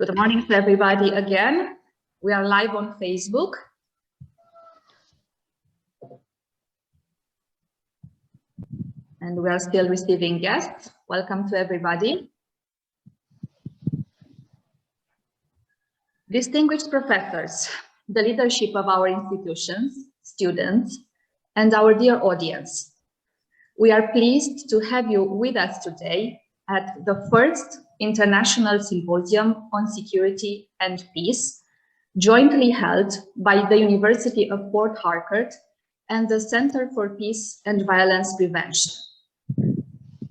Good morning to everybody again. We are live on Facebook. And we are still receiving guests. Welcome to everybody. Distinguished professors, the leadership of our institutions, students, and our dear audience. We are pleased to have you with us today at the first International Symposium on Security and Peace, jointly held by the University of Port Harcourt and the Center for Peace and Violence Prevention.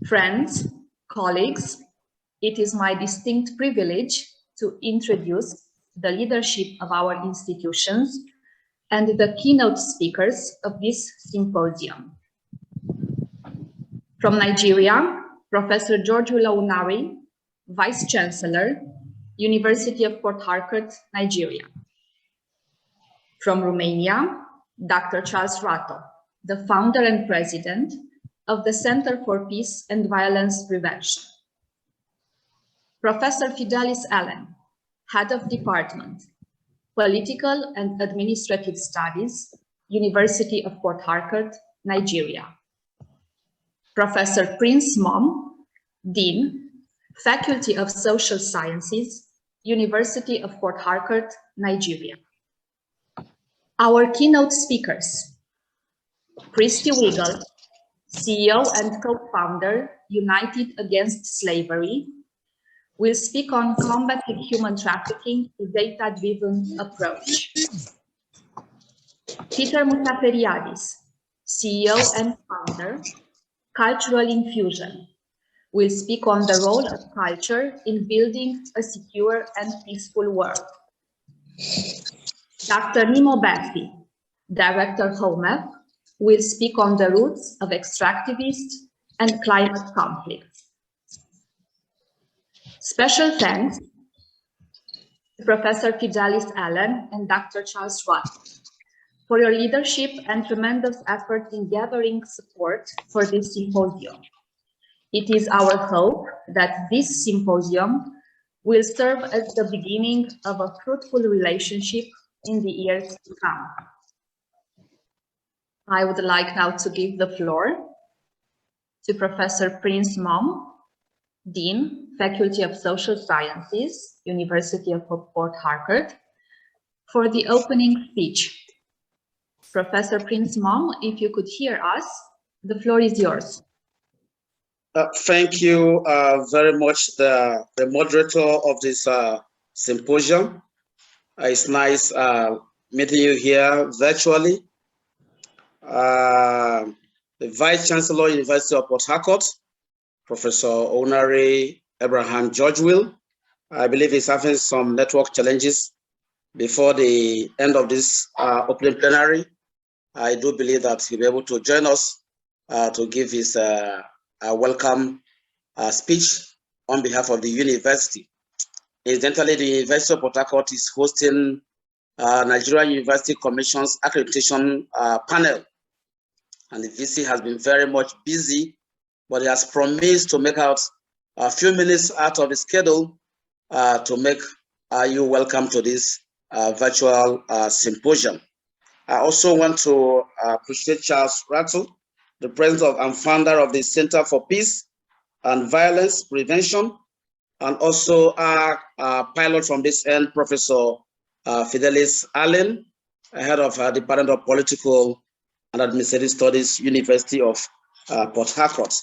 Friends, colleagues, it is my distinct privilege to introduce the leadership of our institutions and the keynote speakers of this symposium. From Nigeria, Professor George Unari, Vice Chancellor, University of Port Harcourt, Nigeria. From Romania, Dr. Charles Rato, the founder and president of the Center for Peace and Violence Prevention. Professor Fidelis Allen, Head of Department, Political and Administrative Studies, University of Port Harcourt, Nigeria. Professor Prince Mom, Dean, Faculty of Social Sciences, University of Port Harcourt, Nigeria. Our keynote speakers, Christy Wiggle, CEO and co-founder, United Against Slavery, will speak on combating human trafficking with data-driven approach. Peter Mutaferiadis, CEO and founder, Cultural Infusion, will speak on the role of culture in building a secure and peaceful world. Dr. Nimo Bathi, Director HOMEP, will speak on the roots of extractivist and climate conflicts. Special thanks to Professor Fidelis Allen and Dr. Charles Watt for your leadership and tremendous effort in gathering support for this symposium. It is our hope that this symposium will serve as the beginning of a fruitful relationship in the years to come. I would like now to give the floor to Professor Prince Mom, Dean, Faculty of Social Sciences, University of Port Harcourt, for the opening speech. Professor Prince Mom, if you could hear us, the floor is yours. Thank you very much, the moderator of this symposium. It's nice meeting you here virtually. The Vice Chancellor, University of Port Harcourt, Professor Onare Abraham George-Will. I believe he's having some network challenges before the end of this opening plenary. I do believe that he'll be able to join us to give his welcome speech on behalf of the university. Incidentally, the University of Port Harcourt is hosting Nigerian University Commission's accreditation panel. And the VC has been very much busy, but he has promised to make out a few minutes out of his schedule to make you welcome to this virtual symposium. I also want to appreciate Charles Rattle, the president and founder of the Center for Peace and Violence Prevention, and also our pilot from this end, Professor Fidelis Allen, head of Department of Political and Administrative Studies, University of Port Harcourt.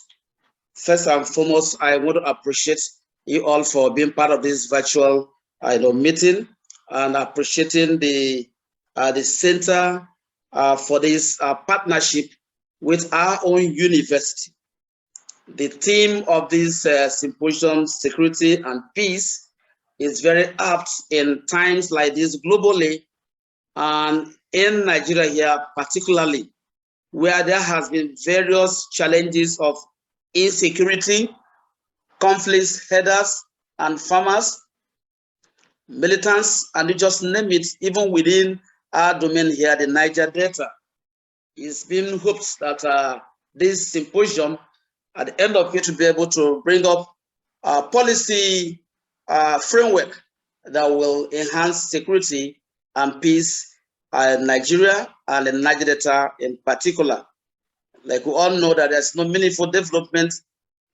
First and foremost, I want to appreciate you all for being part of this virtual meeting and appreciating the center for this partnership with our own university. The theme of this symposium, Security and Peace, is very apt in times like this globally and in Nigeria here particularly, where there has been various challenges of insecurity, conflicts, herders and farmers, militants, and you just name it, even within our domain here, the Niger Delta. It's been hoped that this symposium, at the end of it, to be able to bring up a policy framework that will enhance security and peace in Nigeria and in Niger Delta in particular. Like we all know that there's no meaningful development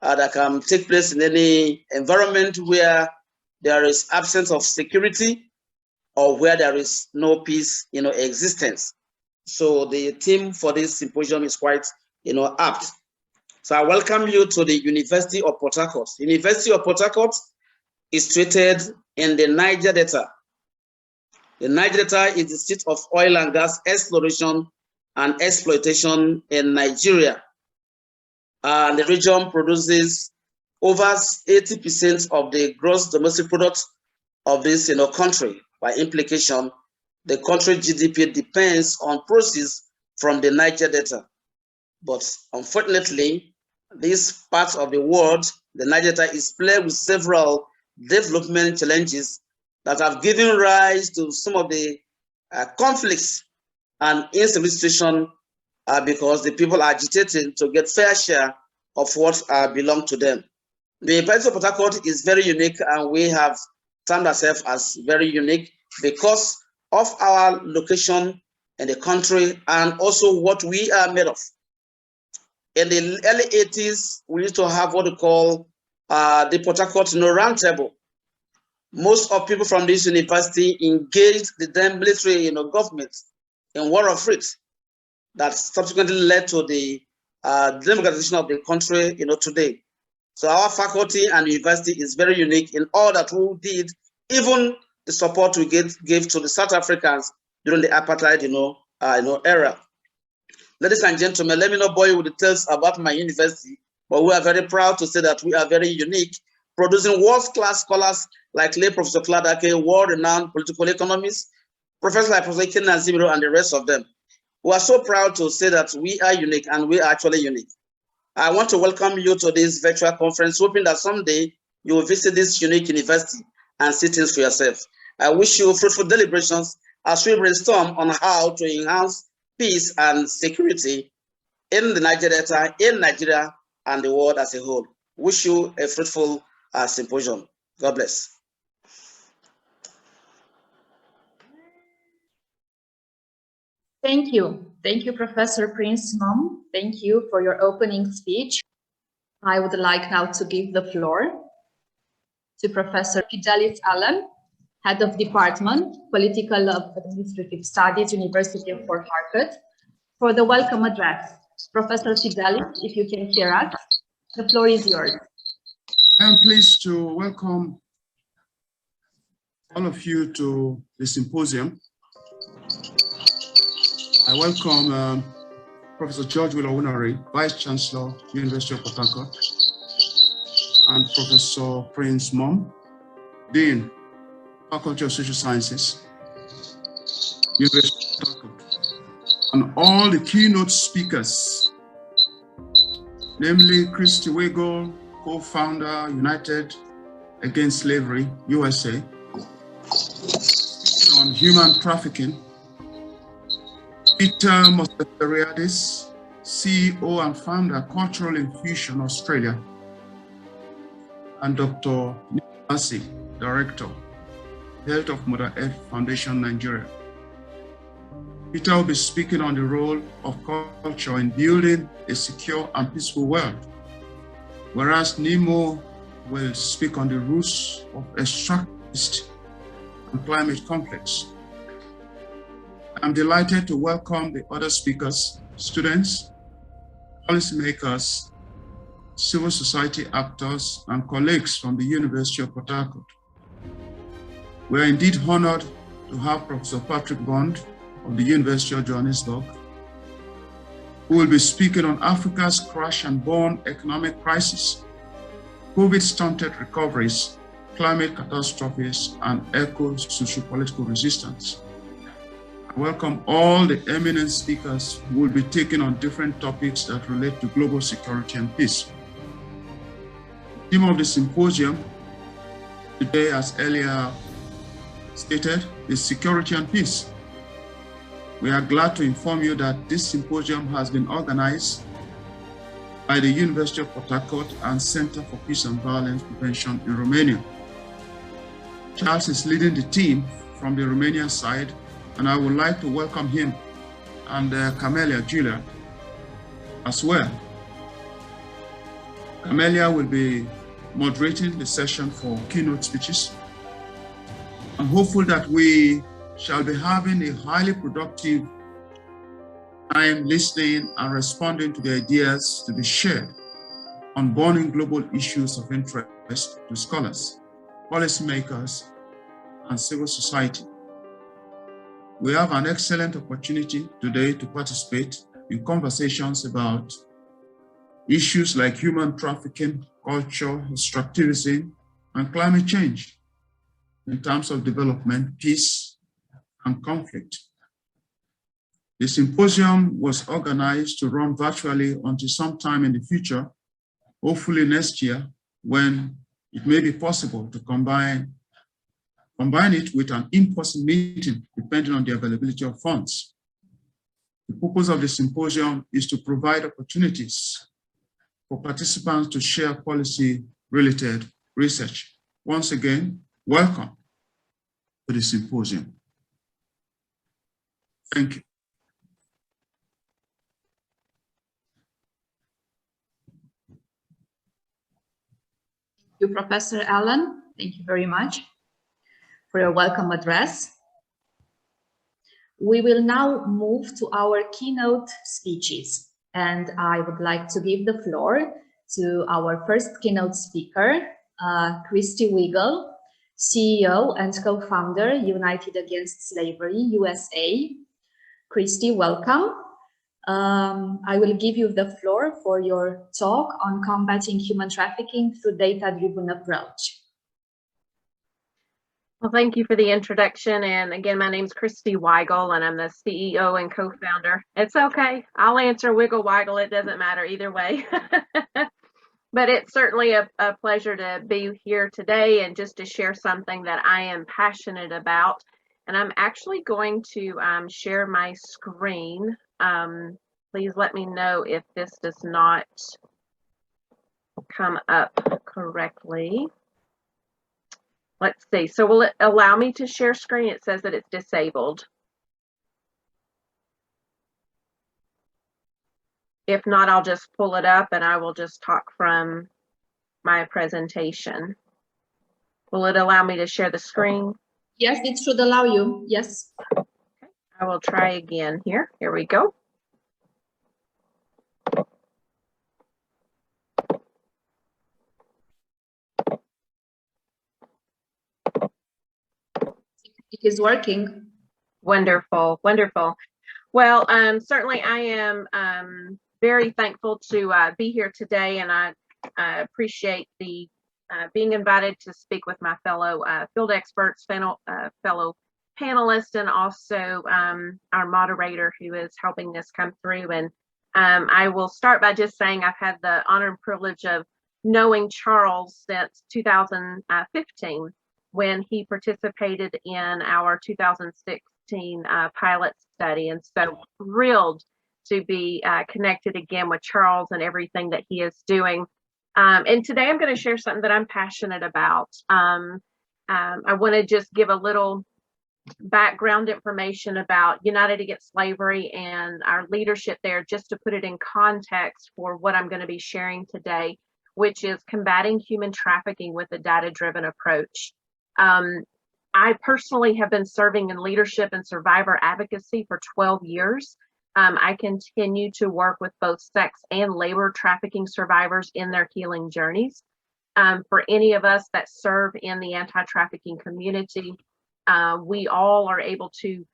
that can take place in any environment where there is absence of security or where there is no peace, existence. So the theme for this symposium is quite, apt. So I welcome you to the University of Port Harcourt. University of Port Harcourt is situated in the Niger Delta. The Niger Delta is the seat of oil and gas exploration and exploitation in Nigeria. And the region produces over 80% of the gross domestic product of this country. By implication, the country GDP depends on proceeds from the Niger Delta. But unfortunately, this part of the world, the Niger Delta, is plagued with several development challenges that have given rise to some of the conflicts and instability situation because the people are agitating to get fair share of what belongs to them. The University of Port Harcourt is very unique, and we have termed ourselves as very unique because of our location in the country and also what we are made of. In the early 80s, we used to have what we call the Port Harcourt Roundtable. Most of people from this university engaged the then military government in war of writ that subsequently led to the democratization of the country today. So our faculty and university is very unique in all that we did, even the support we gave to the South Africans during the apartheid era. Ladies and gentlemen, let me not bore you with details about my university, but we are very proud to say that we are very unique, producing world-class scholars like late Professor Kladake, world-renowned political economists, professors like Professor Ken Nazimiro, and the rest of them. We are so proud to say that we are unique, and we are actually unique. I want to welcome you to this virtual conference, hoping that someday you will visit this unique university and see things for yourself. I wish you fruitful deliberations as we brainstorm on how to enhance peace and security in the Niger Delta, in Nigeria, and the world as a whole. Wish you a fruitful symposium. God bless. Thank you. Thank you, Professor Prince Mom. Thank you for your opening speech. I would like now to give the floor to Professor Fidelis Allen, Head of Department, Political Administrative Studies, University of Port Harcourt, for the welcome address. Professor Fidelis, if you can hear us, the floor is yours. I am pleased to welcome all of you to the symposium. I welcome Professor George Willow-Unare, Vice Chancellor, University of Port Harcourt, and Professor Prince Mom, Dean, Faculty of Social Sciences, University of Port Harcourt, and all the keynote speakers, namely Christy Weigel, co-founder, United Against Slavery, USA, on human trafficking, Peter Mosteriadis, CEO and founder, Cultural Infusion Australia, and Dr. Nick, Director, Health of Mother Earth Foundation, Nigeria. Peter will be speaking on the role of culture in building a secure and peaceful world, whereas Nemo will speak on the roots of extractivist and climate conflicts. I'm delighted to welcome the other speakers, students, policymakers, civil society actors, and colleagues from the University of Port Harcourt. We are indeed honored to have Professor Patrick Bond of the University of Johannesburg, who will be speaking on Africa's crash and burn economic crisis, COVID-stunted recoveries, climate catastrophes, and eco-socio-political resistance. I welcome all the eminent speakers who will be taking on different topics that relate to global security and peace. The theme of the symposium today, as earlier stated, is security and peace. We are glad to inform you that this symposium has been organized by the University of Port Harcourt and Center for Peace and Violence Prevention in Romania. Charles is leading the team from the Romanian side, and I would like to welcome him and Camelia Julia as well. Camelia will be moderating the session for keynote speeches. I'm hopeful that we shall be having a highly productive time listening and responding to the ideas to be shared on burning global issues of interest to scholars, policymakers, and civil society. We have an excellent opportunity today to participate in conversations about issues like human trafficking, culture, extractivism, and climate change in terms of development, peace, and conflict. The symposium was organized to run virtually until sometime in the future, hopefully next year, when it may be possible to combine it with an in-person meeting, depending on the availability of funds. The purpose of the symposium is to provide opportunities for participants to share policy-related research. Once again, welcome to the symposium. Thank you. Thank you, Professor Allen. Thank you very much for your welcome address. We will now move to our keynote speeches, and I would like to give the floor to our first keynote speaker, Christy Weigel, CEO and co-founder, United Against Slavery, USA. Christy, welcome. I will give you the floor for your talk on combating human trafficking through data-driven approach. Well, thank you for the introduction. And again, my name is Christy Weigel, and I'm the CEO and co-founder. It's okay. I'll answer Wiggle Waggle. It doesn't matter either way. But it's certainly a pleasure to be here today and just to share something that I am passionate about. And I'm actually going to share my screen. Please let me know if this does not come up correctly. Let's see. So will it allow me to share screen? It says that it's disabled. If not, I'll just pull it up and I will just talk from my presentation. Will it allow me to share the screen? Yes, it should allow you. Yes. Okay. I will try again here. Here we go. It is working. Wonderful, wonderful. Well, certainly I am very thankful to be here today, and I appreciate the being invited to speak with my fellow field experts, fellow panelists, and also our moderator who is helping this come through. And I will start by just saying I've had the honor and privilege of knowing Charles since 2015. When he participated in our 2016 pilot study. And so thrilled to be connected again with Charles and everything that he is doing. And today I'm going to share something that I'm passionate about. I want to just give a little background information about United Against Slavery and our leadership there, just to put it in context for what I'm going to be sharing today, which is combating human trafficking with a data-driven approach. I personally have been serving in leadership and survivor advocacy for 12 years. I continue to work with both sex and labor trafficking survivors in their healing journeys. For any of us that serve in the anti-trafficking community, we all are able to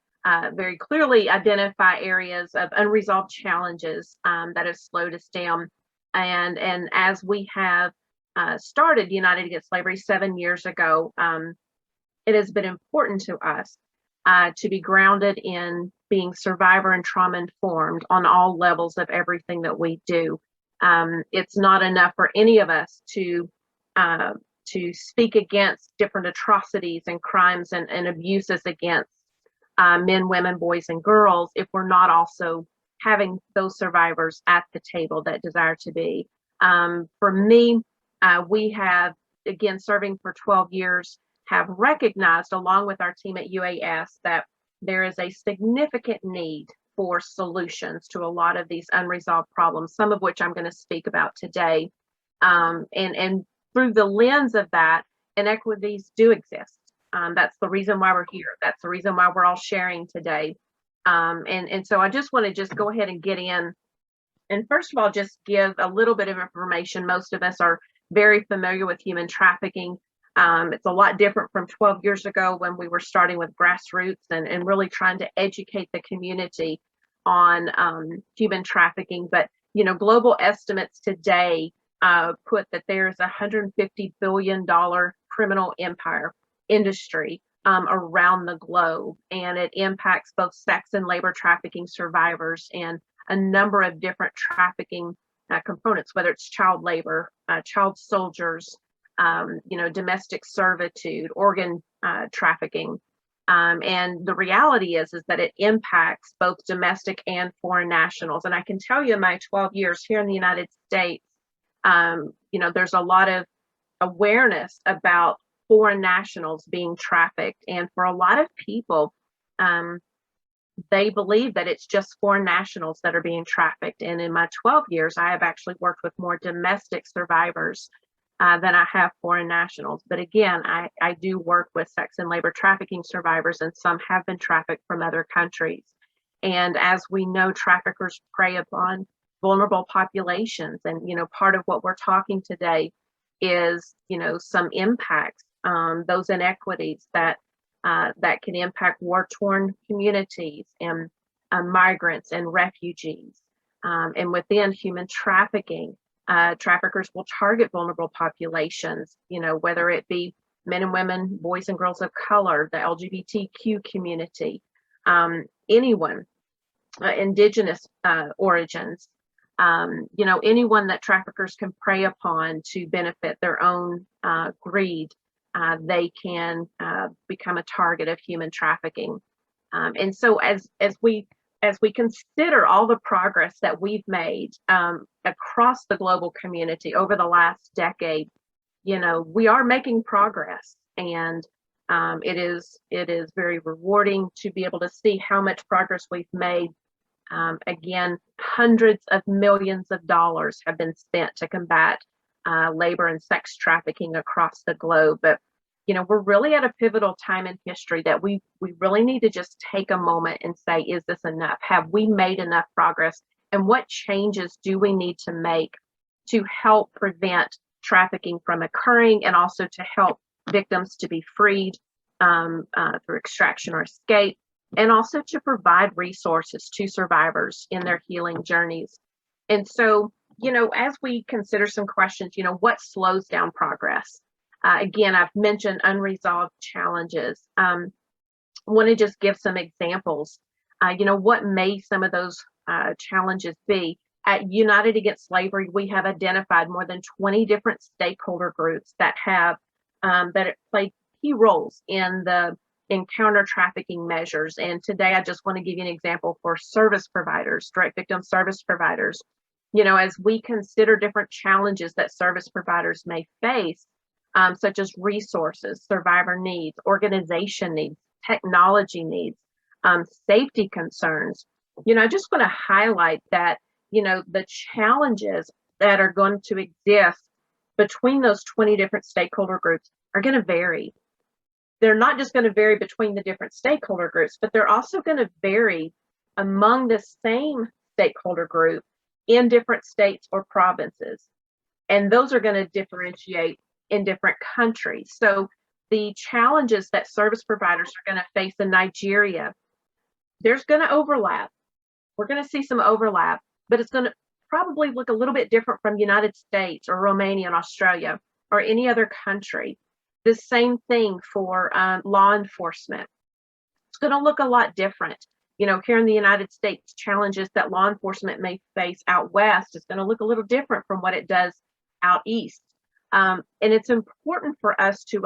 very clearly identify areas of unresolved challenges that have slowed us down. And as we have started United Against Slavery 7 years ago, it has been important to us to be grounded in being survivor and trauma informed on all levels of everything that we do. It's not enough for any of us to speak against different atrocities and crimes and abuses against men, women, boys, and girls if we're not also having those survivors at the table that desire to be. For me, we have, again, serving for 12 years, have recognized, along with our team at UAS, that there is a significant need for solutions to a lot of these unresolved problems, some of which I'm going to speak about today. And through the lens of that, inequities do exist. That's the reason why we're here. That's the reason why we're all sharing today. And so I just want to just go ahead and get in. And first of all, just give a little bit of information. Most of us are very familiar with human trafficking. It's a lot different from 12 years ago when we were starting with grassroots and really trying to educate the community on human trafficking. But, you know, global estimates today put that there's a $150 billion criminal empire industry around the globe, and it impacts both sex and labor trafficking survivors and a number of different trafficking components, whether it's child labor, child soldiers, you know, domestic servitude, organ trafficking. And the reality is that it impacts both domestic and foreign nationals. And I can tell you in my 12 years here in the United States, you know, there's a lot of awareness about foreign nationals being trafficked. And for a lot of people, they believe that it's just foreign nationals that are being trafficked. And in my 12 years, I have actually worked with more domestic survivors than I have foreign nationals. But again, I do work with sex and labor trafficking survivors, and some have been trafficked from other countries. And as we know, traffickers prey upon vulnerable populations. And, you know, part of what we're talking today is, you know, some impacts, those inequities that that can impact war-torn communities and migrants and refugees. And within human trafficking, traffickers will target vulnerable populations, you know, whether it be men and women, boys and girls of color, the LGBTQ community, anyone, indigenous origins, you know, anyone that traffickers can prey upon to benefit their own greed. They can become a target of human trafficking. And so as we consider all the progress that we've made across the global community over the last decade, you know, we are making progress, and it is very rewarding to be able to see how much progress we've made. Again, hundreds of millions of dollars have been spent to combat labor and sex trafficking across the globe. But, you know, we're really at a pivotal time in history that we really need to just take a moment and say, is this enough? Have we made enough progress? And what changes do we need to make to help prevent trafficking from occurring, and also to help victims to be freed through extraction or escape, and also to provide resources to survivors in their healing journeys? And so, you know, as we consider some questions, you know, what slows down progress? Again, I've mentioned unresolved challenges. I want to just give some examples. You know, what may some of those challenges be? At United Against Slavery, we have identified more than 20 different stakeholder groups that have played key roles in counter trafficking measures. And today, I just want to give you an example for service providers, direct victim service providers. You know, as we consider different challenges that service providers may face, such as resources, survivor needs, organization needs, technology needs, safety concerns, you know, I just want to highlight that, you know, the challenges that are going to exist between those 20 different stakeholder groups are going to vary. They're not just going to vary between the different stakeholder groups, but they're also going to vary among the same stakeholder group in different states or provinces. And those are going to differentiate in different countries. So the challenges that service providers are going to face in Nigeria, there's going to overlap. We're going to see some overlap, but it's going to probably look a little bit different from the United States or Romania and Australia or any other country. The same thing for law enforcement. It's going to look a lot different. You know, here in the United States, challenges that law enforcement may face out west is going to look a little different from what it does out east. And it's important for us to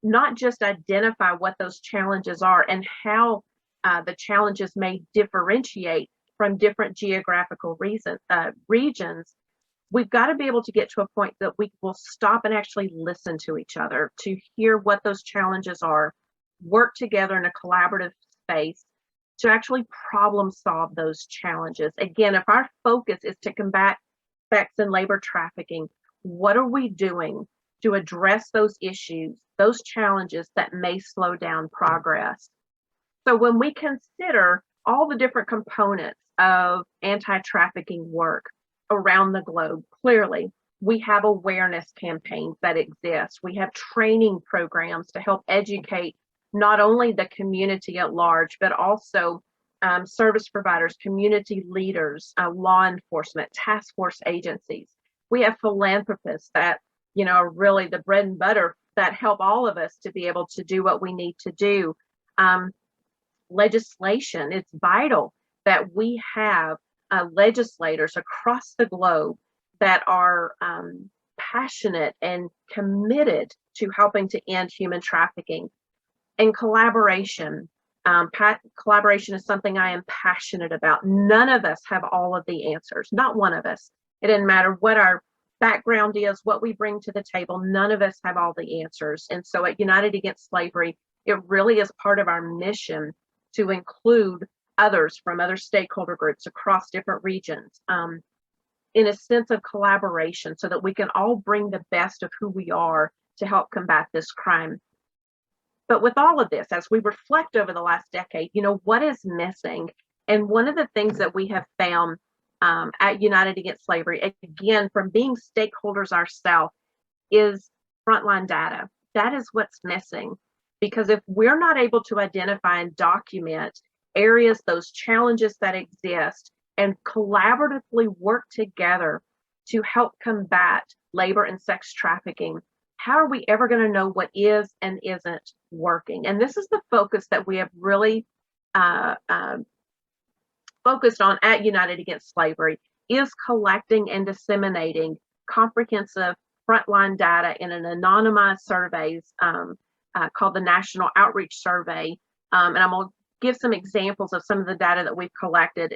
not just identify what those challenges are and how the challenges may differentiate from different geographical regions, we've got to be able to get to a point that we will stop and actually listen to each other, to hear what those challenges are, work together in a collaborative space to actually problem solve those challenges. Again, if our focus is to combat sex and labor trafficking, what are we doing to address those issues, those challenges that may slow down progress? So when we consider all the different components of anti-trafficking work around the globe, clearly we have awareness campaigns that exist. We have training programs to help educate not only the community at large, but also service providers, community leaders, law enforcement, task force agencies. We have philanthropists that, are really the bread and butter that help all of us to be able to do what we need to do. Legislation, it's vital that we have legislators across the globe that are passionate and committed to helping to end human trafficking. And collaboration. Collaboration is something I am passionate about. None of us have all of the answers, not one of us. It doesn't matter what our background is, what we bring to the table, none of us have all the answers. And so at United Against Slavery, it really is part of our mission to include others from other stakeholder groups across different regions in a sense of collaboration so that we can all bring the best of who we are to help combat this crime. But with all of this, as we reflect over the last decade, what is missing? And one of the things that we have found at United Against Slavery, again, from being stakeholders ourselves, is frontline data. That is what's missing. Because if we're not able to identify and document areas, those challenges that exist, and collaboratively work together to help combat labor and sex trafficking, how are we ever going to know what is and isn't working? And this is the focus that we have really focused on at United Against Slavery, is collecting and disseminating comprehensive frontline data in an anonymized surveys called the National Outreach Survey. And I'm going to give some examples of some of the data that we've collected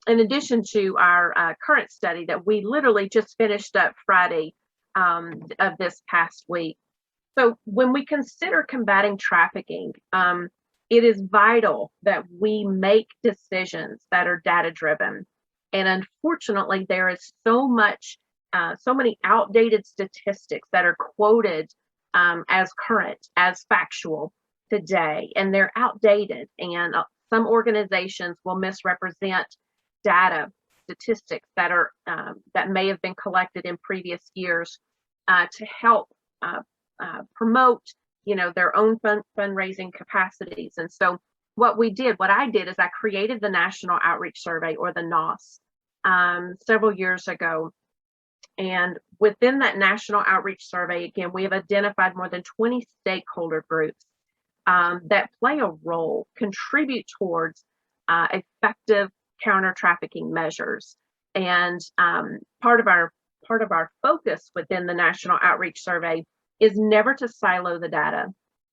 in addition to our current study that we literally just finished up Friday of this past week. So when we consider combating trafficking, it is vital that we make decisions that are data driven. And unfortunately, there is so many outdated statistics that are quoted as current, as factual today, and they're outdated. And some organizations will misrepresent data, statistics that are that may have been collected in previous years to help promote, their own fundraising capacities. And so what I did is I created the National Outreach Survey, or the NOS, several years ago. And within that National Outreach Survey, again, we have identified more than 20 stakeholder groups that play a role, contribute towards effective counter-trafficking measures. And part of our focus within the National Outreach Survey is never to silo the data,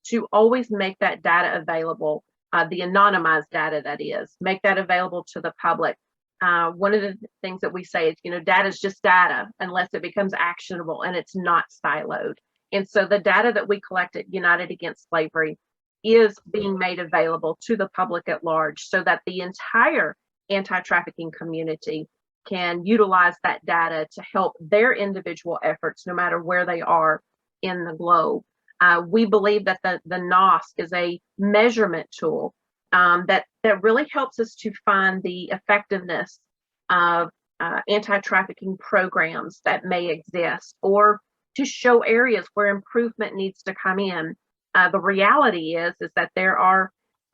to always make that data available, the anonymized data, that is, make that available to the public. One of the things that we say is, data is just data unless it becomes actionable and it's not siloed. And so the data that we collect at United Against Slavery is being made available to the public at large so that the entire anti-trafficking community can utilize that data to help their individual efforts, no matter where they are in the globe. We believe that the NOS is a measurement tool that really helps us to find the effectiveness of anti-trafficking programs that may exist, or to show areas where improvement needs to come in. The reality is that there are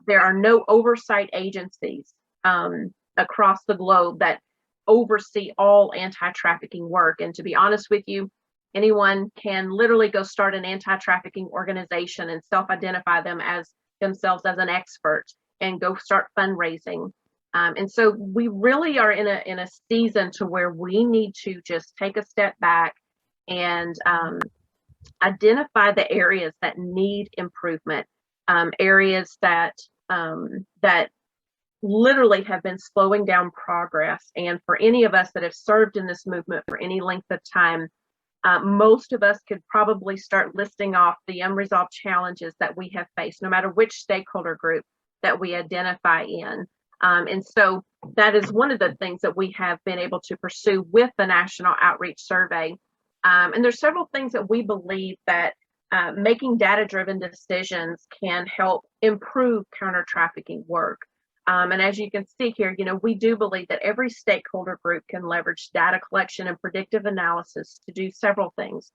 no oversight agencies across the globe that oversee all anti-trafficking work. And to be honest with you, anyone can literally go start an anti-trafficking organization and self-identify themselves as an expert and go start fundraising. And so we really are in a season to where we need to just take a step back and identify the areas that need improvement, areas that literally have been slowing down progress. And for any of us that have served in this movement for any length of time, most of us could probably start listing off the unresolved challenges that we have faced, no matter which stakeholder group that we identify in. And so that is one of the things that we have been able to pursue with the National Outreach Survey. And there's several things that we believe that making data-driven decisions can help improve counter-trafficking work. And as you can see here, we do believe that every stakeholder group can leverage data collection and predictive analysis to do several things.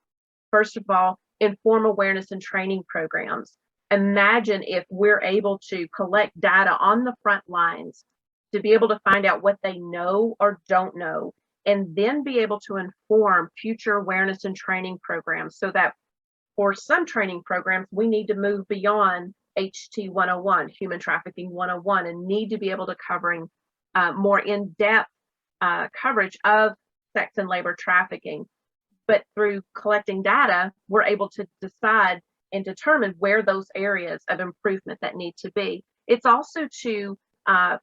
First of all, inform awareness and training programs. Imagine if we're able to collect data on the front lines to be able to find out what they know or don't know, and then be able to inform future awareness and training programs, so that for some training programs, we need to move beyond HT 101, Human Trafficking 101, and need to be able to covering more in-depth coverage of sex and labor trafficking. But through collecting data, we're able to decide and determine where those areas of improvement that need to be. It's also to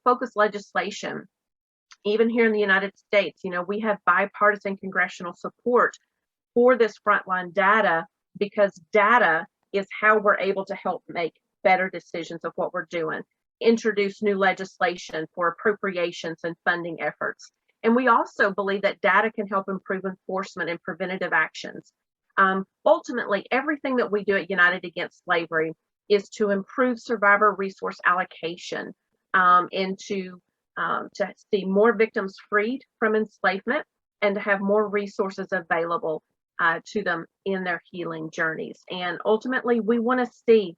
focus legislation. Even here in the United States, we have bipartisan congressional support for this frontline data, because data is how we're able to help make better decisions of what we're doing, introduce new legislation for appropriations and funding efforts. And we also believe that data can help improve enforcement and preventative actions. Ultimately, everything that we do at United Against Slavery is to improve survivor resource allocation and to see more victims freed from enslavement, and to have more resources available to them in their healing journeys. And ultimately, we want to see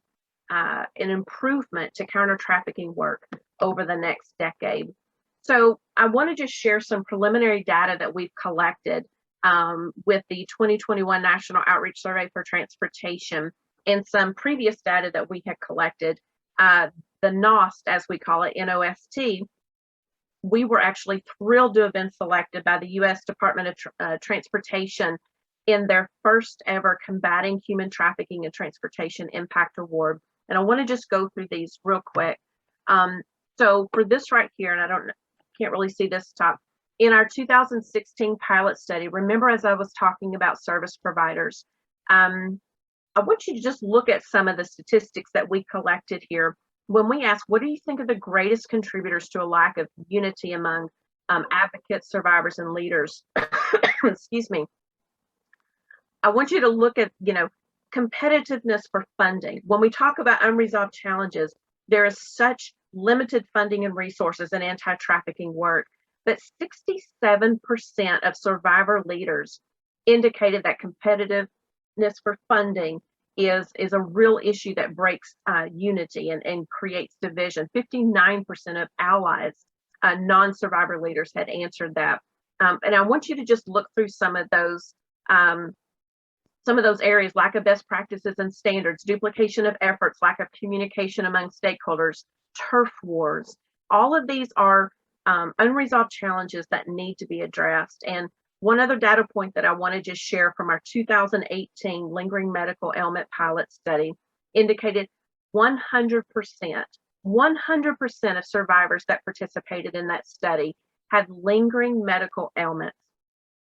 an improvement to counter-trafficking work over the next decade. So I want to just share some preliminary data that we've collected with the 2021 National Outreach Survey for Transportation, and some previous data that we had collected. The NOST, as we call it, NOST, we were actually thrilled to have been selected by the U.S. Department of Transportation in their first ever Combating Human Trafficking and Transportation Impact Award. And I want to just go through these real quick. So for this right here, and can't really see this top, in our 2016 pilot study, remember, as I was talking about service providers, I want you to just look at some of the statistics that we collected here. When we ask, what do you think are the greatest contributors to a lack of unity among advocates, survivors, and leaders? Excuse me. I want you to look at, competitiveness for funding. When we talk about unresolved challenges, there is such limited funding and resources in anti-trafficking work, but 67% of survivor leaders indicated that competitiveness for funding is a real issue that breaks unity and creates division. 59% of allies, non-survivor leaders, had answered that. And I want you to just look through some of those areas: lack of best practices and standards, duplication of efforts, lack of communication among stakeholders, turf wars. All of these are unresolved challenges that need to be addressed. And one other data point that I want to just share from our 2018 lingering medical ailment pilot study indicated 100% of survivors that participated in that study had lingering medical ailments.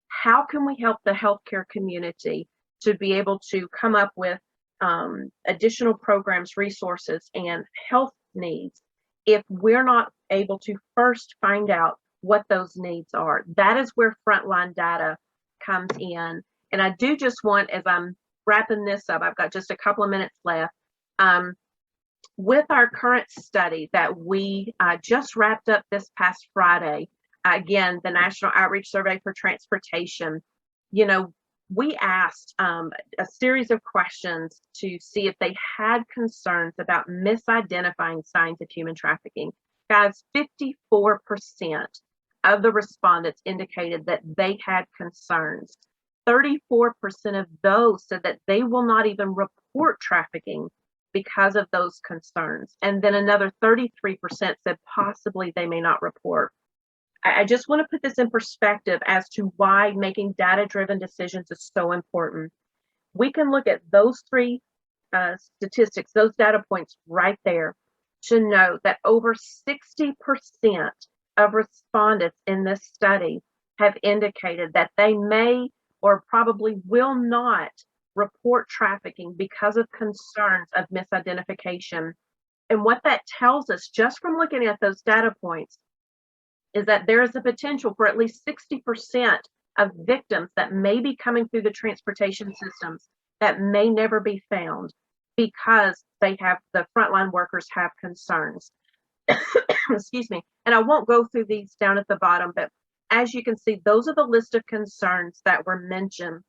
How can we help the healthcare community to be able to come up with additional programs, resources, and health needs if we're not able to first find out what those needs are? That is where frontline data comes in. And I do just want, as I'm wrapping this up, I've got just a couple of minutes left. With our current study that we just wrapped up this past Friday, again, the National Outreach Survey for Transportation, we asked a series of questions to see if they had concerns about misidentifying signs of human trafficking. Guys, 54% of the respondents indicated that they had concerns. 34% of those said that they will not even report trafficking because of those concerns. And then another 33% said possibly they may not report. I just want to put this in perspective as to why making data-driven decisions is so important. We can look at those three statistics, those data points right there, to note that over 60% of respondents in this study have indicated that they may or probably will not report trafficking because of concerns of misidentification. And what that tells us, just from looking at those data points, is that there is a potential for at least 60% of victims that may be coming through the transportation systems that may never be found because they have, the frontline workers have concerns. Excuse me. And I won't go through these down at the bottom, but as you can see, those are the list of concerns that were mentioned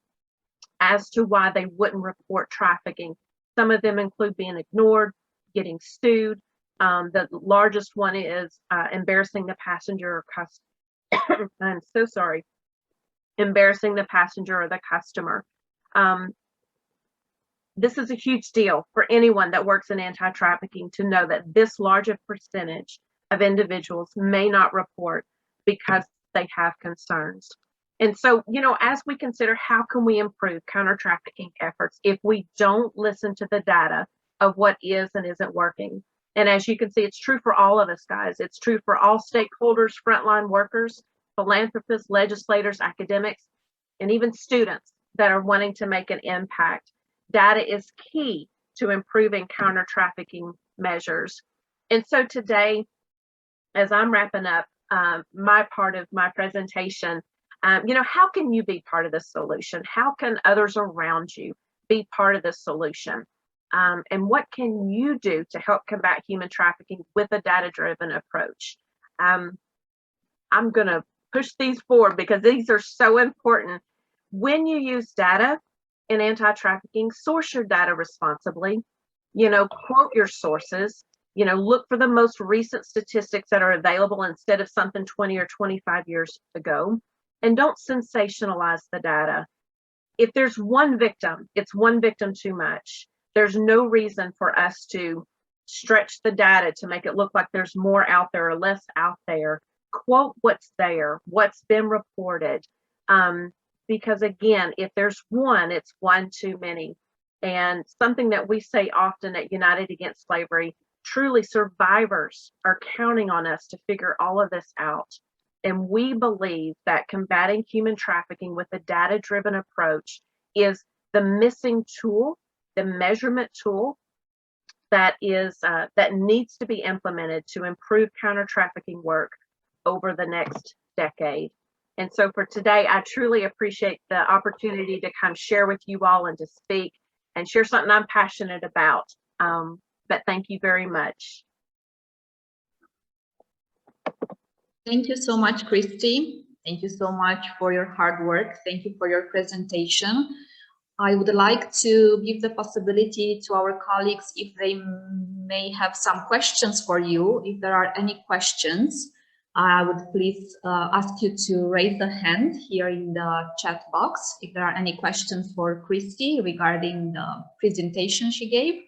as to why they wouldn't report trafficking. Some of them include being ignored, getting sued. The largest one is embarrassing the passenger or customer. I'm so sorry. Embarrassing the passenger or the customer. This is a huge deal for anyone that works in anti-trafficking to know that this large a percentage of individuals may not report because they have concerns. And so, you know, as we consider how can we improve counter-trafficking efforts if we don't listen to the data of what is and isn't working. And as you can see, it's true for all of us, guys. It's true for all stakeholders, frontline workers, philanthropists, legislators, academics, and even students that are wanting to make an impact. Data is key to improving counter-trafficking measures. And so today, as I'm wrapping up my part of my presentation, you know, how can you be part of the solution? How can others around you be part of the solution? And what can you do to help combat human trafficking with a data-driven approach? I'm going to push these forward because these are so important. When you use data in anti-trafficking, source your data responsibly. You know, quote your sources. You know, look for the most recent statistics that are available instead of something 20 or 25 years ago. And don't sensationalize the data. If there's one victim, it's one victim too much. There's no reason for us to stretch the data to make it look like there's more out there or less out there. Quote what's there, what's been reported. Because again, if there's one, it's one too many. And something that we say often at United Against Slavery, truly survivors are counting on us to figure all of this out. And we believe that combating human trafficking with a data-driven approach is the missing tool, the measurement tool that is that needs to be implemented to improve counter-trafficking work over the next decade. And so for today, I truly appreciate the opportunity to come share with you all and to speak and share something I'm passionate about. But thank you very much. Thank you so much, Christy. Thank you so much for your hard work. Thank you for your presentation. I would like to give the possibility to our colleagues if they may have some questions for you. If there are any questions, I would please ask you to raise the hand here in the chat box if there are any questions for Christy regarding the presentation she gave.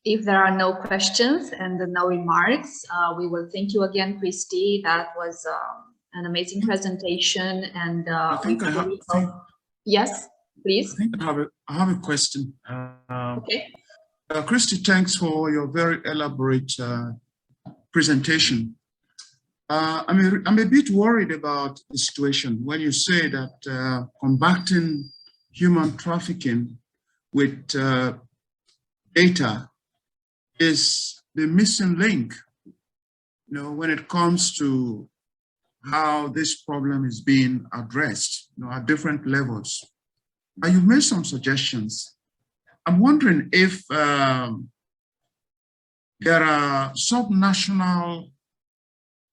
If there are no questions and no remarks, we will thank you again, Christy. That was an amazing presentation, and yes, please. I think I have a question. Okay. Christy, thanks for your very elaborate presentation. I'm a bit worried about the situation when you say that combating human trafficking with data is the missing link, you know, when it comes to how this problem is being addressed, you know, at different levels. You've made some suggestions. I'm wondering if there are subnational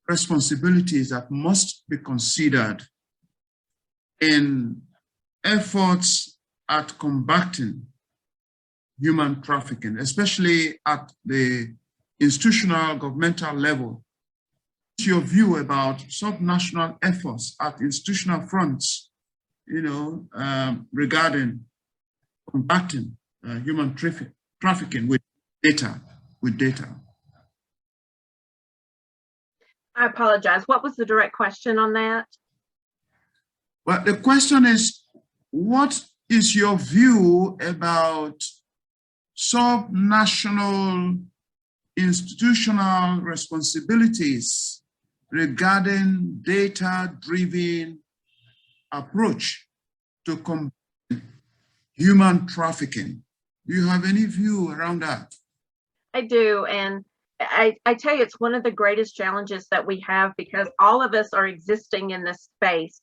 responsibilities that must be considered in efforts at combating human trafficking, especially at the institutional governmental level. What's your view about subnational efforts at institutional fronts, you know, regarding combating human trafficking with data? I apologize. What was the direct question on that? Well, the question is, what is your view about sub-national institutional responsibilities regarding data-driven approach to combat human trafficking? Do you have any view around that? I do, and I tell you, it's one of the greatest challenges that we have, because all of us are existing in this space,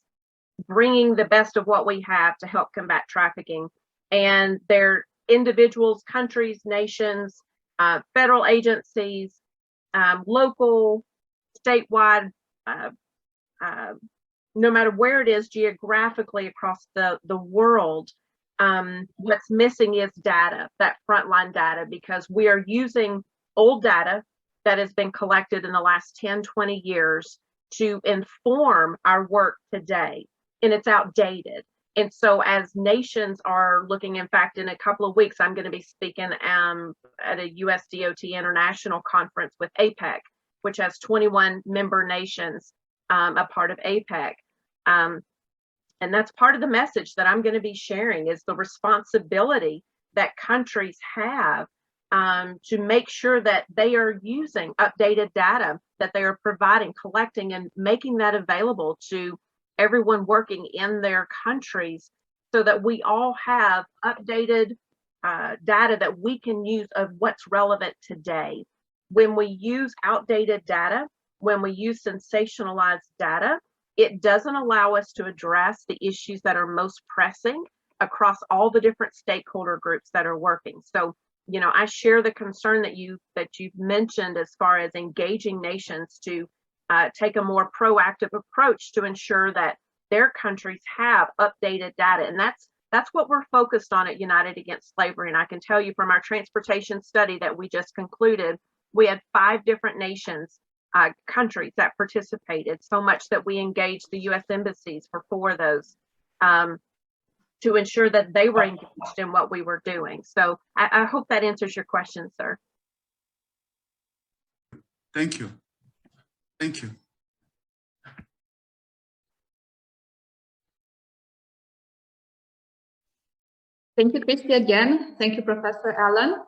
bringing the best of what we have to help combat trafficking. And they're individuals, countries, nations, federal agencies, local, statewide, no matter where it is geographically across the world. What's missing is data, that frontline data, because we are using old data that has been collected in the last 10, 20 years to inform our work today, and it's outdated. And so as nations are looking, in fact, in a couple of weeks, I'm going to be speaking at a USDOT International Conference with APEC, which has 21 member nations, a part of APEC. And that's part of the message that I'm going to be sharing, is the responsibility that countries have to make sure that they are using updated data that they are providing, collecting, and making that available to everyone working in their countries, so that we all have updated data that we can use of what's relevant today. When we use outdated data, when we use sensationalized data, it doesn't allow us to address the issues that are most pressing across all the different stakeholder groups that are working. So, you know, I share the concern that you've mentioned as far as engaging nations to take a more proactive approach to ensure that their countries have updated data. And that's what we're focused on at United Against Slavery. And I can tell you from our transportation study that we just concluded, we had 5 different nations, countries that participated, so much that we engaged the U.S. embassies for 4 of those to ensure that they were engaged in what we were doing. So I hope that answers your question, sir. Thank you. Thank you. Thank you, Christy, again. Thank you, Professor Allen.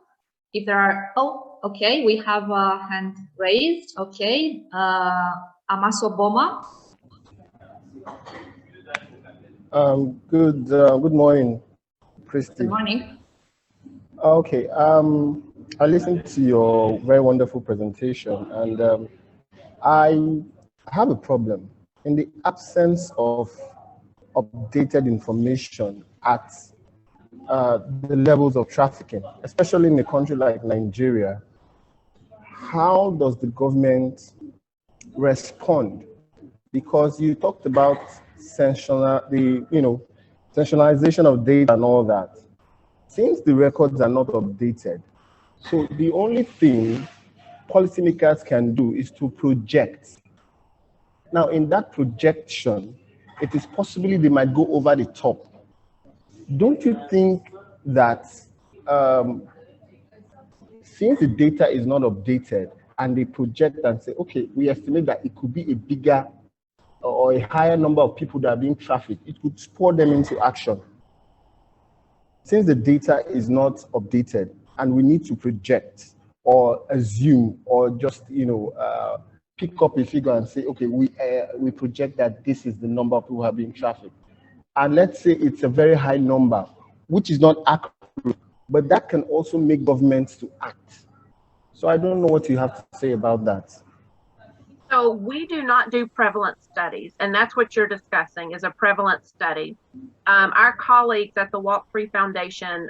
If there are, oh, okay, we have a hand raised. Okay, Amaso Boma. Good morning, Christy. Good morning. Okay, I listened to your very wonderful presentation, and I have a problem. In the absence of updated information at the levels of trafficking, especially in a country like Nigeria, how does the government respond? Because you talked about sensationalization of data and all that. Since the records are not updated, so the only thing policymakers can do is to project. Now, in that projection, it is possibly they might go over the top. Don't you think that since the data is not updated and they project and say, okay, we estimate that it could be a bigger or a higher number of people that are being trafficked, it could spur them into action. Since the data is not updated and we need to project or assume or just, pick up a figure and say, okay, we project that this is the number of people who are being trafficked. And let's say it's a very high number, which is not accurate, but that can also make governments to act. So I don't know what you have to say about that. So we do not do prevalence studies, and that's what you're discussing is a prevalence study. Our colleagues at the Walk Free Foundation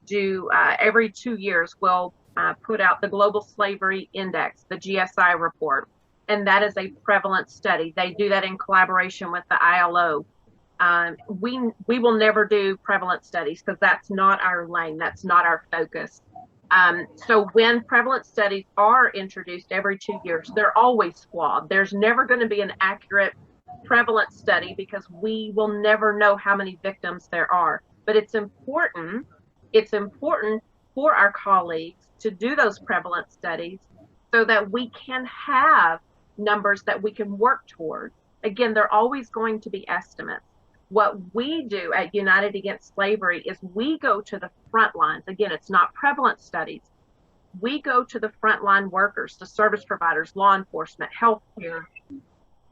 do every 2 years will put out the Global Slavery Index, the GSI report, and that is a prevalence study. They do that in collaboration with the ILO. We will never do prevalence studies because that's not our lane, that's not our focus. So when prevalence studies are introduced every 2 years, they're always flawed. There's never going to be an accurate prevalence study because we will never know how many victims there are. But it's important for our colleagues to do those prevalence studies so that we can have numbers that we can work toward. Again, they're always going to be estimates, What we do at United Against Slavery is we go to the front lines. Again, it's not prevalence studies. We go to the frontline workers, the service providers, law enforcement, healthcare,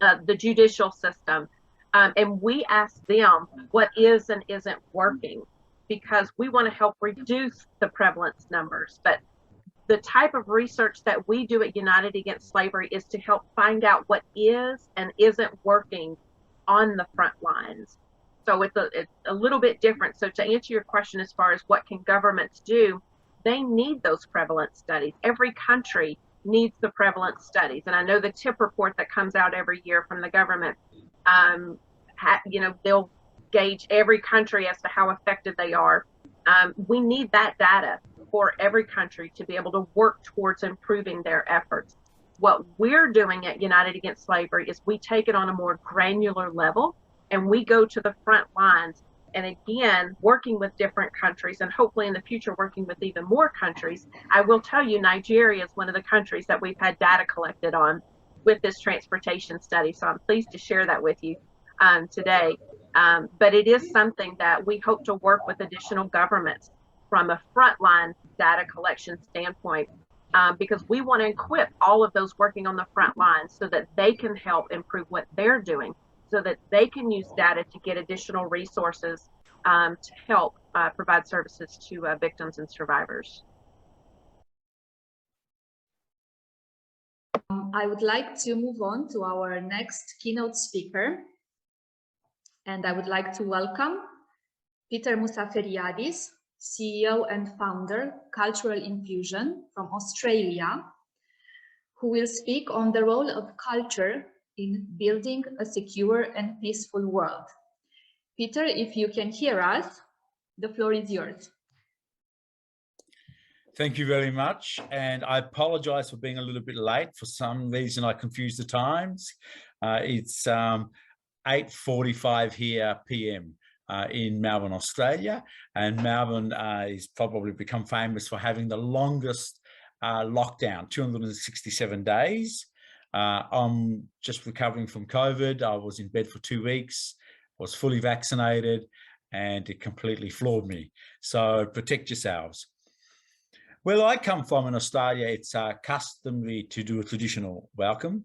the judicial system, and we ask them what is and isn't working, because we want to help reduce the prevalence numbers. But the type of research that we do at United Against Slavery is to help find out what is and isn't working on the front lines. So it's a little bit different. So to answer your question as far as what can governments do, they need those prevalence studies. Every country needs the prevalence studies. And I know the TIP report that comes out every year from the government, they'll gauge every country as to how effective they are. We need that data for every country to be able to work towards improving their efforts. What we're doing at United Against Slavery is we take it on a more granular level, and we go to the front lines. And again, working with different countries, and hopefully in the future working with even more countries. I will tell you, Nigeria is one of the countries that we've had data collected on with this transportation study. So I'm pleased to share that with you today. But it is something that we hope to work with additional governments from a frontline data collection standpoint, because we want to equip all of those working on the front lines so that they can help improve what they're doing, so that they can use data to get additional resources to help provide services to victims and survivors. I would like to move on to our next keynote speaker. And I would like to welcome Peter Musafiriadis, CEO and founder, Cultural Infusion from Australia, who will speak on the role of culture in building a secure and peaceful world. Peter, if you can hear us, the floor is yours. Thank you very much. And I apologize for being a little bit late. For some reason, I confused the times. It's 8:45 here PM in Melbourne, Australia. And Melbourne is probably become famous for having the longest lockdown, 267 days. I'm just recovering from COVID. I was in bed for 2 weeks, was fully vaccinated, and it completely floored me. So protect yourselves. Where I come from in Australia, it's customary to do a traditional welcome.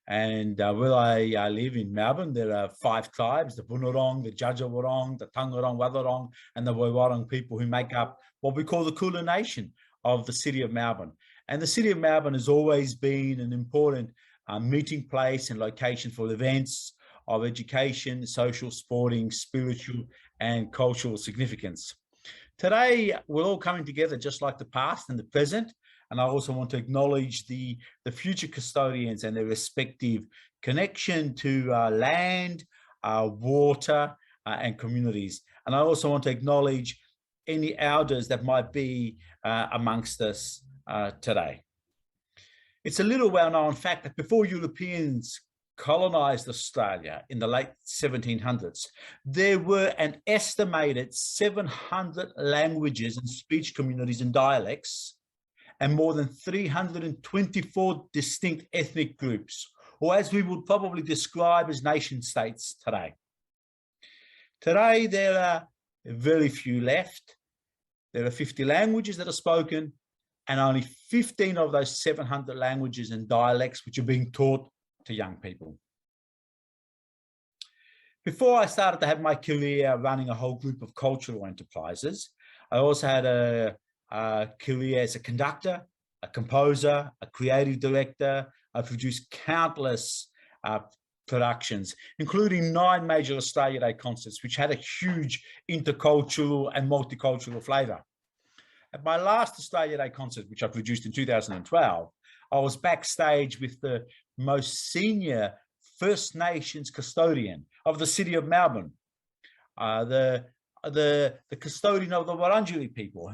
And where I live in Melbourne, there are 5 tribes, the Bunurong, the Djadjawurrung, the Taungurung, Wadawurrung, and the Woiwurrung people who make up what we call the Kulin Nation of the city of Melbourne. And the city of Melbourne has always been an important meeting place and location for events of education, social, sporting, spiritual, and cultural significance. Today, we're all coming together just like the past and the present. And I also want to acknowledge the future custodians and their respective connection to land, water, and communities. And I also want to acknowledge any elders that might be amongst us today. It's a little well-known fact that before Europeans colonized Australia in the late 1700s, there were an estimated 700 languages and speech communities and dialects, and more than 324 distinct ethnic groups, or as we would probably describe as nation states today. Today, there are very few left. There are 50 languages that are spoken, and only 15 of those 700 languages and dialects which are being taught to young people. Before I started to have my career running a whole group of cultural enterprises, I also had a career as a conductor, a composer, a creative director. I produced countless productions, including 9 major Australia Day concerts, which had a huge intercultural and multicultural flavour. At my last Australia Day concert, which I produced in 2012, I was backstage with the most senior First Nations custodian of the city of Melbourne, the custodian of the Wurundjeri people.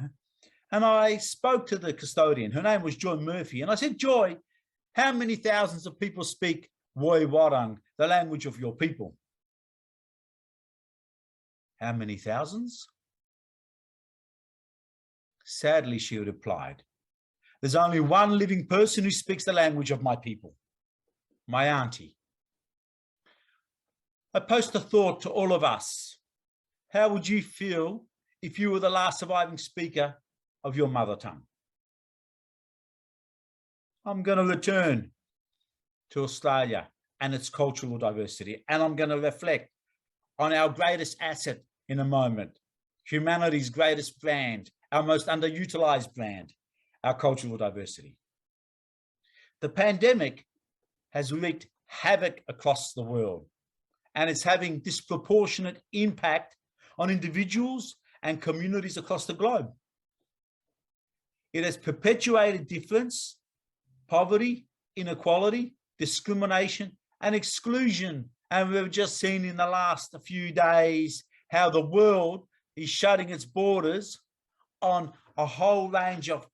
And I spoke to the custodian. Her name was Joy Murphy. And I said, Joy, how many thousands of people speak Woiwurrung, the language of your people? How many thousands? Sadly, she replied, there's only one living person who speaks the language of my people, my auntie. I post a thought to all of us. How would you feel if you were the last surviving speaker of your mother tongue? I'm going to return to Australia and its cultural diversity, and I'm going to reflect on our greatest asset in a moment, humanity's greatest brand, our most underutilized brand, our cultural diversity. The pandemic has wreaked havoc across the world, and it's having disproportionate impact on individuals and communities across the globe. It has perpetuated difference, poverty, inequality, discrimination, and exclusion. And we've just seen in the last few days how the world is shutting its borders on a whole range of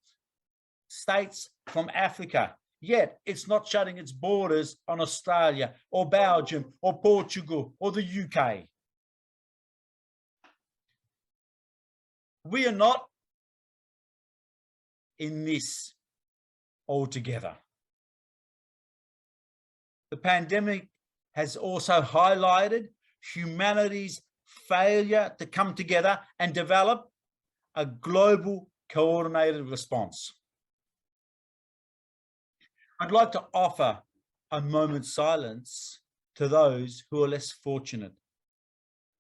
states from Africa. Yet it's not shutting its borders on Australia or Belgium or Portugal or the UK. We are not in this altogether. The pandemic has also highlighted humanity's failure to come together and develop a global coordinated response. I'd like to offer a moment's silence to those who are less fortunate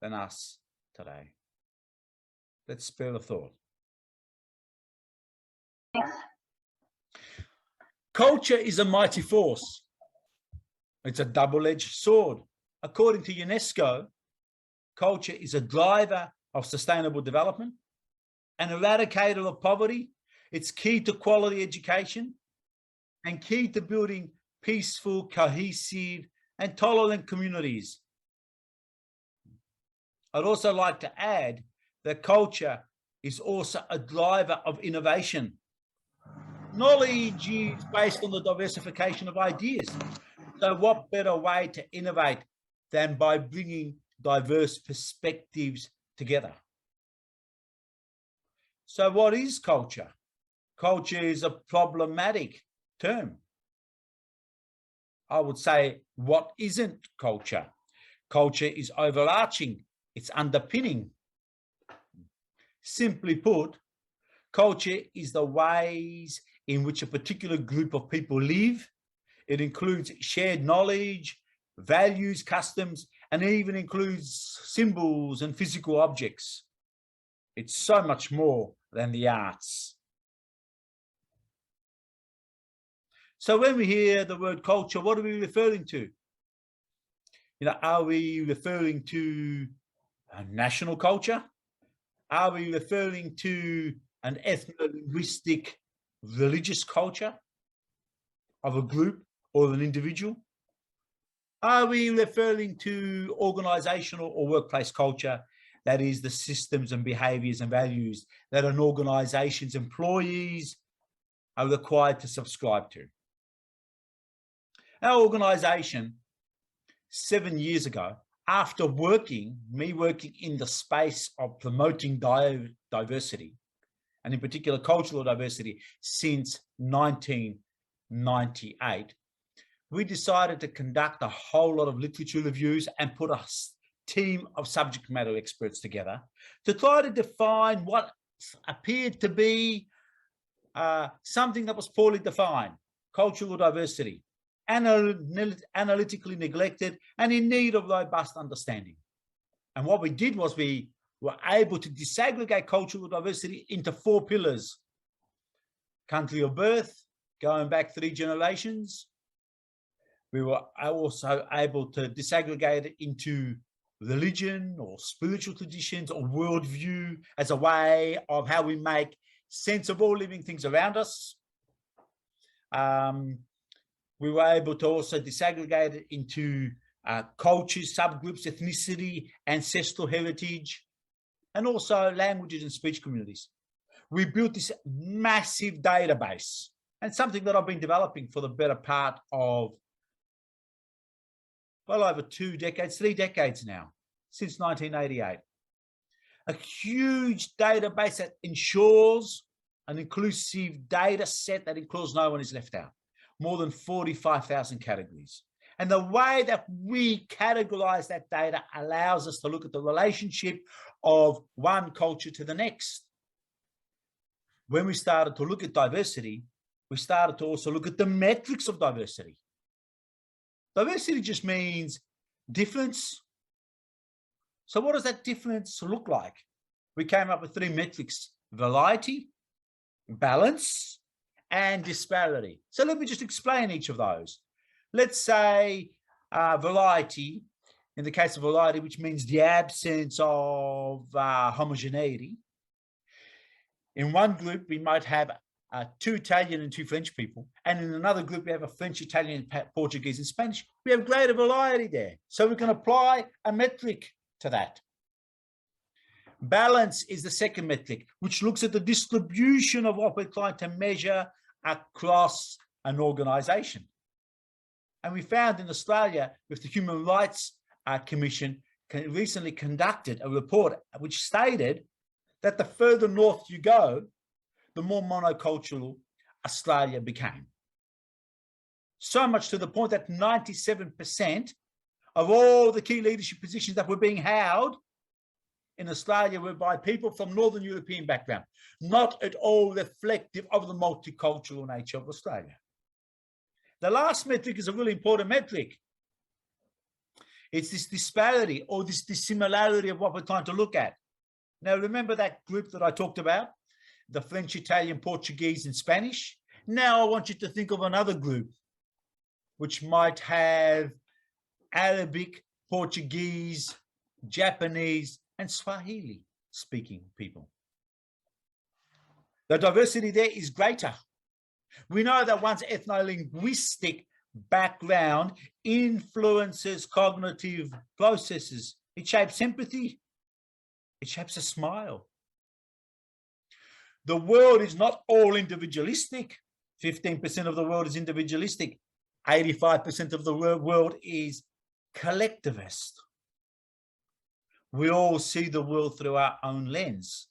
than us today. Let's spare a thought. Culture is a mighty force. It's a double-edged sword. According to UNESCO, culture is a driver of sustainable development, an eradicator of poverty. It's key to quality education and key to building peaceful, cohesive, and tolerant communities. I'd also like to add that culture is also a driver of innovation. Knowledge is based on the diversification of ideas. So what better way to innovate than by bringing diverse perspectives together? So what is culture? Culture is a problematic term. I would say, what isn't culture? Culture is overarching, it's underpinning. Simply put, culture is the ways in which a particular group of people live. It includes shared knowledge, values, customs, and even includes symbols and physical objects. It's so much more than the arts. So when we hear the word culture, what are we referring to? You know, are we referring to a national culture? Are we referring to an ethno-linguistic religious culture of a group or an individual? Are we referring to organizational or workplace culture, that is the systems and behaviors and values that an organization's employees are required to subscribe to? Our organization, 7 years ago, after working in the space of promoting diversity, and in particular cultural diversity, since 1998, we decided to conduct a whole lot of literature reviews and put a team of subject matter experts together to try to define what appeared to be something that was poorly defined, cultural diversity, analytically neglected and in need of robust understanding. And what we did was we were able to disaggregate cultural diversity into 4 pillars: country of birth, going back 3 generations. We were also able to disaggregate it into religion or spiritual traditions or worldview as a way of how we make sense of all living things around us. We were able to also disaggregate it into cultures, subgroups, ethnicity, ancestral heritage, and also languages and speech communities. We built this massive database, and something that I've been developing for the better part of well over 2 decades, 3 decades now, since 1988. A huge database that ensures an inclusive data set that ensures no one is left out. More than 45,000 categories. And the way that we categorize that data allows us to look at the relationship of one culture to the next. When we started to look at diversity, we started to also look at the metrics of diversity. Diversity just means difference. So what does that difference look like? We came up with 3 metrics: variety, balance, and disparity. So let me just explain each of those. Let's say variety, in the case of variety, which means the absence of homogeneity. In one group, we might have 2 Italian and 2 French people. And in another group, we have a French, Italian, Portuguese, and Spanish. We have greater variety there. So we can apply a metric to that. Balance is the second metric, which looks at the distribution of what we're trying to measure across an organization. And we found in Australia, with the Human Rights Commission, recently conducted a report which stated that the further north you go, the more monocultural Australia became. So much to the point that 97% of all the key leadership positions that were being held in Australia were by people from Northern European background, not at all reflective of the multicultural nature of Australia. The last metric is a really important metric. It's this disparity or this dissimilarity of what we're trying to look at. Now, remember that group that I talked about, the French, Italian, Portuguese, and Spanish? Now I want you to think of another group, which might have Arabic, Portuguese, Japanese, and Swahili speaking people. The diversity there is greater. We know that one's ethno-linguistic background influences cognitive processes. It shapes empathy. It shapes a smile. The world is not all individualistic. 15% of the world is individualistic. 85% of the world is collectivist. We all see the world through our own lens.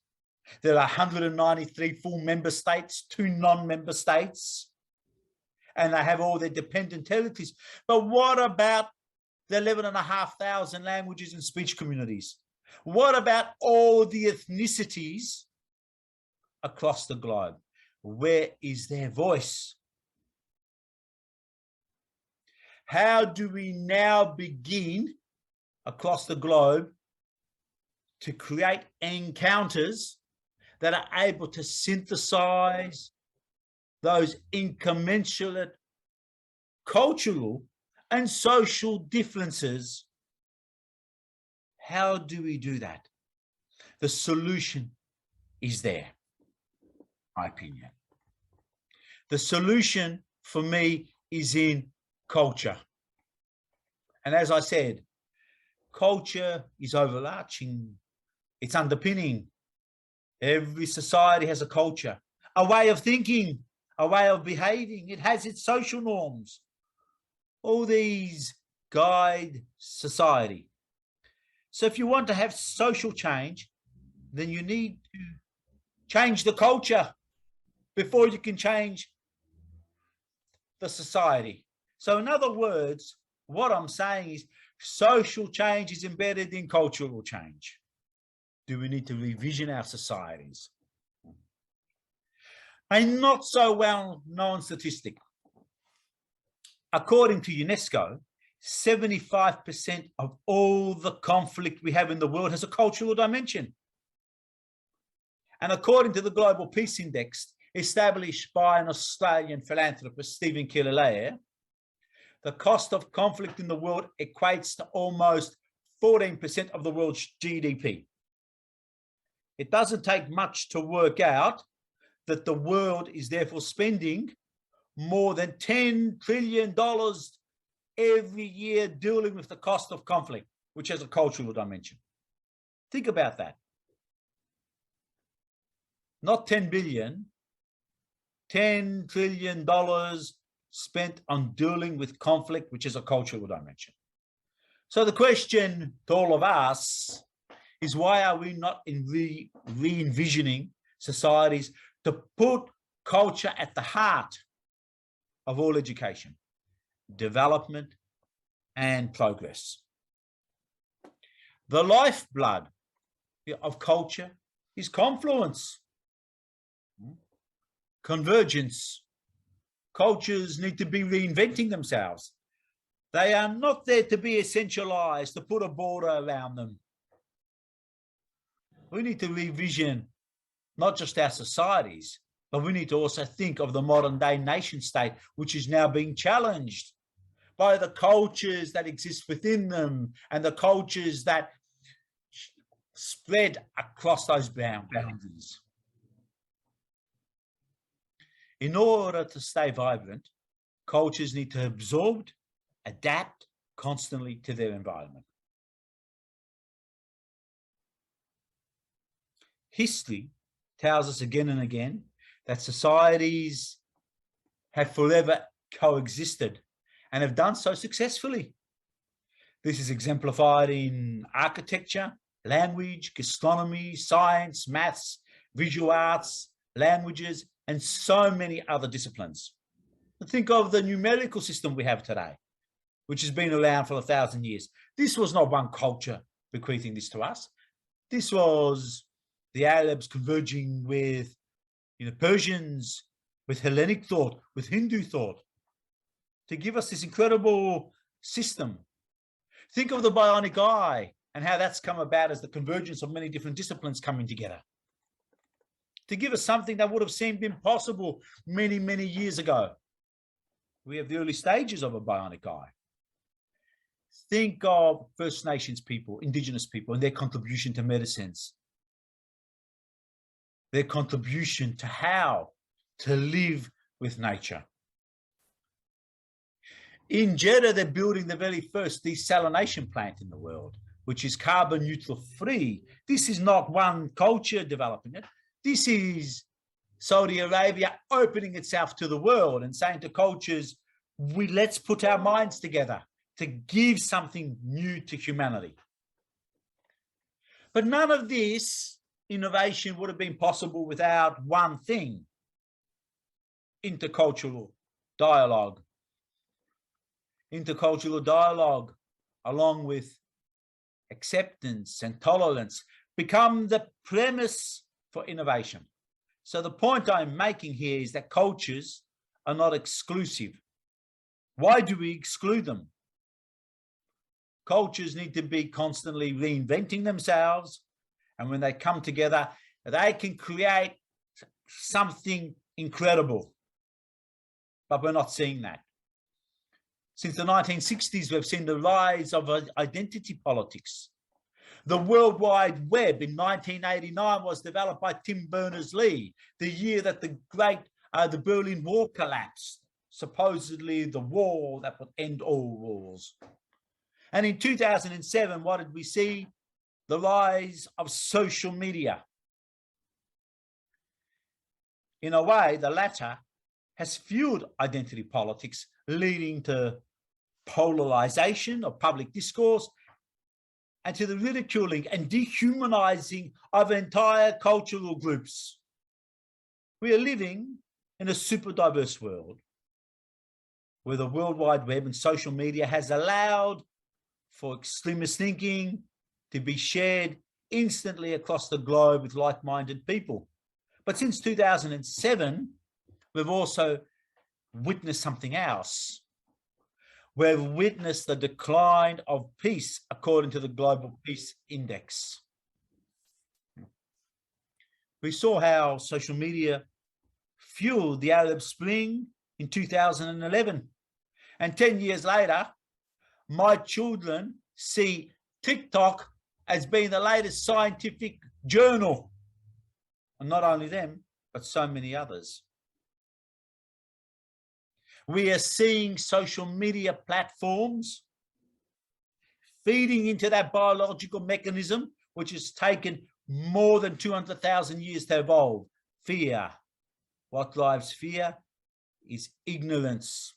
There are 193 full member states, 2 non-member states, and they have all their dependent territories. But what about the 11,500 languages and speech communities? What about all the ethnicities across the globe? Where is their voice? How do we now begin across the globe to create encounters that are able to synthesize those incommensurate cultural and social differences? How do we do that? The solution is there, in my opinion. The solution for me is in culture. And as I said, culture is overarching. It's underpinning. Every society has a culture, a way of thinking, a way of behaving. It has its social norms. All these guide society. So if you want to have social change, then you need to change the culture before you can change the society. So in other words, what I'm saying is social change is embedded in cultural change. Do we need to revision our societies? A not so well-known statistic. According to UNESCO, 75% of all the conflict we have in the world has a cultural dimension. And according to the Global Peace Index, established by an Australian philanthropist, Stephen Killalea, the cost of conflict in the world equates to almost 14% of the world's GDP. It doesn't take much to work out that the world is therefore spending more than $10 trillion every year dealing with the cost of conflict, which has a cultural dimension. Think about that. Not 10 billion, $10 trillion spent on dealing with conflict, which is a cultural dimension. So the question to all of us is, why are we not re-envisioning societies to put culture at the heart of all education, development, and progress. The lifeblood of culture is confluence, convergence. Cultures need to be reinventing themselves. They are not there to be essentialized, to put a border around them. We need to revision not just our societies, but we need to also think of the modern day nation state, which is now being challenged by the cultures that exist within them and the cultures that spread across those boundaries. In order to stay vibrant, cultures need to absorb, adapt constantly to their environment. History tells us again and again that societies have forever coexisted and have done so successfully. This is exemplified in architecture, language, gastronomy, science, maths, visual arts, languages, and so many other disciplines. Think of the numerical system we have today, which has been around for 1,000 years. This was not one culture bequeathing this to us. This was the Arabs converging with Persians, with Hellenic thought, with Hindu thought, to give us this incredible system. Think of the bionic eye and how that's come about as the convergence of many different disciplines coming together to give us something that would have seemed impossible many, many years ago. We have the early stages of a bionic eye. Think of First Nations people, Indigenous people, and their contribution to medicines, their contribution to how to live with nature. In Jeddah, they're building the very first desalination plant in the world, which is carbon neutral free. This is not one culture developing it. This is Saudi Arabia opening itself to the world and saying to cultures, let's put our minds together to give something new to humanity. But none of this innovation would have been possible without one thing: intercultural dialogue. Intercultural dialogue, along with acceptance and tolerance, become the premise for innovation. So the point I'm making here is that cultures are not exclusive. Why do we exclude them? Cultures need to be constantly reinventing themselves, and when they come together, they can create something incredible. But we're not seeing that. Since the 1960s, we've seen the rise of identity politics. The World Web in 1989 was developed by Tim Berners-Lee, the year that the Berlin Wall collapsed, supposedly the wall that would end all wars. And in 2007, what did we see? The rise of social media. In a way, the latter has fueled identity politics, leading to polarization of public discourse and to the ridiculing and dehumanizing of entire cultural groups. We are living in a super diverse world where the World Wide Web and social media has allowed for extremist thinking to be shared instantly across the globe with like-minded people. But since 2007, we've also witnessed something else. We've witnessed the decline of peace according to the Global Peace Index. We saw how social media fueled the Arab Spring in 2011. And 10 years later, my children see TikTok as being the latest scientific journal. And not only them, but so many others. We are seeing social media platforms feeding into that biological mechanism, which has taken more than 200,000 years to evolve. Fear. What drives fear is ignorance.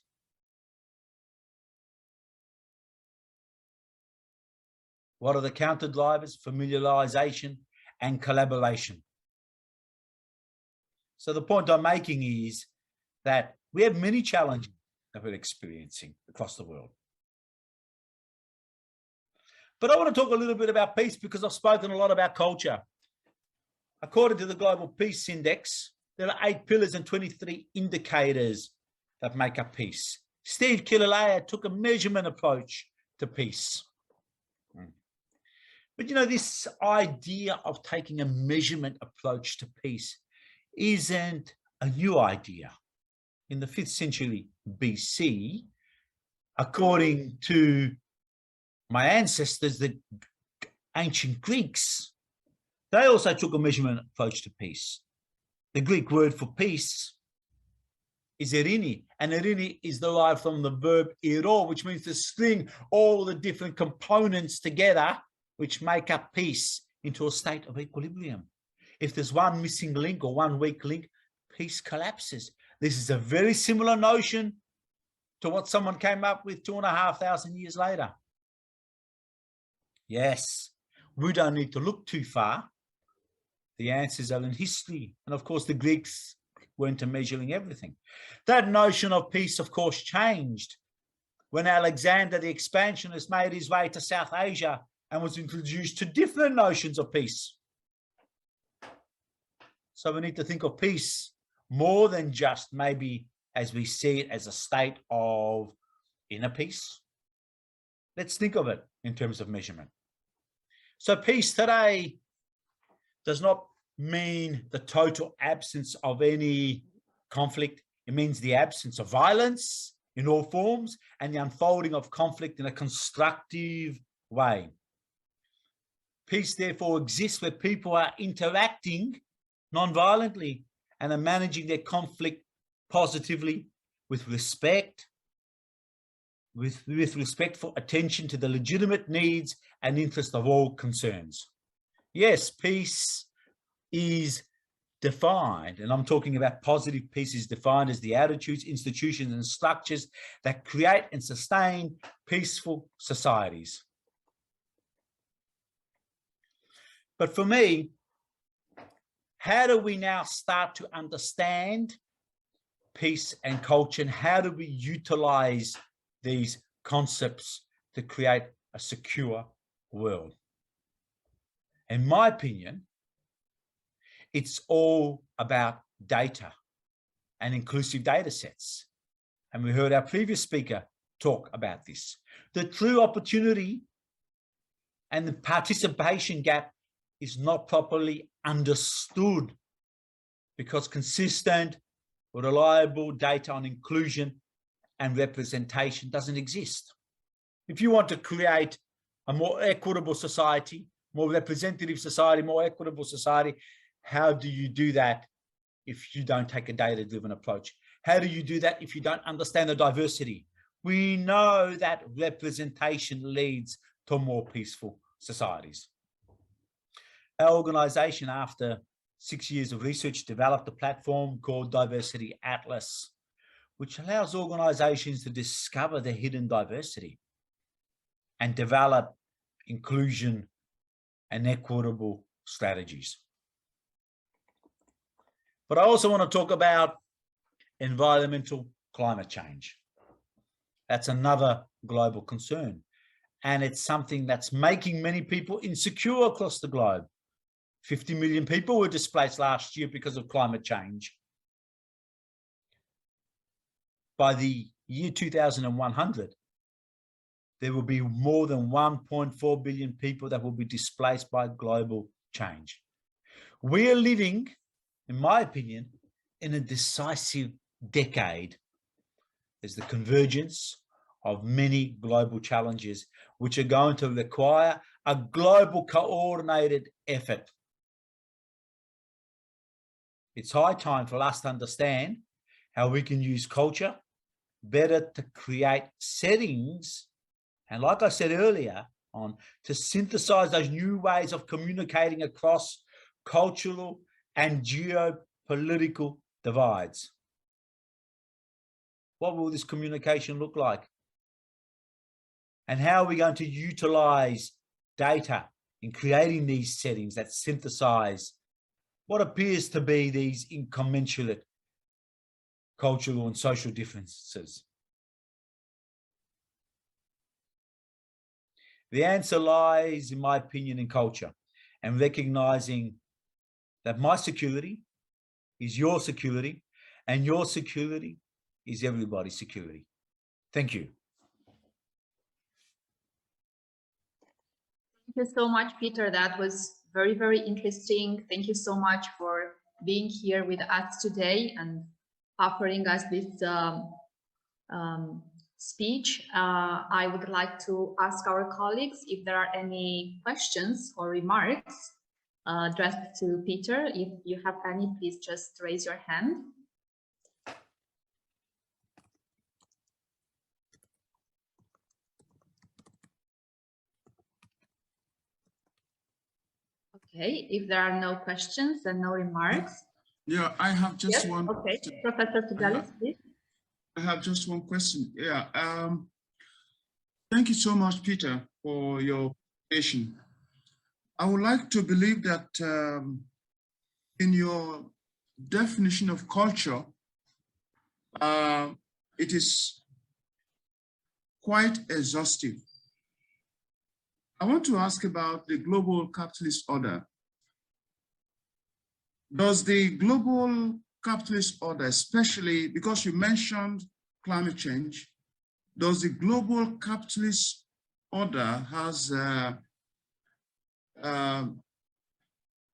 What are the counter drivers? Familiarization and collaboration. So the point I'm making is that we have many challenges that we're experiencing across the world. But I want to talk a little bit about peace because I've spoken a lot about culture. According to the Global Peace Index, there are 8 pillars and 23 indicators that make up peace. Steve Killalea took a measurement approach to peace. But you know, this idea of taking a measurement approach to peace isn't a new idea. In the 5th century BC, according to my ancestors, the ancient Greeks, they also took a measurement approach to peace. The Greek word for peace is erini, and erini is derived from the verb ero, which means to string all the different components together, which make up peace into a state of equilibrium. If there's one missing link or one weak link, peace collapses. This is a very similar notion to what someone came up with 2,500 years later. Yes, we don't need to look too far. The answers are in history. And of course, the Greeks weren't measuring everything. That notion of peace, of course, changed when Alexander the Expansionist made his way to South Asia and was introduced to different notions of peace. So we need to think of peace more than just maybe as we see it as a state of inner peace. Let's think of it in terms of measurement. So peace today does not mean the total absence of any conflict. It means the absence of violence in all forms and the unfolding of conflict in a constructive way. Peace, therefore, exists where people are interacting non-violently and are managing their conflict positively with respect, with respectful attention to the legitimate needs and interests of all concerns. Yes, peace is defined, and I'm talking about positive peace, is defined as the attitudes, institutions, and structures that create and sustain peaceful societies. But for me, how do we now start to understand peace and culture, and how do we utilize these concepts to create a secure world? In my opinion, it's all about data and inclusive data sets. And we heard our previous speaker talk about this. The true opportunity and the participation gap is not properly understood because consistent, reliable data on inclusion and representation doesn't exist. If you want to create a more equitable society, more representative society, more equitable society, how do you do that if you don't take a data-driven approach? How do you do that if you don't understand the diversity? We know that representation leads to more peaceful societies. Our organization, after 6 years of research, developed a platform called Diversity Atlas, which allows organizations to discover their hidden diversity and develop inclusion and equitable strategies. But I also want to talk about environmental climate change. That's another global concern. And it's something that's making many people insecure across the globe. 50 million people were displaced last year because of climate change. By the year 2100, there will be more than 1.4 billion people that will be displaced by global change. We are living, in my opinion, in a decisive decade. There's the convergence of many global challenges, which are going to require a global coordinated effort. It's high time for us to understand how we can use culture better to create settings, and like I said earlier on, to synthesize those new ways of communicating across cultural and geopolitical divides. What will this communication look like? And how are we going to utilize data in creating these settings that synthesize what appears to be these incommensurate cultural and social differences? The answer lies, in my opinion, in culture and recognizing that my security is your security and your security is everybody's security. Thank you. Thank you so much, Peter. That was very, very interesting. Thank you so much for being here with us today and offering us this speech. I would like to ask our colleagues if there are any questions or remarks addressed to Peter. If you have any, please just raise your hand. Okay, if there are no questions and no remarks. Yeah, I have just Yes, one. okay, Professor Fidelis, please. I have just one question. Yeah, thank you so much, Peter, for your presentation. I would like to believe that in your definition of culture, it is quite exhaustive. I want to ask about the global capitalist order. Does the global capitalist order, especially because you mentioned climate change, does the global capitalist order has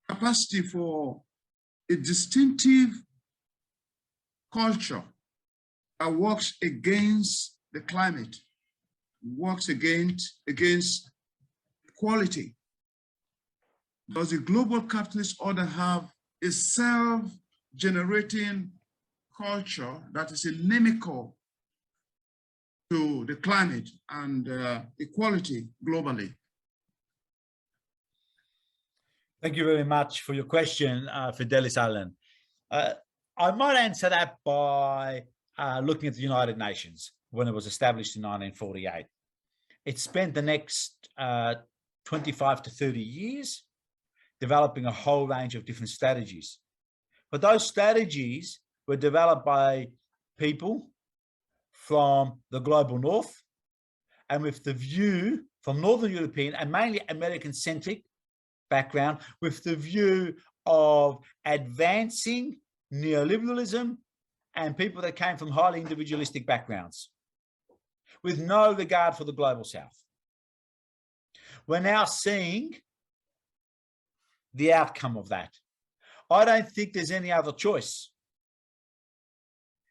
capacity for a distinctive culture that works against the climate, works against equality? Does the global capitalist order have a self-generating culture that is inimical to the climate and equality globally? Thank you very much for your question, Fidelis Allen. I might answer that by looking at the United Nations when it was established in 1948. It spent the next 25 to 30 years developing a whole range of different strategies. But those strategies were developed by people from the global north and with the view from Northern European and mainly American-centric background, with the view of advancing neoliberalism and people that came from highly individualistic backgrounds with no regard for the global south. We're now seeing the outcome of that. I don't think there's any other choice.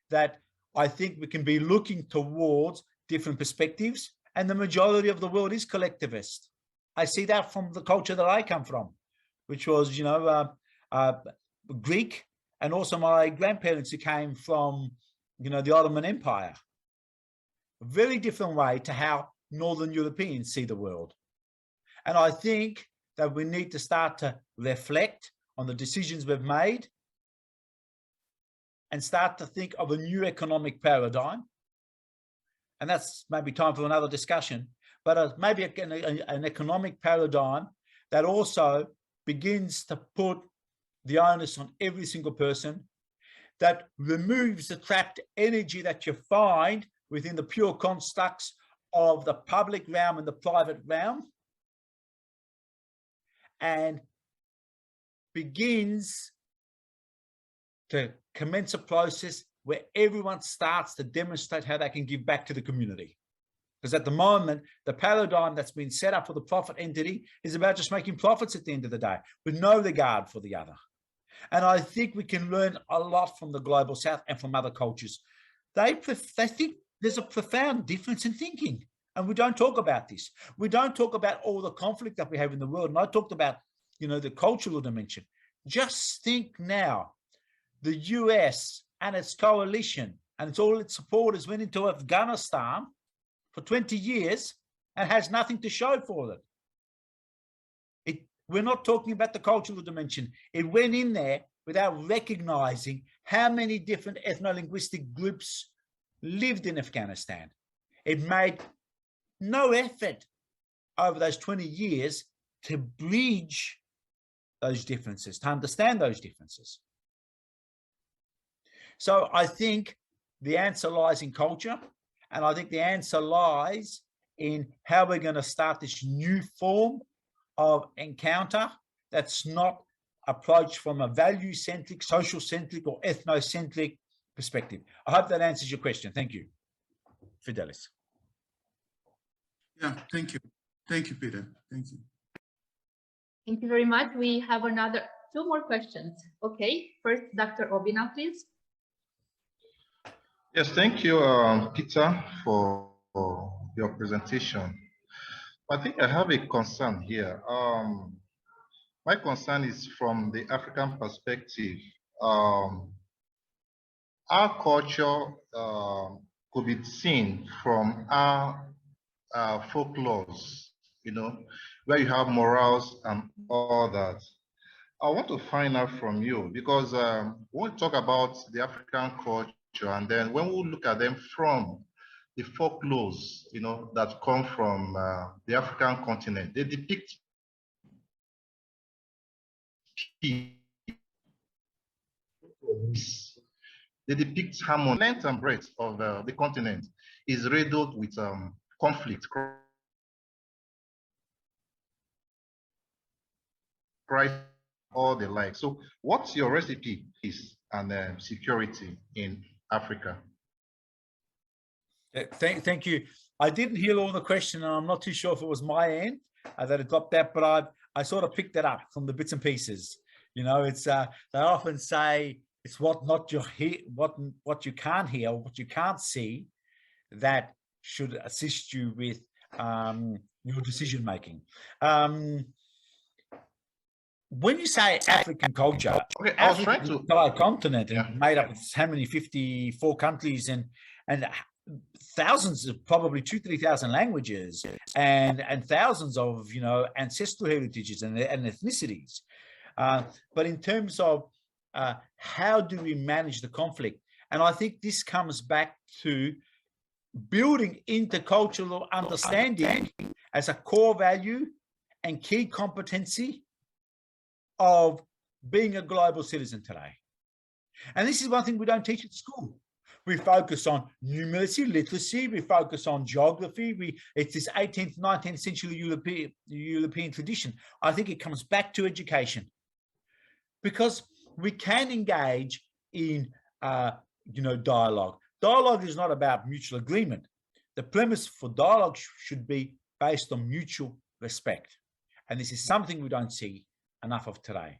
That I think we can be looking towards different perspectives, and the majority of the world is collectivist. I see that from the culture that I come from, which was, you know, Greek, and also my grandparents who came from, you know, the Ottoman Empire. A very different way to how Northern Europeans see the world. And I think that we need to start to reflect on the decisions we've made and start to think of a new economic paradigm. And that's maybe time for another discussion, but maybe an economic paradigm that also begins to put the onus on every single person, that removes the trapped energy that you find within the pure constructs of the public realm and the private realm, and begins to commence a process where everyone starts to demonstrate how they can give back to the community. Because at the moment, the paradigm that's been set up for the profit entity is about just making profits at the end of the day, with no regard for the other. And I think we can learn a lot from the global south and from other cultures. They think there's a profound difference in thinking. And we don't talk about this. We don't talk about all the conflict that we have in the world. And I talked about, you know, the cultural dimension. Just think now, the US and its coalition and all its supporters went into Afghanistan for 20 years and has nothing to show for it. We're not talking about the cultural dimension. It went in there without recognizing how many different ethno-linguistic groups lived in Afghanistan. It made no effort over those 20 years to bridge those differences, to understand those differences. So I think the answer lies in culture, and I think the answer lies in how we're going to start this new form of encounter that's not approached from a value-centric, social-centric, or ethnocentric perspective. I hope that answers your question. Thank you, Fidelis. Yeah, thank you. Thank you, Peter. Thank you. Thank you very much. We have another 2 more questions. Okay, first, Dr. Obina, please. Yes, thank you, Peter, for your presentation. I think I have a concern here. My concern is from the African perspective. Our culture could be seen from our folklores, you know, where you have morals and all that. I want to find out from you because when we talk about the African culture, and then when we look at them from the folklores, you know, that come from the African continent, they depict peace. They depict harmony. Length and breadth of the continent is riddled with conflict, crisis, all the like. So what's your recipe is and security in Africa? Thank you. I didn't hear all the question, and I'm not too sure if it was my end that it dropped out, but I sort of picked it up from the bits and pieces. You know, it's they often say it's what you can't hear, what you can't see, that should assist you with your decision making. When you say African culture, okay, I was trying to entire continent and made up of how many 54 countries and thousands of probably 2,000-3,000 languages and thousands of, you know, ancestral heritages and ethnicities. But in terms of how do we manage the conflict, and I think this comes back to building intercultural understanding as a core value and key competency of being a global citizen today. And this is one thing we don't teach at school. We focus on numeracy, literacy, we focus on geography. It's this 18th, 19th century European tradition. I think it comes back to education, because we can engage in you know, dialogue. Dialogue is not about mutual agreement. The premise for dialogue should be based on mutual respect. And this is something we don't see enough of today.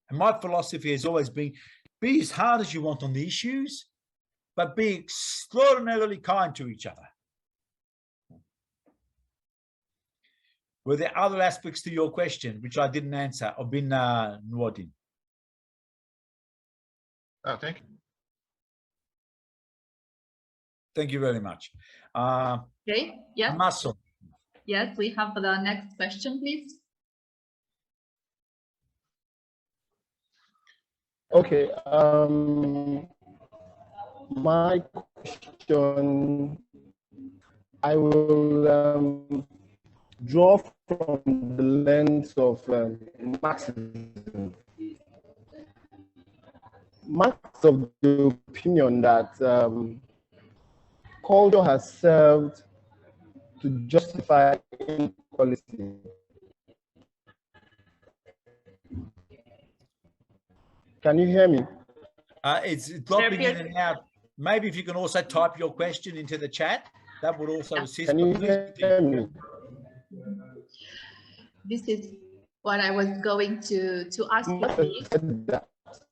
And my philosophy has always been, be as hard as you want on the issues, but be extraordinarily kind to each other. Were there other aspects to your question which I didn't answer, or bin Nwadin? Oh, thank you. Thank you very much. Okay, yeah. Muscle. Yes, we have the next question, please. Okay, my question, I will draw from the lens of Marxism. Marx of the opinion that culture has served to justify inequality. Can you hear me? It's dropping in and out. Maybe if you can also type your question into the chat, that would also assist. Can you hear me? This is what I was going to ask you, please.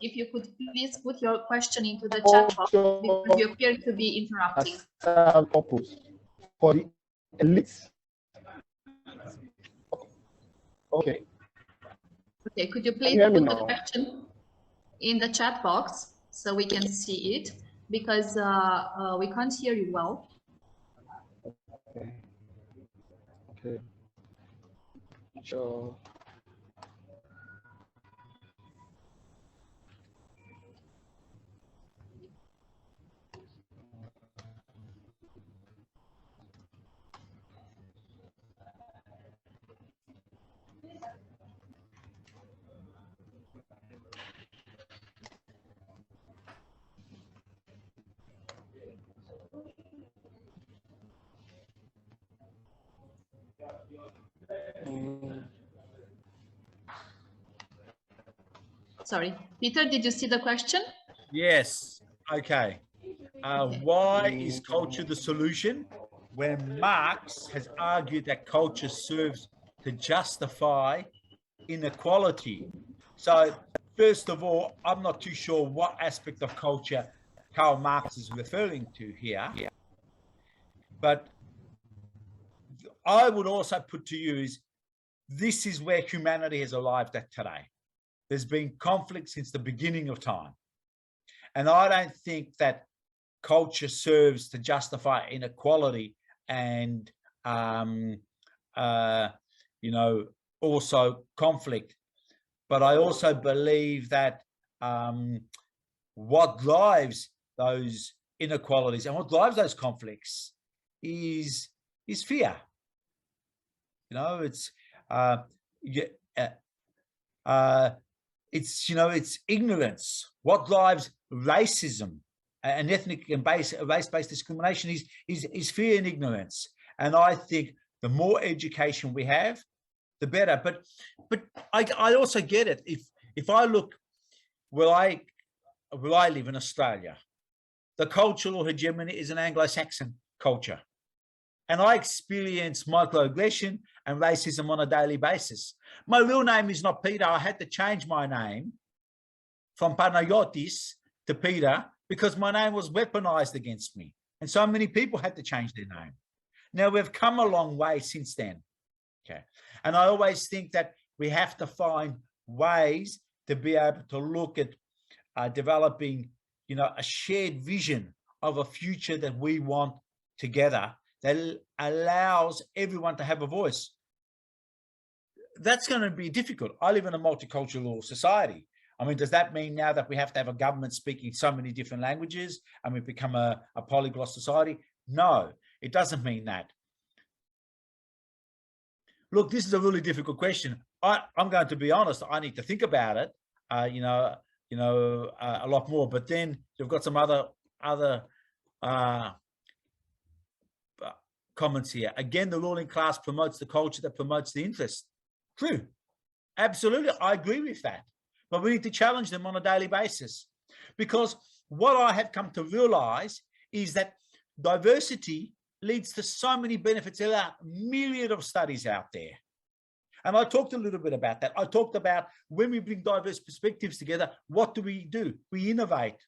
If you could please put your question into the chat box, because you appear to be interrupting. For the elites. Okay. Okay, could you please put the question in the chat box so we can see it, because we can't hear you well. Okay. Okay. Sure. Sorry, Peter, did you see the question? Yes. Okay. Why is culture the solution when Marx has argued that culture serves to justify inequality? So first of all, I'm not too sure what aspect of culture Karl Marx is referring to here, but I would also put to you is this is where humanity has arrived at today. There's been conflict since the beginning of time. And I don't think that culture serves to justify inequality and, you know, also conflict. But I also believe that what drives those inequalities and what drives those conflicts is fear. You know, it's it's ignorance. What drives racism and ethnic and race-based discrimination is fear and ignorance. And I think the more education we have, the better. But I also get it. If I look where I live in Australia, the cultural hegemony is an Anglo-Saxon culture. And I experience microaggression and racism on a daily basis. My real name is not Peter. I had to change my name from Panayotis to Peter because my name was weaponized against me. And so many people had to change their name. Now, we've come a long way since then. Okay. And I always think that we have to find ways to be able to look at developing, you know, a shared vision of a future that we want together that allows everyone to have a voice. That's going to be difficult. I live in a multicultural society. I mean, does that mean now that we have to have a government speaking so many different languages and we've become a polyglot society? No, it doesn't mean that. Look, this is a really difficult question. I'm going to be honest. I need to think about it, a lot more. But then you've got some other comments here. Again, the ruling class promotes the culture that promotes the interest. True. Absolutely. I agree with that. But we need to challenge them on a daily basis. Because what I have come to realize is that diversity leads to so many benefits. There are a myriad of studies out there. And I talked a little bit about that. I talked about when we bring diverse perspectives together, what do? We innovate.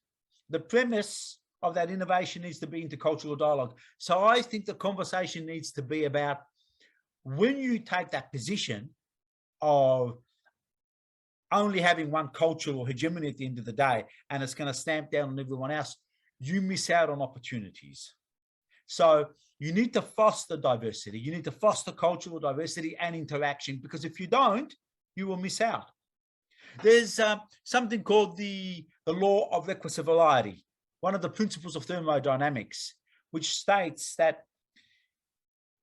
The premise of that innovation needs to be intercultural dialogue. So I think the conversation needs to be about when you take that position of only having one cultural hegemony at the end of the day, and it's going to stamp down on everyone else, you miss out on opportunities. So you need to foster diversity. You need to foster cultural diversity and interaction, because if you don't, you will miss out. There's something called the law of requisite variety, one of the principles of thermodynamics, which states that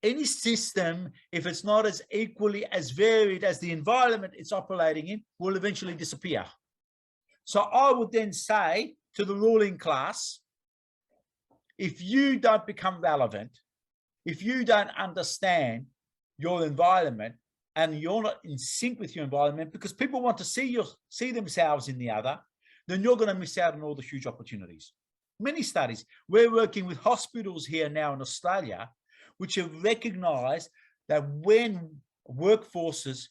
any system, if it's not as equally as varied as the environment it's operating in, will eventually disappear. So I would then say to the ruling class, if you don't become relevant, if you don't understand your environment and you're not in sync with your environment because people want to see themselves in the other, then you're going to miss out on all the huge opportunities. Many studies, we're working with hospitals here now in Australia, which have recognized that when workforces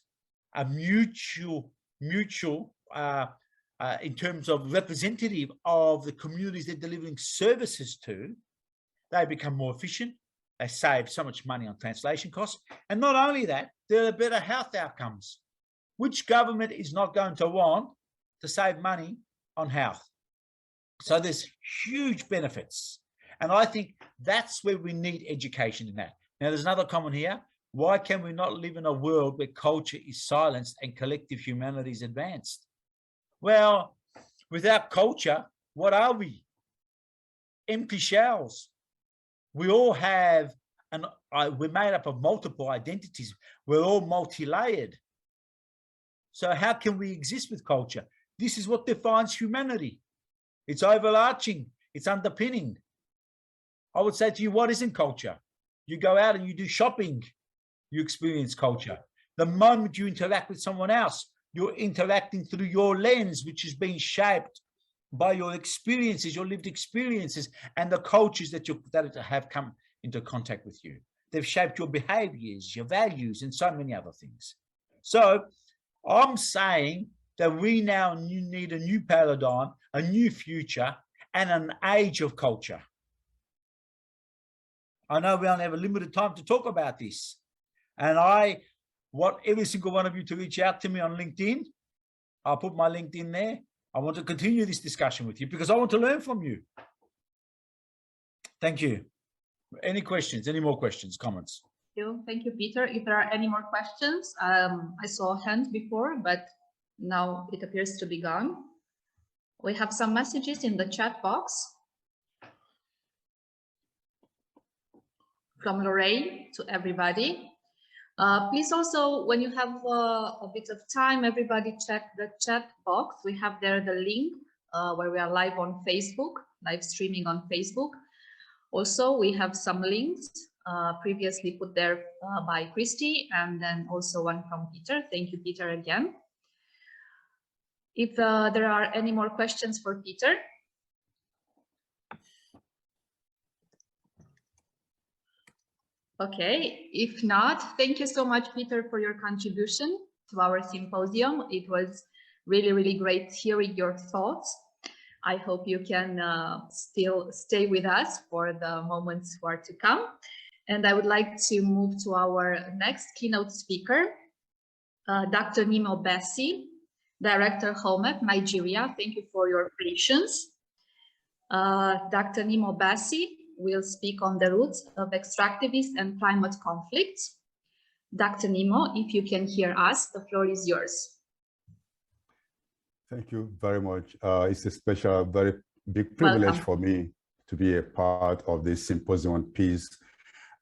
are mutual in terms of representative of the communities they're delivering services to, they become more efficient. They save so much money on translation costs. And not only that, there are better health outcomes. Which government is not going to want to save money on health? So there's huge benefits. And I think that's where we need education in that. Now, there's another comment here. Why can we not live in a world where culture is silenced and collective humanity is advanced? Well, without culture, what are we? Empty shells. We all have, we're made up of multiple identities. We're all multi-layered. So how can we exist with culture? This is what defines humanity. It's overarching. It's underpinning. I would say to you, what isn't culture? You go out and you do shopping, you experience culture. The moment you interact with someone else, you're interacting through your lens, which is being shaped by your experiences, your lived experiences, and the cultures that have come into contact with you. They've shaped your behaviors, your values, and so many other things. So I'm saying that we now need a new paradigm, a new future, and an age of culture. I know we only have a limited time to talk about this. And I want every single one of you to reach out to me on LinkedIn. I'll put my LinkedIn there. I want to continue this discussion with you because I want to learn from you. Thank you. Any questions? Any more questions, comments? Thank you, Peter. If there are any more questions, I saw a hand before, but now it appears to be gone. We have some messages in the chat box from Lorraine to everybody. Please also, when you have a bit of time, everybody check the chat box. We have there the link where we are live on Facebook, live streaming on Facebook. Also, we have some links previously put there by Christy, and then also one from Peter. Thank you, Peter, again. If there are any more questions for Peter. Okay, if not, thank you so much, Peter, for your contribution to our symposium. It was really, really great hearing your thoughts. I hope you can still stay with us for the moments who are to come. And I would like to move to our next keynote speaker, Dr. Nemo Bessie, Director, HOMEP, Nigeria. Thank you for your patience. Dr. Nemo Bessie will speak on the roots of extractivist and climate conflicts. Dr. Nemo, if you can hear us, the floor is yours. Thank you very much. It's a special, very big privilege for me to be a part of this symposium on peace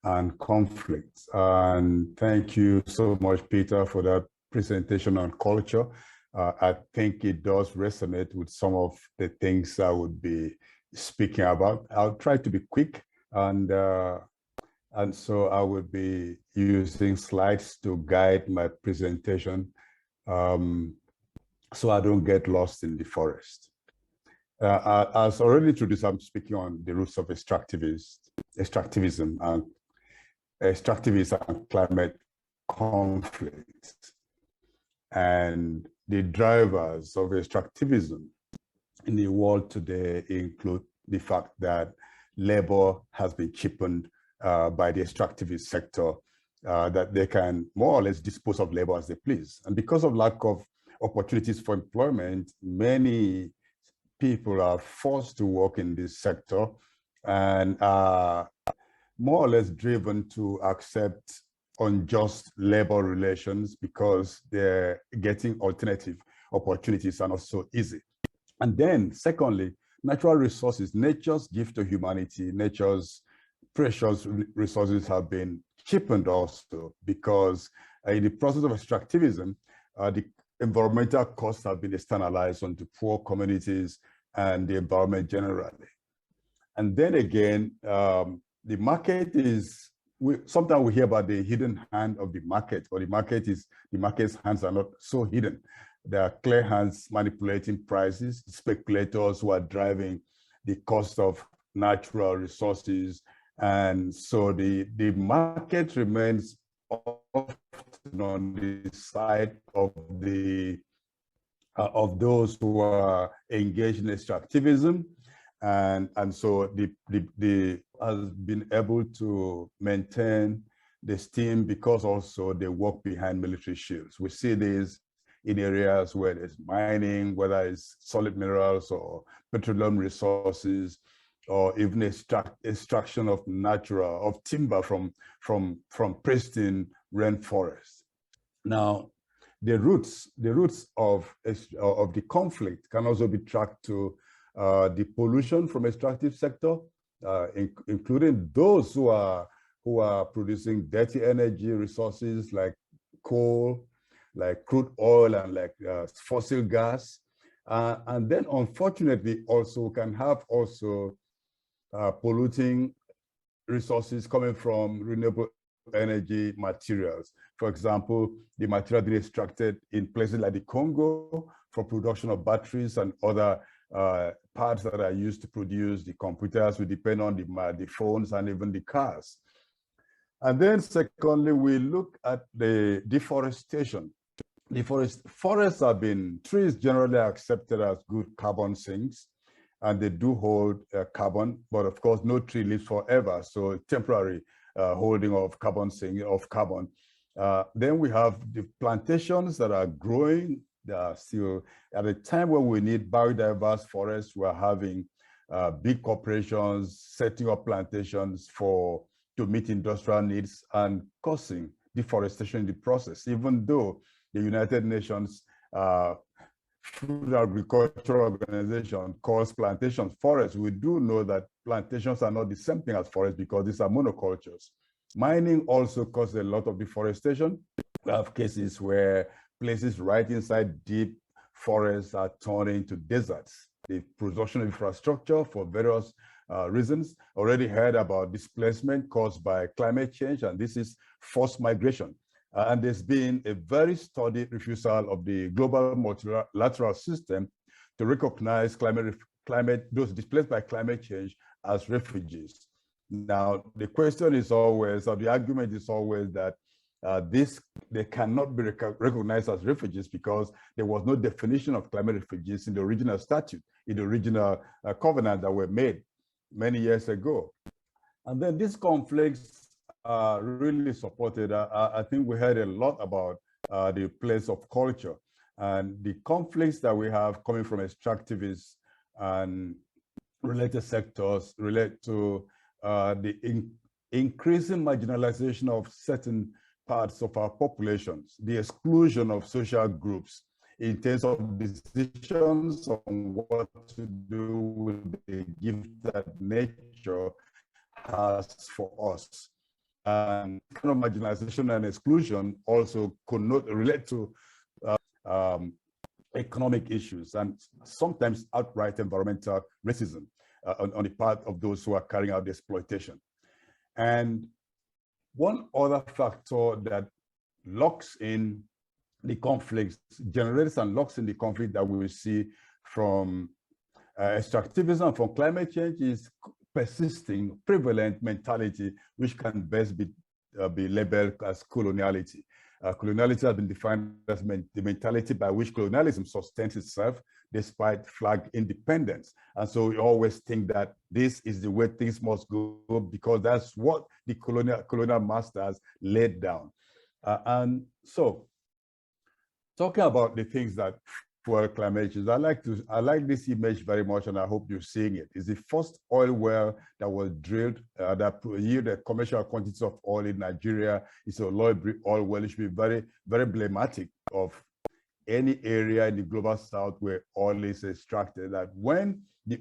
and conflict. And thank you so much, Peter, for that presentation on culture. I think it does resonate with some of the things I would be speaking about. I'll try to be quick, and so I will be using slides to guide my presentation so I don't get lost in the forest. As already introduced, I'm speaking on the roots of extractivism and climate conflict. And the drivers of extractivism in the world today include the fact that labor has been cheapened by the extractivist sector, that they can more or less dispose of labor as they please. And because of lack of opportunities for employment, many people are forced to work in this sector and are more or less driven to accept unjust labor relations because they're getting alternative opportunities and also easy. And then secondly, natural resources, nature's gift to humanity, nature's precious resources have been cheapened also because in the process of extractivism, the environmental costs have been externalized onto poor communities and the environment generally. And then again, the market is, sometimes we hear about the hidden hand of the market, but the market's hands are not so hidden. There are clear hands manipulating prices, speculators who are driving the cost of natural resources. And so the market remains often on the side of those who are engaged in extractivism, and so the has been able to maintain the steam because also they work behind military shields. We see this in areas where there's mining, whether it's solid minerals or petroleum resources, or even extraction of timber from pristine rainforest. Now, the roots of the conflict can also be tracked to the pollution from extractive sector, including those who are producing dirty energy resources like coal, like crude oil, and like fossil gas, and then unfortunately also can have also polluting resources coming from renewable energy materials. For example, the material being extracted in places like the Congo for production of batteries and other parts that are used to produce the computers. We depend on the phones and even the cars. And then secondly, we look at the deforestation. Forests have been, trees generally are accepted as good carbon sinks, and they do hold carbon, but of course no tree lives forever, so temporary holding of carbon sink of carbon. Then we have the plantations that are growing. They are still at a time when we need biodiverse forests. We're having big corporations setting up plantations to meet industrial needs and causing deforestation in the process, even though the United Nations Food and Agriculture Organization calls plantations forests. We do know that plantations are not the same thing as forests because these are monocultures. Mining also causes a lot of deforestation. We have cases where places right inside deep forests are turned into deserts. The production of infrastructure for various reasons. Already heard about displacement caused by climate change, and this is forced migration. And there's been a very studied refusal of the global multilateral system to recognize those displaced by climate change as refugees. Now, the question is always, or the argument is always that they cannot be recognized as refugees because there was no definition of climate refugees in the original statute, in the original covenant that were made many years ago. And then these conflicts really supported. I think we heard a lot about the place of culture and the conflicts that we have coming from extractivists and related sectors relate to the increasing marginalization of certain parts of our populations, the exclusion of social groups in terms of decisions on what to do with the gift that nature has for us. And kind of marginalization and exclusion also could not relate to economic issues and sometimes outright environmental racism on the part of those who are carrying out the exploitation. And one other factor that locks in the conflicts, generates and locks in the conflict that we will see from extractivism, from climate change, is persisting, prevalent mentality, which can best be labeled as coloniality. Coloniality has been defined as the mentality by which colonialism sustains itself despite flag independence. And so we always think that this is the way things must go because that's what the colonial masters laid down. And so talking about the things that fuel climate change, I like this image very much, and I hope you're seeing it. It's the first oil well that was drilled that yielded commercial quantities of oil in Nigeria. It's a oil well. It should be very, very emblematic of any area in the global south where oil is extracted, that when the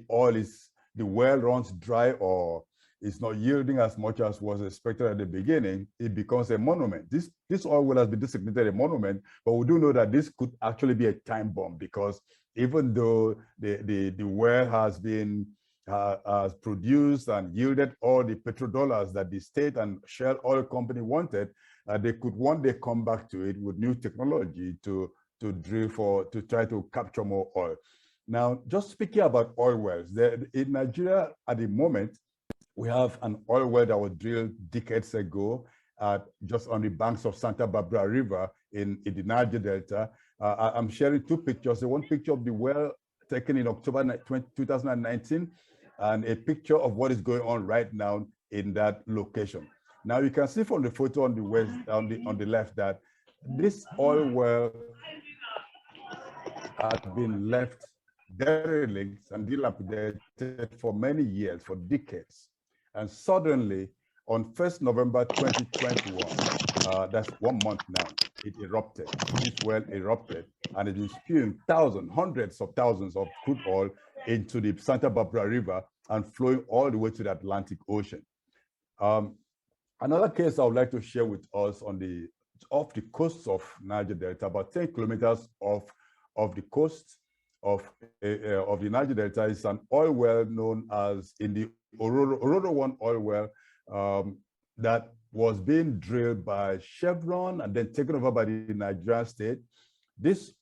well runs dry or is not yielding as much as was expected at the beginning, it becomes a monument. This oil well has been designated a monument, but we do know that this could actually be a time bomb, because even though the well has been has produced and yielded all the petrodollars that the state and Shell oil company wanted, they could one day come back to it with new technology to drill to try to capture more oil. Now, just speaking about oil wells, in Nigeria at the moment, we have an oil well that was drilled decades ago just on the banks of Santa Barbara River in the Niger Delta. I'm sharing two pictures. One picture of the well taken in October 2019, and a picture of what is going on right now in that location. Now you can see from the photo on the left that this oil well had been left derelict and dilapidated for many years, for decades. And suddenly, on 1st November 2021, that's 1 month now, it erupted. This well erupted, and it is spewing hundreds of thousands of crude oil into the Santa Barbara River and flowing all the way to the Atlantic Ocean. Another case I would like to share with us off the coast of Niger Delta, about 10 kilometers off the coast of the Niger Delta, is an oil well known as in the Orodo 1 oil well that was being drilled by Chevron and then taken over by the Nigerian state. This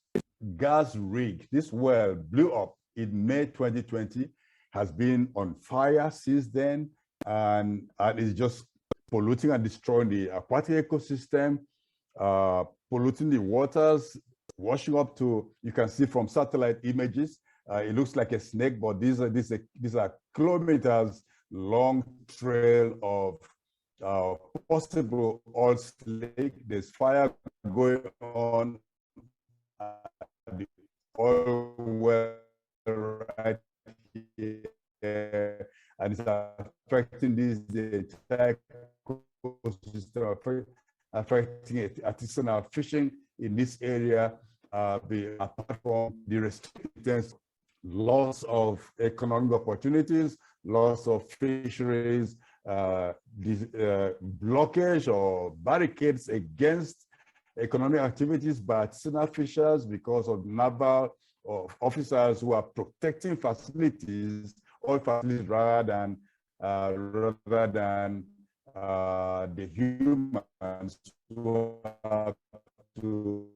gas rig, this well, blew up in May 2020, has been on fire since then, and is just polluting and destroying the aquatic ecosystem, polluting the waters, washing up to, you can see from satellite images, it looks like a snake, but these are kilometers long trail of possible oil slick. There's fire going on at the oil well right here, and it's affecting the entire ecosystem, affecting artisanal fishing in this area, apart from the restrictions, loss of economic opportunities, loss of fisheries, blockage or barricades against economic activities by artisanal fishers because of naval officers who are protecting facilities, oil facilities, rather than the humans who have to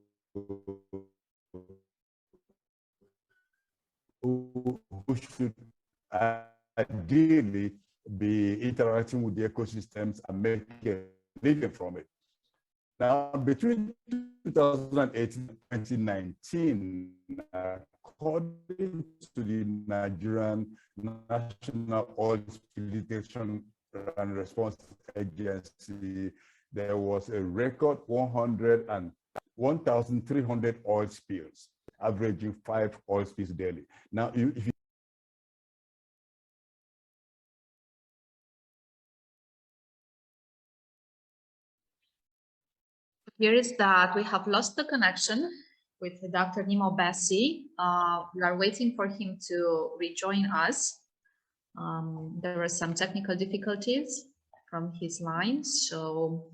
who should ideally be interacting with the ecosystems and make a living from it. Now, between 2018 and 2019, according to the Nigerian National Oil Spill Detection and Response Agency, there was a record 1,300 oil spills, averaging 5 oil spills daily. Now, if you Here is that we have lost the connection with Dr. Nimo Bassi. We are waiting for him to rejoin us. There were some technical difficulties from his line, so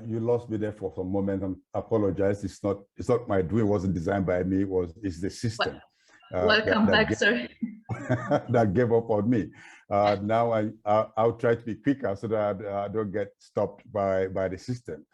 you lost me there for some moment. I apologize. It's not my doing. It wasn't designed by me. It's the system. Welcome back, sir. That gave up on me. Now I'll try to be quicker so that I don't get stopped by the system.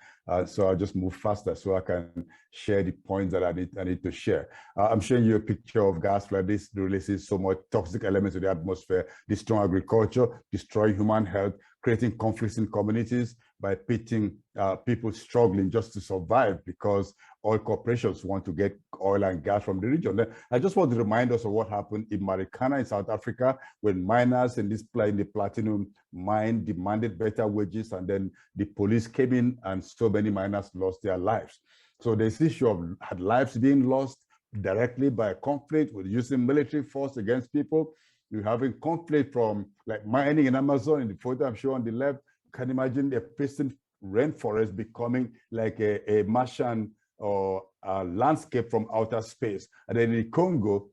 So I'll just move faster so I can share the points that I need to share. I'm showing you a picture of gas flood. This releases so much toxic elements to the atmosphere, destroying agriculture, destroying human health, creating conflicts in communities by pitting people struggling just to survive because oil corporations want to get oil and gas from the region. I just want to remind us of what happened in Marikana in South Africa when miners in the platinum mine demanded better wages, and then the police came in and so many miners lost their lives. So there's issue of lives being lost directly by conflict with using military force against people. You're having conflict from like mining in Amazon in the photo I'm showing on the left. You can imagine a pristine rainforest becoming like a Martian or a landscape from outer space. And then in Congo,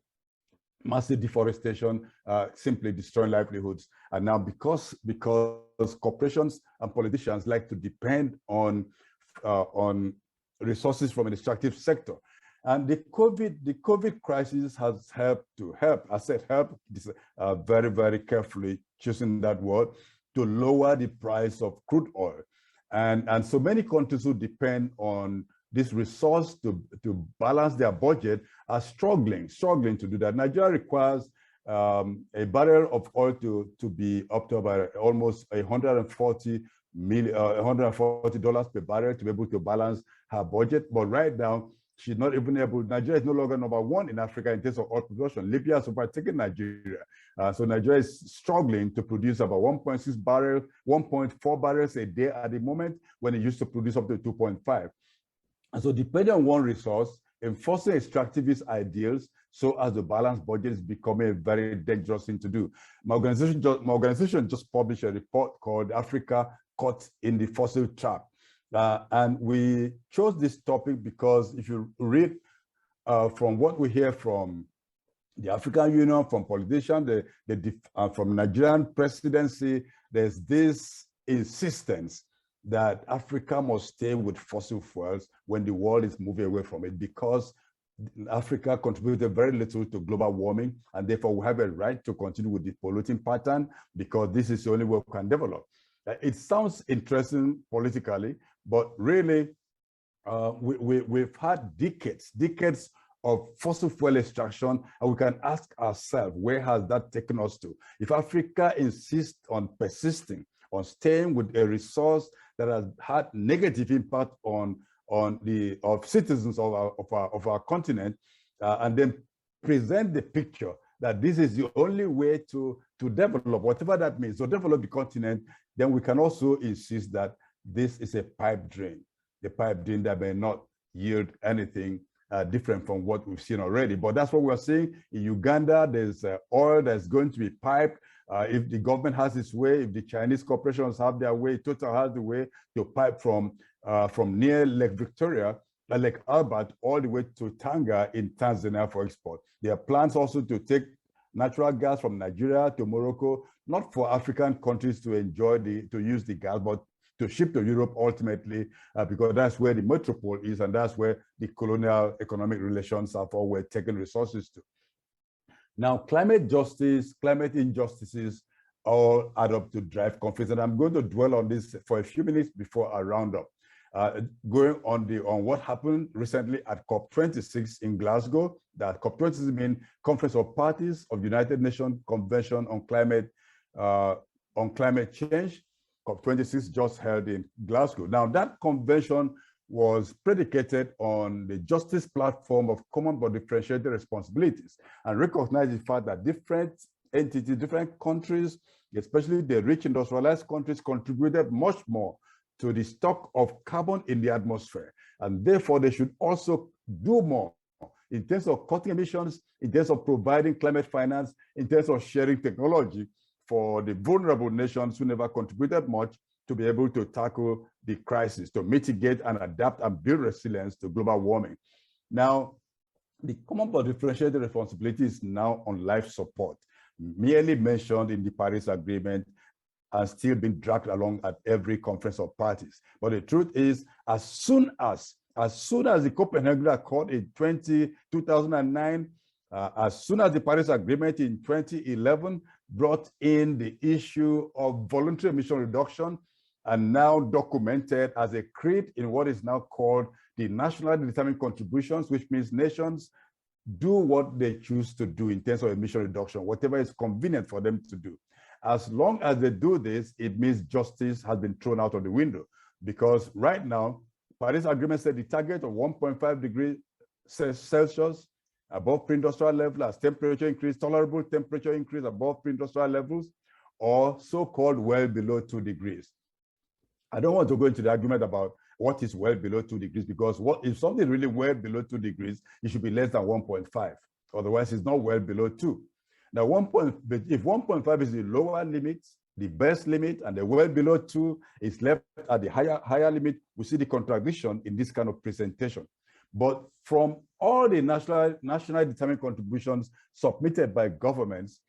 massive deforestation, simply destroying livelihoods. And now because corporations and politicians like to depend on resources from an extractive sector. And the COVID crisis has helped. I said help, very, very carefully choosing that word, to lower the price of crude oil. And so many countries who depend on this resource to balance their budget are struggling to do that. Nigeria requires a barrel of oil to be up to about almost $140 per barrel to be able to balance her budget. But right now, she's not even able. Nigeria is no longer number one in Africa in terms of oil production. Libya has overtaken Nigeria. So Nigeria is struggling to produce about 1.4 barrels a day at the moment, when it used to produce up to 2.5. And so depending on one resource, enforcing extractivist ideals so as the balanced budget is becoming a very dangerous thing to do. My organization just published a report called Africa Caught in the Fossil Trap. And we chose this topic because if you read from what we hear from the African Union, from politicians, from the Nigerian presidency, there's this insistence that Africa must stay with fossil fuels when the world is moving away from it, because Africa contributed very little to global warming, and therefore we have a right to continue with the polluting pattern because this is the only way we can develop. It sounds interesting politically, but really we've had decades of fossil fuel extraction, and we can ask ourselves, where has that taken us to? If Africa insists on persisting, on staying with a resource that has had negative impact on the citizens of our continent, and then present the picture that this is the only way to develop, whatever that means, to develop the continent, then we can also insist that this is a pipe dream, the pipe dream that may not yield anything different from what we've seen already. But that's what we're seeing in Uganda. There's oil that's going to be piped. If the government has its way, if the Chinese corporations have their way, Total has the way to pipe from near Lake Victoria, Lake Albert, all the way to Tanga in Tanzania for export. There are plans also to take natural gas from Nigeria to Morocco, not for African countries to enjoy to use the gas, but to ship to Europe ultimately, because that's where the metropole is, and that's where the colonial economic relations have always taken resources to. Now, climate justice, climate injustices all add up to drive conflict, and I'm going to dwell on this for a few minutes before I round up. Going on what happened recently at COP26 in Glasgow. That COP26 means Conference of Parties of United Nations Convention on Climate Change. COP26 just held in Glasgow. Now, that convention was predicated on the justice platform of common but differentiated responsibilities, and recognized the fact that different entities, different countries, especially the rich industrialized countries, contributed much more to the stock of carbon in the atmosphere, and therefore they should also do more in terms of cutting emissions, in terms of providing climate finance, in terms of sharing technology for the vulnerable nations who never contributed much to be able to tackle the crisis, to mitigate and adapt and build resilience to global warming. Now, the common but differentiated responsibility is now on life support, merely mentioned in the Paris Agreement and still being dragged along at every conference of parties. But the truth is, as soon as the Copenhagen Accord in 2009, as soon as the Paris Agreement in 2011 brought in the issue of voluntary emission reduction, and now documented as a creed in what is now called the nationally determined contributions, which means nations do what they choose to do in terms of emission reduction, whatever is convenient for them to do. As long as they do this, it means justice has been thrown out of the window, because right now, Paris Agreement said the target of 1.5 degrees Celsius above pre-industrial level as temperature increase, tolerable temperature increase above pre-industrial levels, or so-called well below 2 degrees. I don't want to go into the argument about what is well below 2 degrees, because if something is really well below 2 degrees, it should be less than 1.5. Otherwise, it's not well below 2. Now, if 1.5 is the lower limit, the best limit, and the well below 2 is left at the higher limit, we see the contradiction in this kind of presentation. But from all the nationally determined contributions submitted by governments,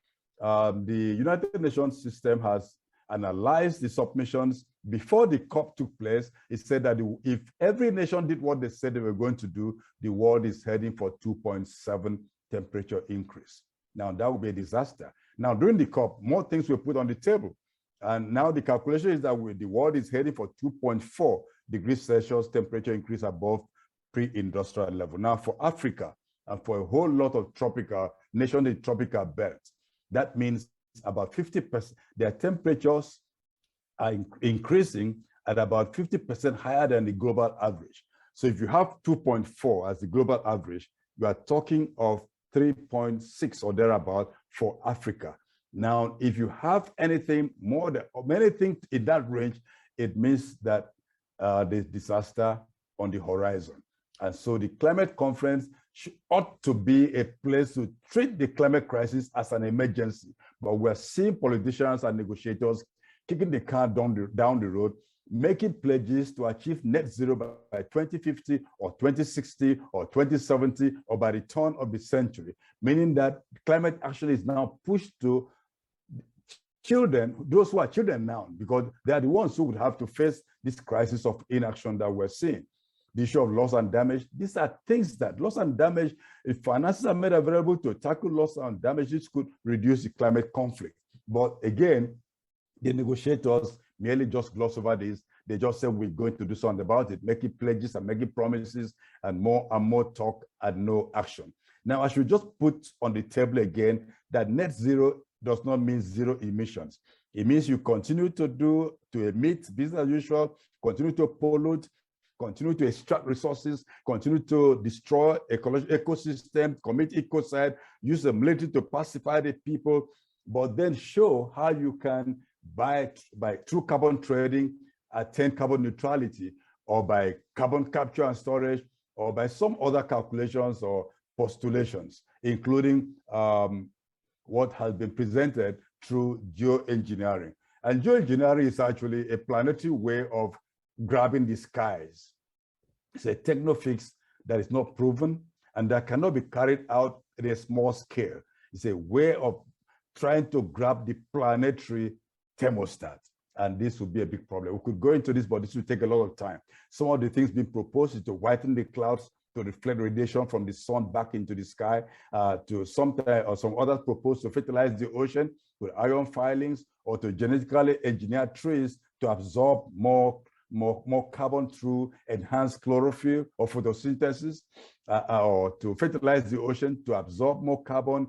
the United Nations system has analyzed the submissions before the COP took place. It said that if every nation did what they said they were going to do, the world is heading for 2.7 temperature increase. Now, that would be a disaster. Now, during the COP, more things were put on the table. And now the calculation is that the world is heading for 2.4 degrees Celsius temperature increase above pre-industrial level. Now, for Africa and for a whole lot of nations in the tropical belt, that means about 50%, their temperatures are increasing at about 50% higher than the global average. So if you have 2.4 as the global average, you are talking of 3.6 or thereabout for Africa. Now, if you have anything more than many things in that range, it means that there's disaster on the horizon. And so the climate conference ought to be a place to treat the climate crisis as an emergency. But we're seeing politicians and negotiators kicking the can down the road, making pledges to achieve net zero by 2050 or 2060 or 2070 or by the turn of the century, meaning that climate action is now pushed to children, those who are children now, because they are the ones who would have to face this crisis of inaction that we're seeing. the issue of loss and damage. These are things that loss and damage, if finances are made available to tackle loss and damage, this could reduce the climate conflict. But again, the negotiators merely just gloss over this. They just say we're going to do something about it, making pledges and making promises and more talk and no action. Now, I should just put on the table again that net zero does not mean zero emissions. It means you continue to emit business as usual, continue to pollute, continue to extract resources, continue to destroy ecosystem, commit ecocide, use the military to pacify the people, but then show how you can, through carbon trading, attain carbon neutrality, or by carbon capture and storage, or by some other calculations or postulations, including what has been presented through geoengineering. And geoengineering is actually a planetary way of grabbing the skies. It's a techno-fix that is not proven and that cannot be carried out at a small scale. It's a way of trying to grab the planetary thermostat. And this would be a big problem. We could go into this, but this will take a lot of time. Some of the things being proposed is to whiten the clouds to reflect radiation from the sun back into the sky, to some others propose to fertilize the ocean with iron filings, or to genetically engineer trees to absorb more carbon through enhanced chlorophyll or photosynthesis, or to fertilize the ocean to absorb more carbon,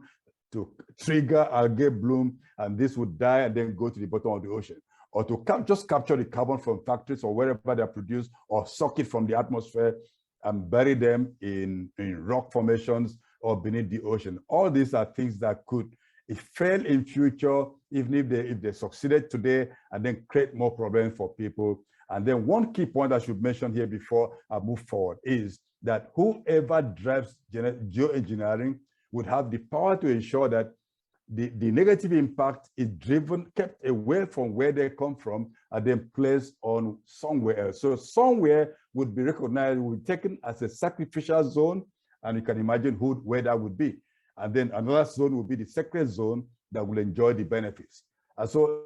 to trigger algae bloom, and this would die and then go to the bottom of the ocean. Or to just capture the carbon from factories or wherever they're produced, or suck it from the atmosphere and bury them in rock formations or beneath the ocean. All these are things that could, if fail in future, even if they succeeded today, and then create more problems for people. And then one key point I should mention here before I move forward is that whoever drives geoengineering would have the power to ensure that the negative impact is kept away from where they come from, and then placed on somewhere else. So somewhere would be recognized, would be taken as a sacrificial zone, and you can imagine where that would be. And then another zone would be the sacred zone that will enjoy the benefits. And so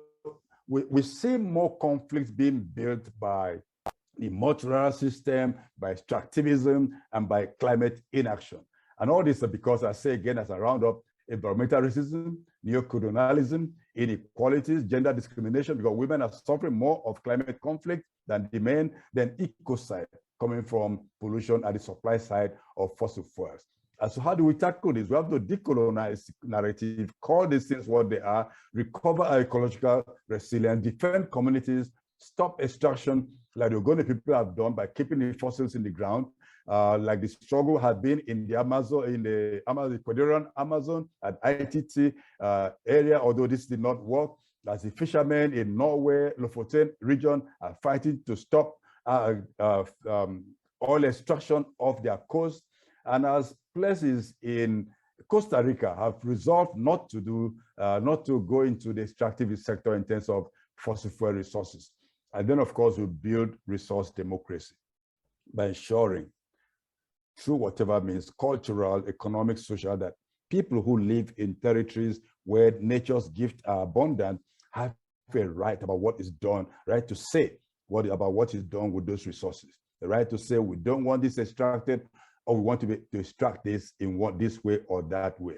we see more conflicts being built by the multilateral system, by extractivism, and by climate inaction. And all this is because, I say again as a roundup, environmental racism, neocolonialism, inequalities, gender discrimination, because women are suffering more of climate conflict than the men, then ecocide coming from pollution at the supply side of fossil fuels. And so how do we tackle this? We have to decolonize narrative, call these things what they are, recover our ecological resilience, defend communities, stop extraction, like the Ogoni people have done by keeping the fossils in the ground, like the struggle had been in the Ecuadorian Amazon at ITT area, although this did not work, as the fishermen in Norway, Lofoten region are fighting to stop oil extraction off their coast, and as places in Costa Rica have resolved not to go into the extractive sector in terms of fossil fuel resources. And then, of course, we build resource democracy by ensuring, through whatever means, cultural, economic, social, that people who live in territories where nature's gifts are abundant have a right about what is done, right to say about what is done with those resources, the right to say we don't want this extracted, or we want to extract this in this way or that way.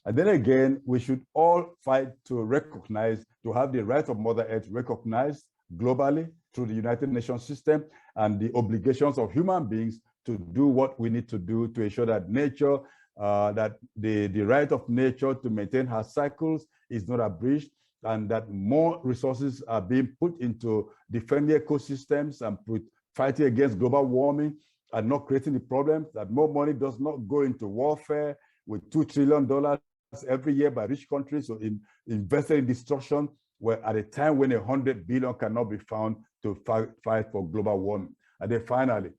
And then again, we should all fight to recognize, to have the right of Mother Earth recognized globally through the United Nations system, and the obligations of human beings to do what we need to do to ensure that nature, that the right of nature to maintain her cycles is not abridged, and that more resources are being put into defending ecosystems and fighting against global warming and not creating the problems, that more money does not go into warfare with $2 trillion every year by rich countries, so invested in destruction, where at a time when 100 billion cannot be found to fight for global warming. And then finally,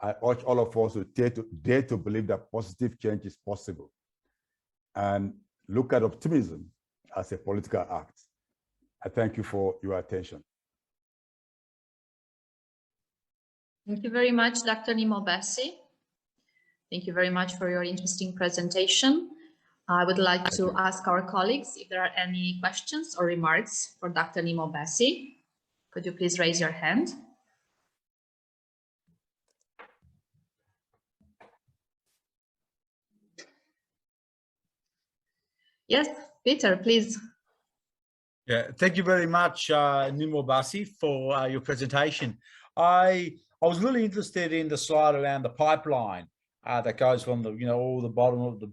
I urge all of us to dare to believe that positive change is possible, and look at optimism as a political act. I thank you for your attention. Thank you very much, Dr. Nimo Bassi. Thank you very much for your interesting presentation. I would like to ask our colleagues if there are any questions or remarks for Dr. Nimo Bassi. Could you please raise your hand? Yes, Peter, please. Yeah, thank you very much, Nimo Basi, for your presentation. I was really interested in the slide around the pipeline that goes from the all the bottom of the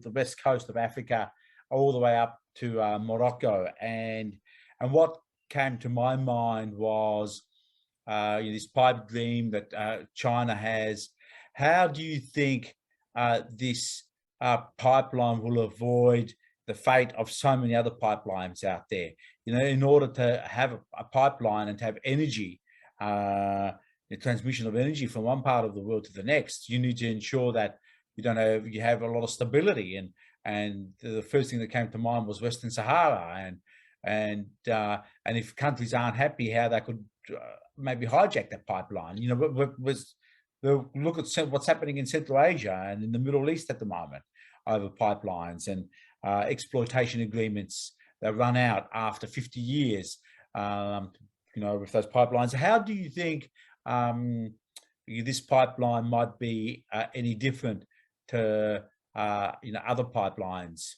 the west coast of Africa all the way up to Morocco, and what came to my mind was this pipe dream that China has. How do you think this pipeline will avoid the fate of so many other pipelines out there? In order to have a pipeline and to have energy, the transmission of energy from one part of the world to the next, you need to ensure that you have a lot of stability. And the first thing that came to mind was Western Sahara, and if countries aren't happy, how they could maybe hijack that pipeline. Look at what's happening in Central Asia and in the Middle East at the moment over pipelines and exploitation agreements that run out after 50 years, with those pipelines. How do you think this pipeline might be any different to other pipelines?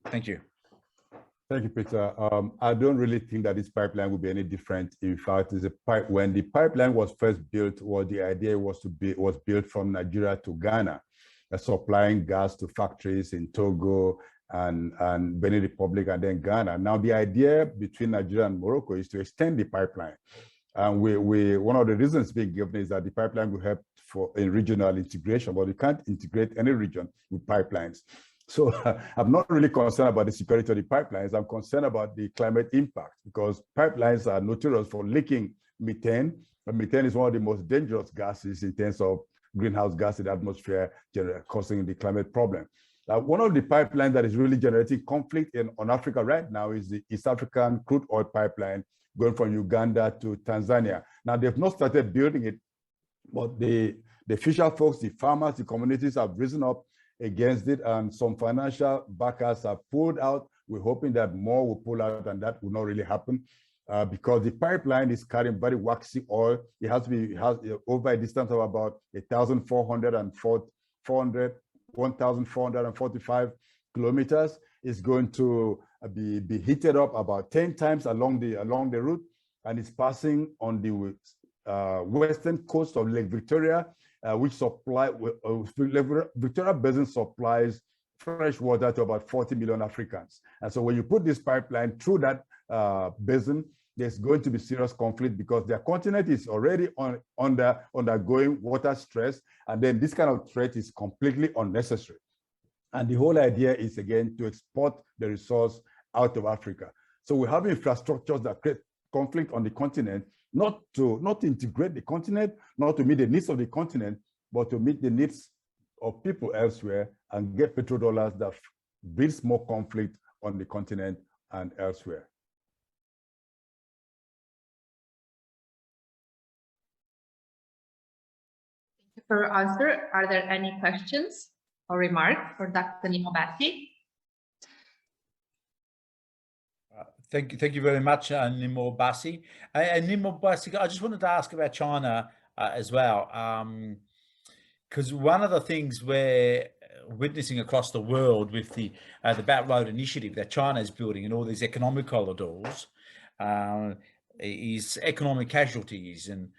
Thank you. Thank you, Peter. I don't really think that this pipeline will be any different. In fact, when the pipeline was first built, the idea was built from Nigeria to Ghana, supplying gas to factories in Togo and Benin Republic and then Ghana. Now, the idea between Nigeria and Morocco is to extend the pipeline. And one of the reasons being given is that the pipeline will help in regional integration, but you can't integrate any region with pipelines. So I'm not really concerned about the security of the pipelines. I'm concerned about the climate impact, because pipelines are notorious for leaking methane. And methane is one of the most dangerous gases in terms of greenhouse gas in the atmosphere, causing the climate problem. One of the pipelines that is really generating conflict on Africa right now is the East African crude oil pipeline going from Uganda to Tanzania. Now, they've not started building it, but the fisher folks, the farmers, the communities have risen up against it, and some financial backers have pulled out. We're hoping that more will pull out, and that will not really happen because the pipeline is carrying very waxy oil. It has over a distance of about 1,445 kilometers. It's going to be heated up about 10 times along the route, and it's passing on the western coast of Lake Victoria, which Victoria Basin supplies fresh water to about 40 million Africans. And so when you put this pipeline through that basin, there's going to be serious conflict because their continent is already undergoing water stress, and then this kind of threat is completely unnecessary. And the whole idea is, again, to export the resource out of Africa. So we have infrastructures that create conflict on the continent, not to integrate the continent, not to meet the needs of the continent, but to meet the needs of people elsewhere and get petrodollars that brings more conflict on the continent and elsewhere. Thank you for your answer. Are there any questions or remarks for Dr. Nimo Basi? Thank you very much, Nimo Basi. And Nimo Basi, I just wanted to ask about China as well, because one of the things we're witnessing across the world with the Belt Road Initiative that China is building and all these economic corridors is economic casualties. And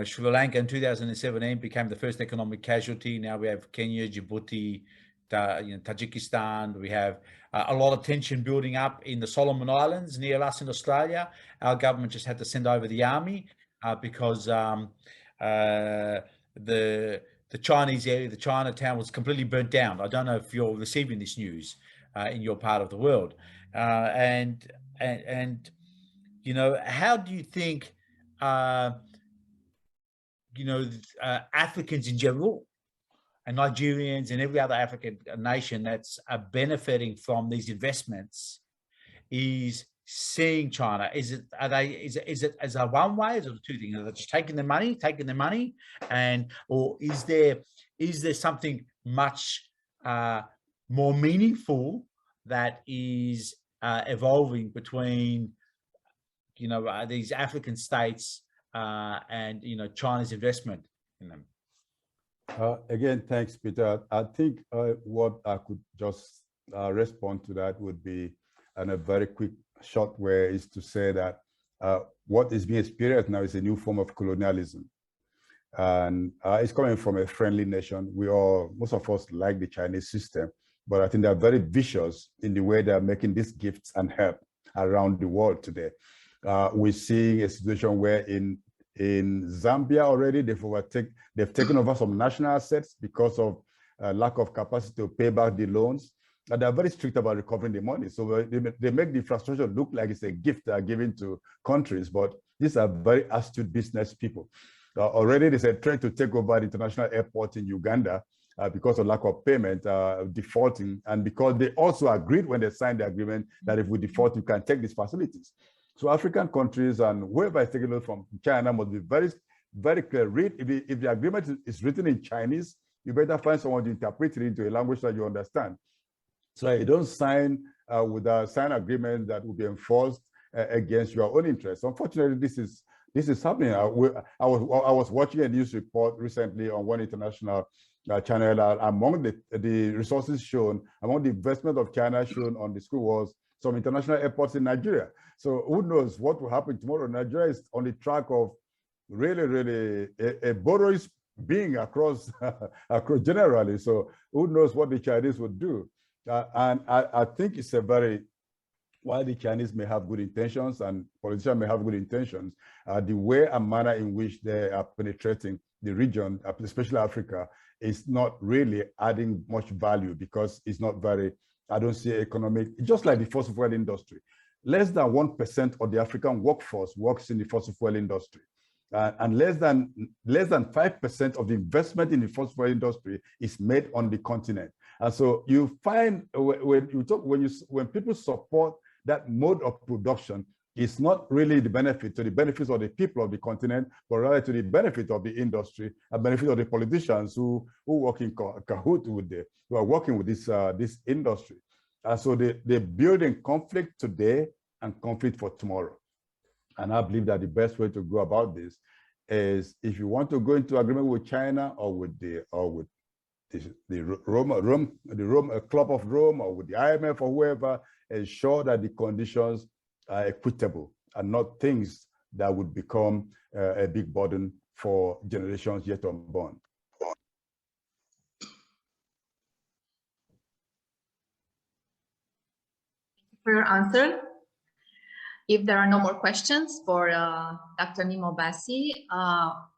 Sri Lanka in 2017 became the first economic casualty. Now we have Kenya, Djibouti, Tajikistan. We have a lot of tension building up in the Solomon Islands near us in Australia. Our government just had to send over the army because the Chinese area, the Chinatown, was completely burnt down. I don't know if you're receiving this news in your part of the world. How do you think Africans in general and Nigerians and every other African nation that's benefiting from these investments is seeing China? Is it as a one way? Is it two things? Are they just taking the money, or is there something much more meaningful that is evolving between these African states and China's investment in them? Again, thanks, Peter. I think what I could just response to that would be, in a very quick, short way, is to say that what is being experienced now is a new form of colonialism. And it's coming from a friendly nation. Most of us like the Chinese system, but I think they're very vicious in the way they're making these gifts and help around the world today. We're seeing a situation where in Zambia already, they've taken over some national assets because of lack of capacity to pay back the loans. And they're very strict about recovering the money. So they make the infrastructure look like it's a gift they're giving to countries, but these are very astute business people. Already there's a trend to take over the international airport in Uganda because of lack of payment, defaulting, and because they also agreed when they signed the agreement that if we default, you can take these facilities. So African countries and whoever is taking it from China must be very, very clear. If the agreement is written in Chinese, you better find someone to interpret it into a language that you understand. So you don't sign with a signed agreement that will be enforced against your own interests. Unfortunately, this is happening. I was watching a news report recently on one international channel. Among the resources shown, among the investment of China shown on the screen was some international airports in Nigeria. So who knows what will happen tomorrow? Nigeria is on the track of really a borderless being across generally. So who knows what the Chinese would do? And I think it's while the Chinese may have good intentions and politicians may have good intentions, the way and manner in which they are penetrating the region, especially Africa, is not really adding much value because it's not very, I don't see economic, just like the fossil fuel industry. Less than 1% of the African workforce works in the fossil fuel industry. And less than 5% of the investment in the fossil fuel industry is made on the continent. And so you find when people support that mode of production, it's not really the benefits of the people of the continent, but rather to the benefit of the industry and benefit of the politicians who work in cahoot who are working with this industry. And so they're building conflict today and conflict for tomorrow. And I believe that the best way to go about this is, if you want to go into agreement with China or with the Club of Rome or with the IMF or whoever, ensure that the conditions are equitable and not things that would become a big burden for generations yet unborn. For your answer. If there are no more questions for Dr. Nimo Bassi,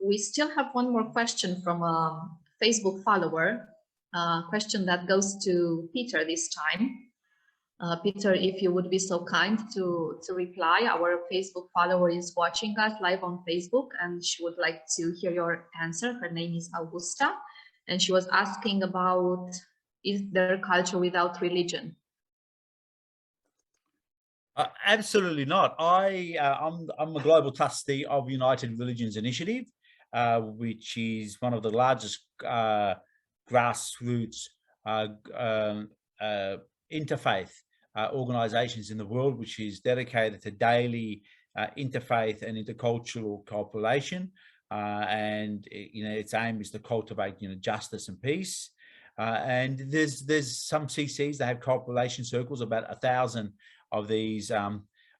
we still have one more question from a Facebook follower, question that goes to Peter this time. Peter, if you would be so kind to reply. Our Facebook follower is watching us live on Facebook and she would like to hear your answer. Her name is Augusta and she was asking about, is there culture without religion? Absolutely not. I'm a global trustee of United Religions Initiative, which is one of the largest grassroots interfaith organizations in the world, which is dedicated to daily interfaith and intercultural cooperation. And its aim is to cultivate justice and peace. And there's some CCs that have cooperation circles, about 1,000 of these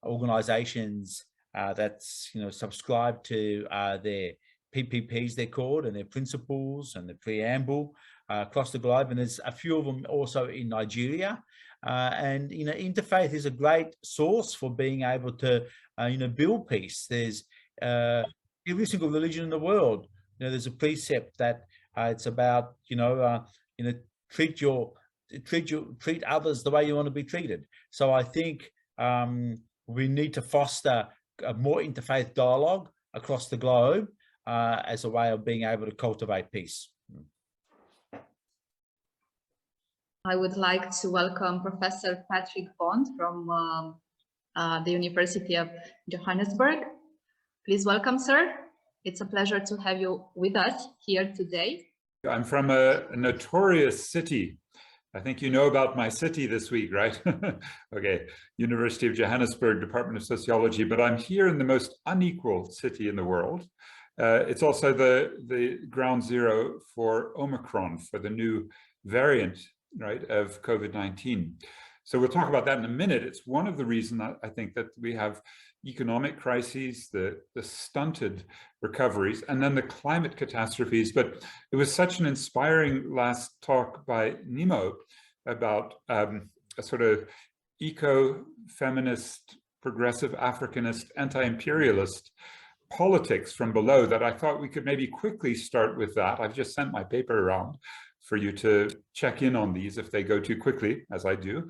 organizations that's subscribe to their PPPs, they're called, and their principles and the preamble across the globe. And there's a few of them also in Nigeria. And interfaith is a great source for being able to build peace. There's every single religion in the world. There's a precept that it's about treat others the way you want to be treated. So I think we need to foster a more interfaith dialogue across the globe as a way of being able to cultivate peace. I would like to welcome Professor Patrick Bond from the University of Johannesburg. Please welcome, sir. It's a pleasure to have you with us here today. I'm from a notorious city. I think you know about my city this week, right? Okay, University of Johannesburg, Department of Sociology, but I'm here in the most unequal city in the world. It's also the ground zero for Omicron, for the new variant right, of COVID-19. So we'll talk about that in a minute. It's one of the reasons I think that we have economic crises, the stunted recoveries, and then the climate catastrophes. But it was such an inspiring last talk by Nemo about a sort of eco-feminist, progressive Africanist, anti-imperialist politics from below that I thought we could maybe quickly start with that. I've just sent my paper around for you to check in on these if they go too quickly, as I do,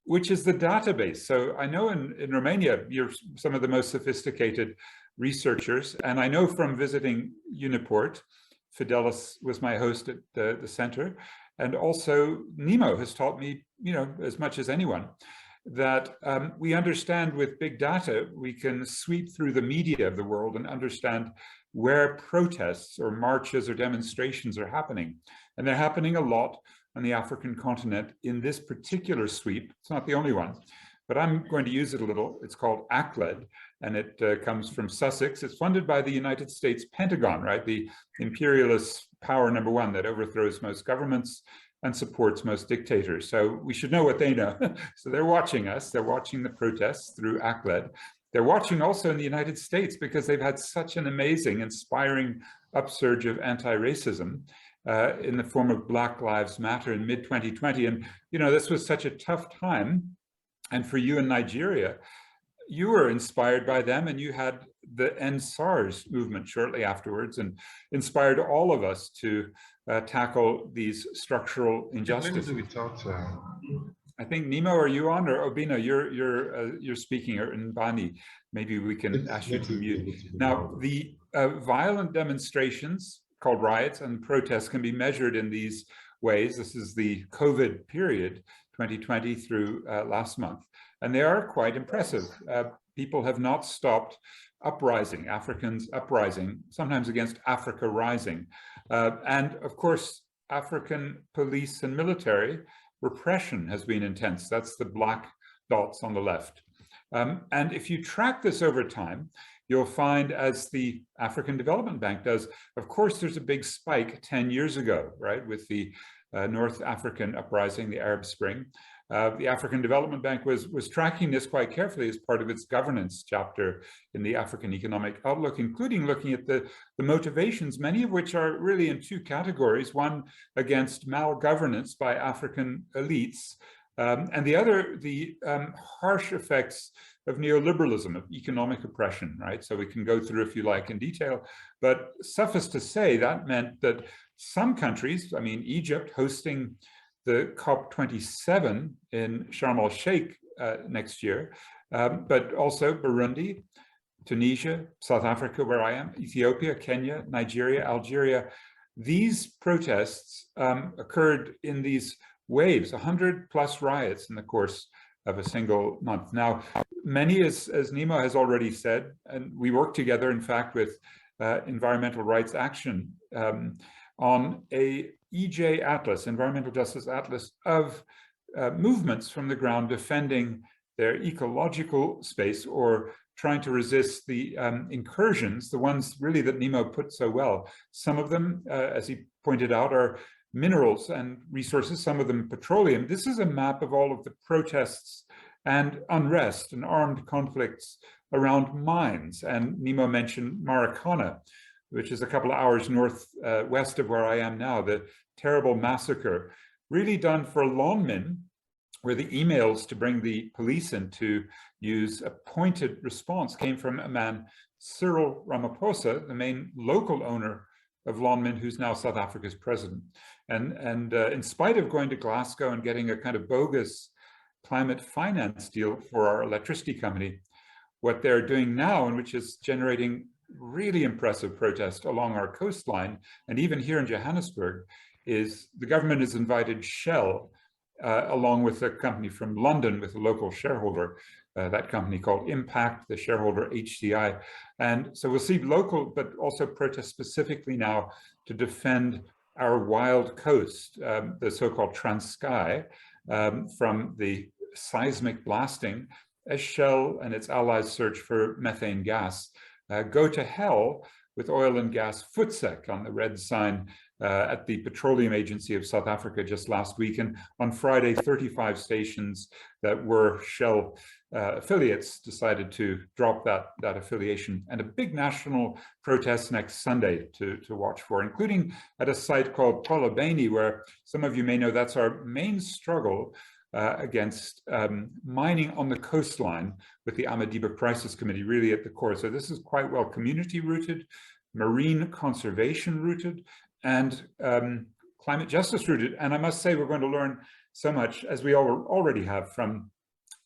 which is the database. So I know in Romania, you're some of the most sophisticated researchers, and I know from visiting Uniport, Fidelis was my host at the center, and also Nemo has taught me, as much as anyone, that we understand with big data, we can sweep through the media of the world and understand where protests or marches or demonstrations are happening. And they're happening a lot on the African continent in this particular sweep. It's not the only one, but I'm going to use it a little. It's called ACLED, and it comes from Sussex. It's funded by the United States Pentagon, right? The imperialist power number one that overthrows most governments and supports most dictators. So we should know what they know. So they're watching us. They're watching the protests through ACLED. They're watching also in the United States because they've had such an amazing, inspiring upsurge of anti-racism in the form of Black Lives Matter in mid-2020. And, this was such a tough time. And for you in Nigeria, you were inspired by them, and you had the End SARS movement shortly afterwards, and inspired all of us to tackle these structural injustices. I think Nemo, are you on, or Obina, you're speaking, or Mbani, maybe we can ask you to mute. Now, the violent demonstrations called riots and protests can be measured in these ways. This is the COVID period, 2020 through last month, and they are quite impressive. People have not stopped uprising, Africans uprising, sometimes against Africa rising. And of course, African police and military repression has been intense. That's the black dots on the left. And if you track this over time, you'll find, as the African Development Bank does, of course, there's a big spike 10 years ago, right, with the North African uprising, the Arab Spring. The African Development Bank was tracking this quite carefully as part of its governance chapter in the African Economic Outlook, including looking at the motivations, many of which are really in two categories: one against malgovernance by African elites, and the other, the harsh effects of neoliberalism, of economic oppression, right? So we can go through, if you like, in detail, but suffice to say, that meant that some countries, I mean, Egypt hosting the COP27 in Sharm el-Sheikh next year, but also Burundi, Tunisia, South Africa, where I am, Ethiopia, Kenya, Nigeria, Algeria. These protests occurred in these waves, 100+ riots in the course of a single month. Now, many, as Nemo has already said, and we work together, in fact, with Environmental Rights Action on a EJ Atlas, Environmental Justice Atlas, of movements from the ground defending their ecological space or trying to resist the incursions, the ones really that Nemo put so well. Some of them, as he pointed out, are minerals and resources, some of them petroleum. This is a map of all of the protests and unrest and armed conflicts around mines. And Nemo mentioned Maracana, which is a couple of hours northwest of where I am now, the terrible massacre, really done for lawnmen, where the emails to bring the police in to use a pointed response came from a man, Cyril Ramaphosa, the main local owner of lawnmen, who's now South Africa's president. And in spite of going to Glasgow and getting a kind of bogus climate finance deal for our electricity company, what they're doing now, and which is generating really impressive protest along our coastline, and even here in Johannesburg, is the government has invited Shell, along with a company from London with a local shareholder, that company called Impact, the shareholder HCI. And so we'll see local, but also protests specifically now to defend our wild coast, the so-called Transkei, from the seismic blasting, as Shell and its allies search for methane gas. Go to hell with oil and gas FTSEC on the red sign at the Petroleum Agency of South Africa just last week. And on Friday, 35 stations that were Shell affiliates decided to drop that affiliation, and a big national protest next Sunday to watch for, including at a site called Polabeni, where some of you may know that's our main struggle against mining on the coastline, with the Amadiba Crisis Committee really at the core. So this is quite well community rooted, marine conservation rooted, and climate justice rooted. And I must say, we're going to learn so much, as we already have, from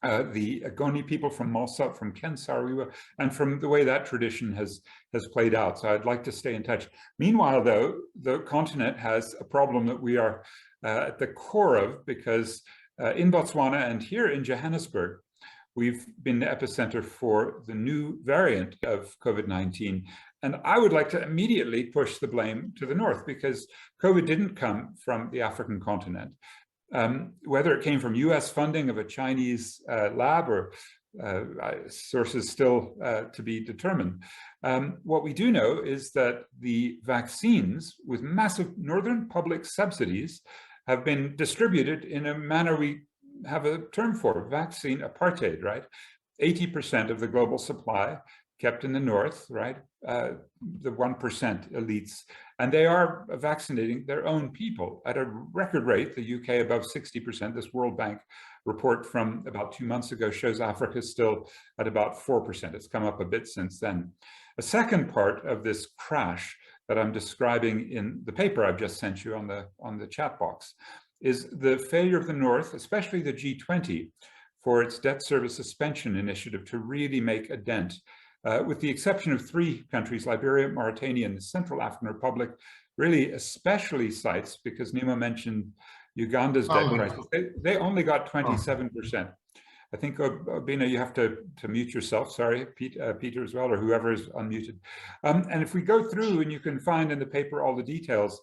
the Agoni people, from Malsa, from Ken Saro-Wiwa, and from the way that tradition has played out. So I'd like to stay in touch. Meanwhile, though, the continent has a problem that we are at the core of, because in Botswana and here in Johannesburg, we've been the epicenter for the new variant of COVID-19. And I would like to immediately push the blame to the north, because COVID didn't come from the African continent. Whether it came from US funding of a Chinese lab or sources still to be determined. What we do know is that the vaccines, with massive northern public subsidies, have been distributed in a manner we have a term for, vaccine apartheid, right? 80% of the global supply kept in the north, right? The 1% elites, and they are vaccinating their own people at a record rate. The UK above 60%. This World Bank report from about 2 months ago shows Africa still at about 4%. It's come up a bit since then. A second part of this crash that I'm describing in the paper I've just sent you on the chat box is the failure of the North, especially the G20, for its debt service suspension initiative to really make a dent. With the exception of 3 countries, Liberia, Mauritania, and the Central African Republic, really especially cites, because Nima mentioned Uganda's debt crisis, they only got 27%. I think, Obina, you have to mute yourself. Sorry, Peter as well, or whoever is unmuted. And if we go through, and you can find in the paper all the details,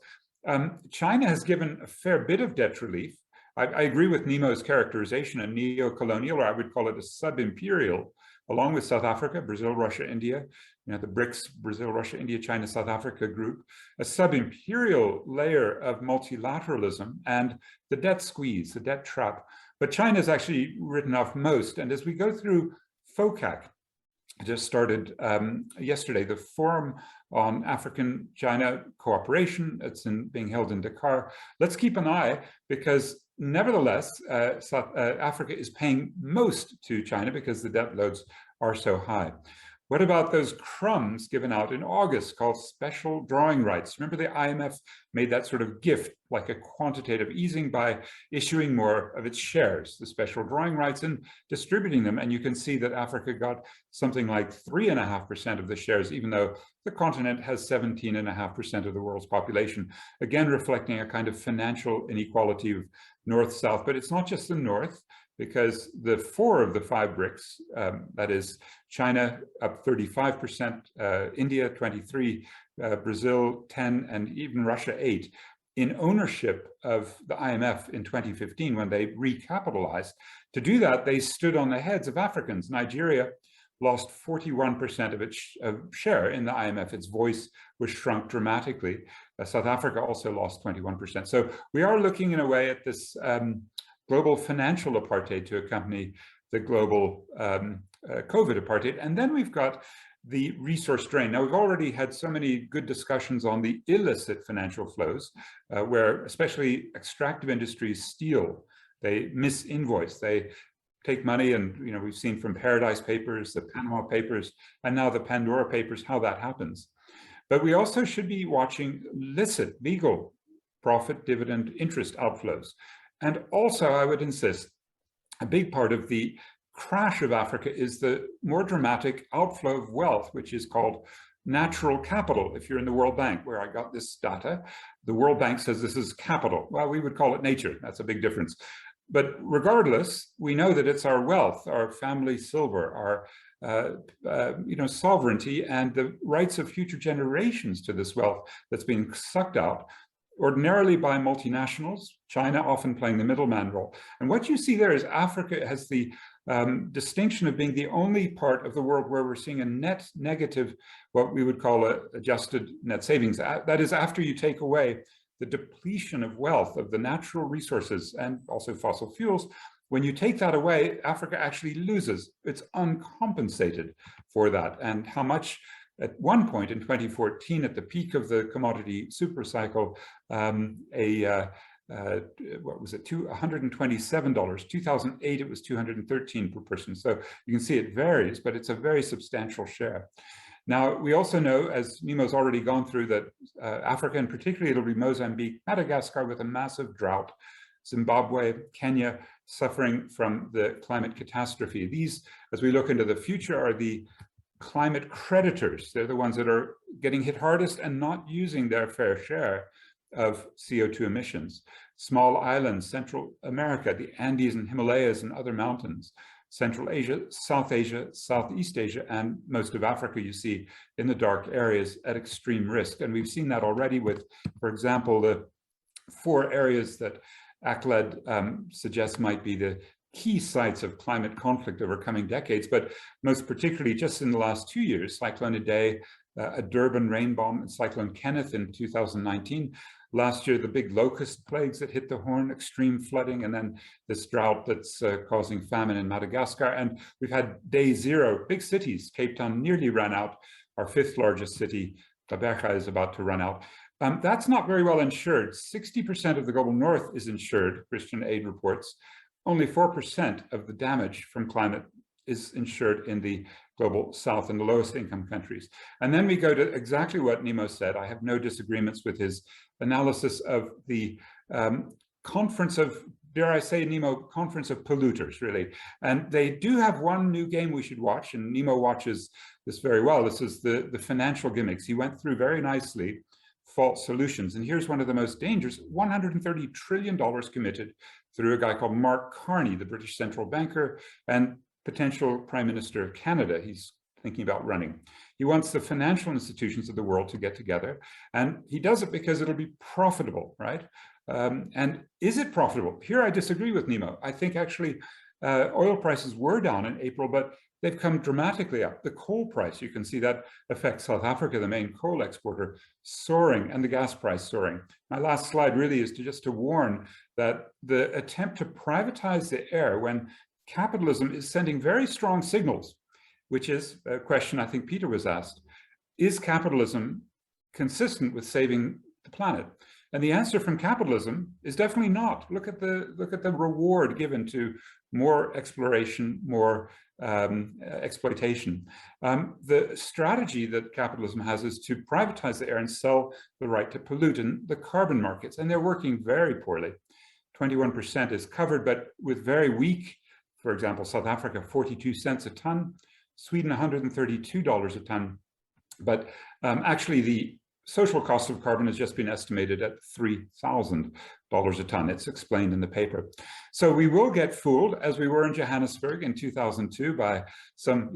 China has given a fair bit of debt relief. I agree with Nemo's characterization, a neo-colonial, or I would call it a sub-imperial, along with South Africa, Brazil, Russia, India, the BRICS, Brazil, Russia, India, China, South Africa group, a sub-imperial layer of multilateralism and the debt squeeze, the debt trap. But China's actually written off most. And as we go through FOCAC, just started yesterday, the Forum on African-China Cooperation. It's being held in Dakar. Let's keep an eye, because nevertheless, South Africa is paying most to China because the debt loads are so high. What about those crumbs given out in August called special drawing rights? Remember, the IMF made that sort of gift, like a quantitative easing, by issuing more of its shares, the special drawing rights, and distributing them. And you can see that Africa got something like 3.5% of the shares, even though the continent has 17.5% of the world's population, again, reflecting a kind of financial inequality of north-south. But it's not just the north, because the 4 of the 5 BRICS, that is China up 35%, India 23%, Brazil 10%, and even Russia 8%, in ownership of the IMF in 2015 when they recapitalized. To do that, they stood on the heads of Africans. Nigeria lost 41% of its share in the IMF. Its voice was shrunk dramatically. South Africa also lost 21%. So we are looking in a way at this global financial apartheid to accompany the global COVID apartheid. And then we've got the resource drain. Now, we've already had so many good discussions on the illicit financial flows, where especially extractive industries steal, they misinvoice, they take money, and we've seen from Paradise Papers, the Panama Papers, and now the Pandora Papers, how that happens. But we also should be watching licit, legal profit, dividend, interest outflows. And also, I would insist, a big part of the crash of Africa is the more dramatic outflow of wealth, which is called natural capital. If you're in the World Bank, where I got this data, the World Bank says this is capital. Well, we would call it nature. That's a big difference. But regardless, we know that it's our wealth, our family silver, our sovereignty, and the rights of future generations to this wealth that's being sucked out, ordinarily by multinationals, China often playing the middleman role. And what you see there is Africa has the distinction of being the only part of the world where we're seeing a net negative, what we would call a adjusted net savings. That is after you take away the depletion of wealth of the natural resources and also fossil fuels. When you take that away, Africa actually loses. It's uncompensated for that. And how much at one point in 2014, at the peak of the commodity super cycle, what was it, $127. 2008, it was $213 per person. So you can see it varies, but it's a very substantial share. Now, we also know, as Nemo's already gone through, that Africa, and particularly it'll be Mozambique, Madagascar with a massive drought, Zimbabwe, Kenya suffering from the climate catastrophe. These, as we look into the future, are the climate creditors. They're the ones that are getting hit hardest and not using their fair share of CO2 emissions. Small islands, Central America, the Andes and Himalayas and other mountains, Central Asia, Southeast Asia, and most of Africa, you see in the dark areas at extreme risk. And we've seen that already with, for example, the 4 areas that ACLED suggests might be the key sites of climate conflict over coming decades, but most particularly just in the last 2 years, Cyclone Idai, a Durban rain bomb, and Cyclone Kenneth in 2019. Last year, the big locust plagues that hit the Horn, extreme flooding, and then this drought that's causing famine in Madagascar. And we've had day 0, big cities. Cape Town nearly ran out. Our 5th largest city, Gqeberha, is about to run out. That's not very well insured. 60% of the global north is insured, Christian Aid reports. Only 4% of the damage from climate is insured in the global south and the lowest income countries. And then we go to exactly what Nemo said. I have no disagreements with his analysis of the conference of, dare I say, Nemo, conference of polluters, really. And they do have one new game we should watch, and Nemo watches this very well. This is the financial gimmicks. He went through very nicely false solutions. And here's one of the most dangerous: $130 trillion committed through a guy called Mark Carney, the British central banker and potential Prime Minister of Canada. He's thinking about running. He wants the financial institutions of the world to get together, and he does it because it'll be profitable, right? And is it profitable? Here I disagree with Nemo. I think actually oil prices were down in April, but they've come dramatically up. The coal price, you can see that affects South Africa, the main coal exporter, soaring, and the gas price soaring. My last slide really is to warn that the attempt to privatize the air when capitalism is sending very strong signals, which is a question I think Peter was asked. Is capitalism consistent with saving the planet? And the answer from capitalism is definitely not. Look at the reward given to more exploration, more exploitation. The strategy that capitalism has is to privatize the air and sell the right to pollute in the carbon markets, and they're working very poorly. 21% is covered, but with very weak. For example, South Africa, 42 cents a ton, Sweden, $132 a ton. But actually, the social cost of carbon has just been estimated at $3,000 a ton. It's explained in the paper. So we will get fooled, as we were in Johannesburg in 2002, by some,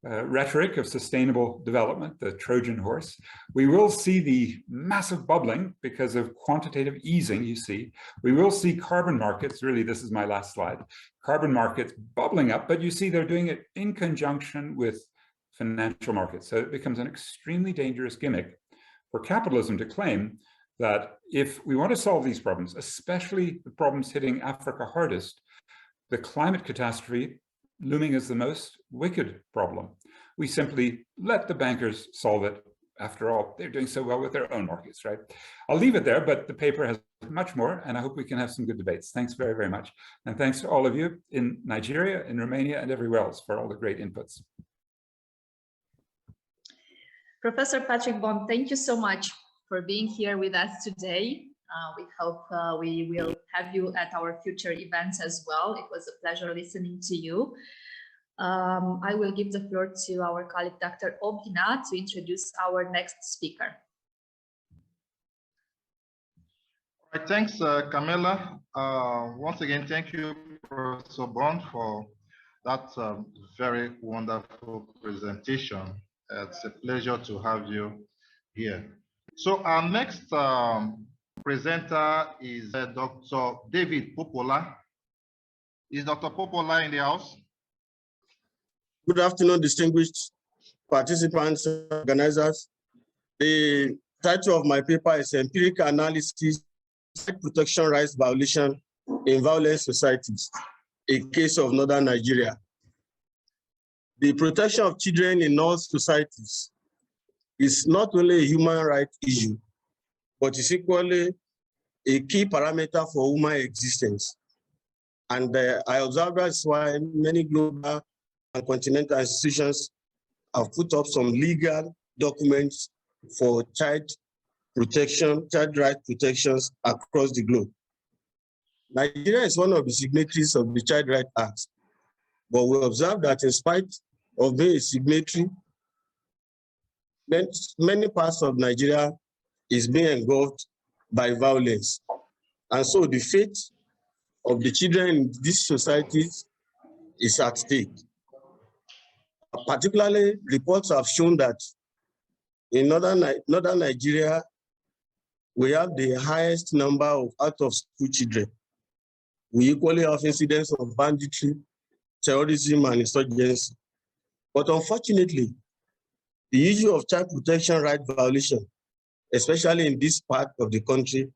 rhetoric of sustainable development, the Trojan horse. We will see the massive bubbling because of quantitative easing, you see. We will see carbon markets, really, this is my last slide, carbon markets bubbling up, but you see they're doing it in conjunction with financial markets. So it becomes an extremely dangerous gimmick for capitalism to claim that if we want to solve these problems, especially the problems hitting Africa hardest, the climate catastrophe looming as the most wicked problem, we simply let the bankers solve it. After all, they're doing so well with their own markets, right? I'll leave it there, but the paper has much more, and I hope we can have some good debates. Thanks very, very much. And thanks to all of you in Nigeria, in Romania, and everywhere else for all the great inputs. Professor Patrick Bond, thank you so much for being here with us today. We hope we will have you at our future events as well. It was a pleasure listening to you. I will give the floor to our colleague, Dr. Obina, to introduce our next speaker. All right, thanks, Camilla. Once again, thank you, Professor Bond, for that very wonderful presentation. It's a pleasure to have you here. So our next presenter is Dr. David Popola. Is Dr. Popola in the house? Good afternoon, distinguished participants, organizers. The title of my paper is Empirical Analysis, Child Protection Rights Violation in Violent Societies, a Case of Northern Nigeria. The protection of children in all societies is not only a human rights issue, but is equally a key parameter for human existence. And I observe that's why many global and continental institutions have put up some legal documents for child protection, child rights protections across the globe. Nigeria is one of the signatories of the Child Rights Act, but we observe that in spite of being a signatory, many parts of Nigeria is being engulfed by violence. And so the fate of the children in these societies is at stake. Particularly, reports have shown that in northern Nigeria, we have the highest number of out-of-school children. We equally have incidents of banditry, terrorism, and insurgency. But unfortunately, the issue of child protection right violation, especially in this part of the country,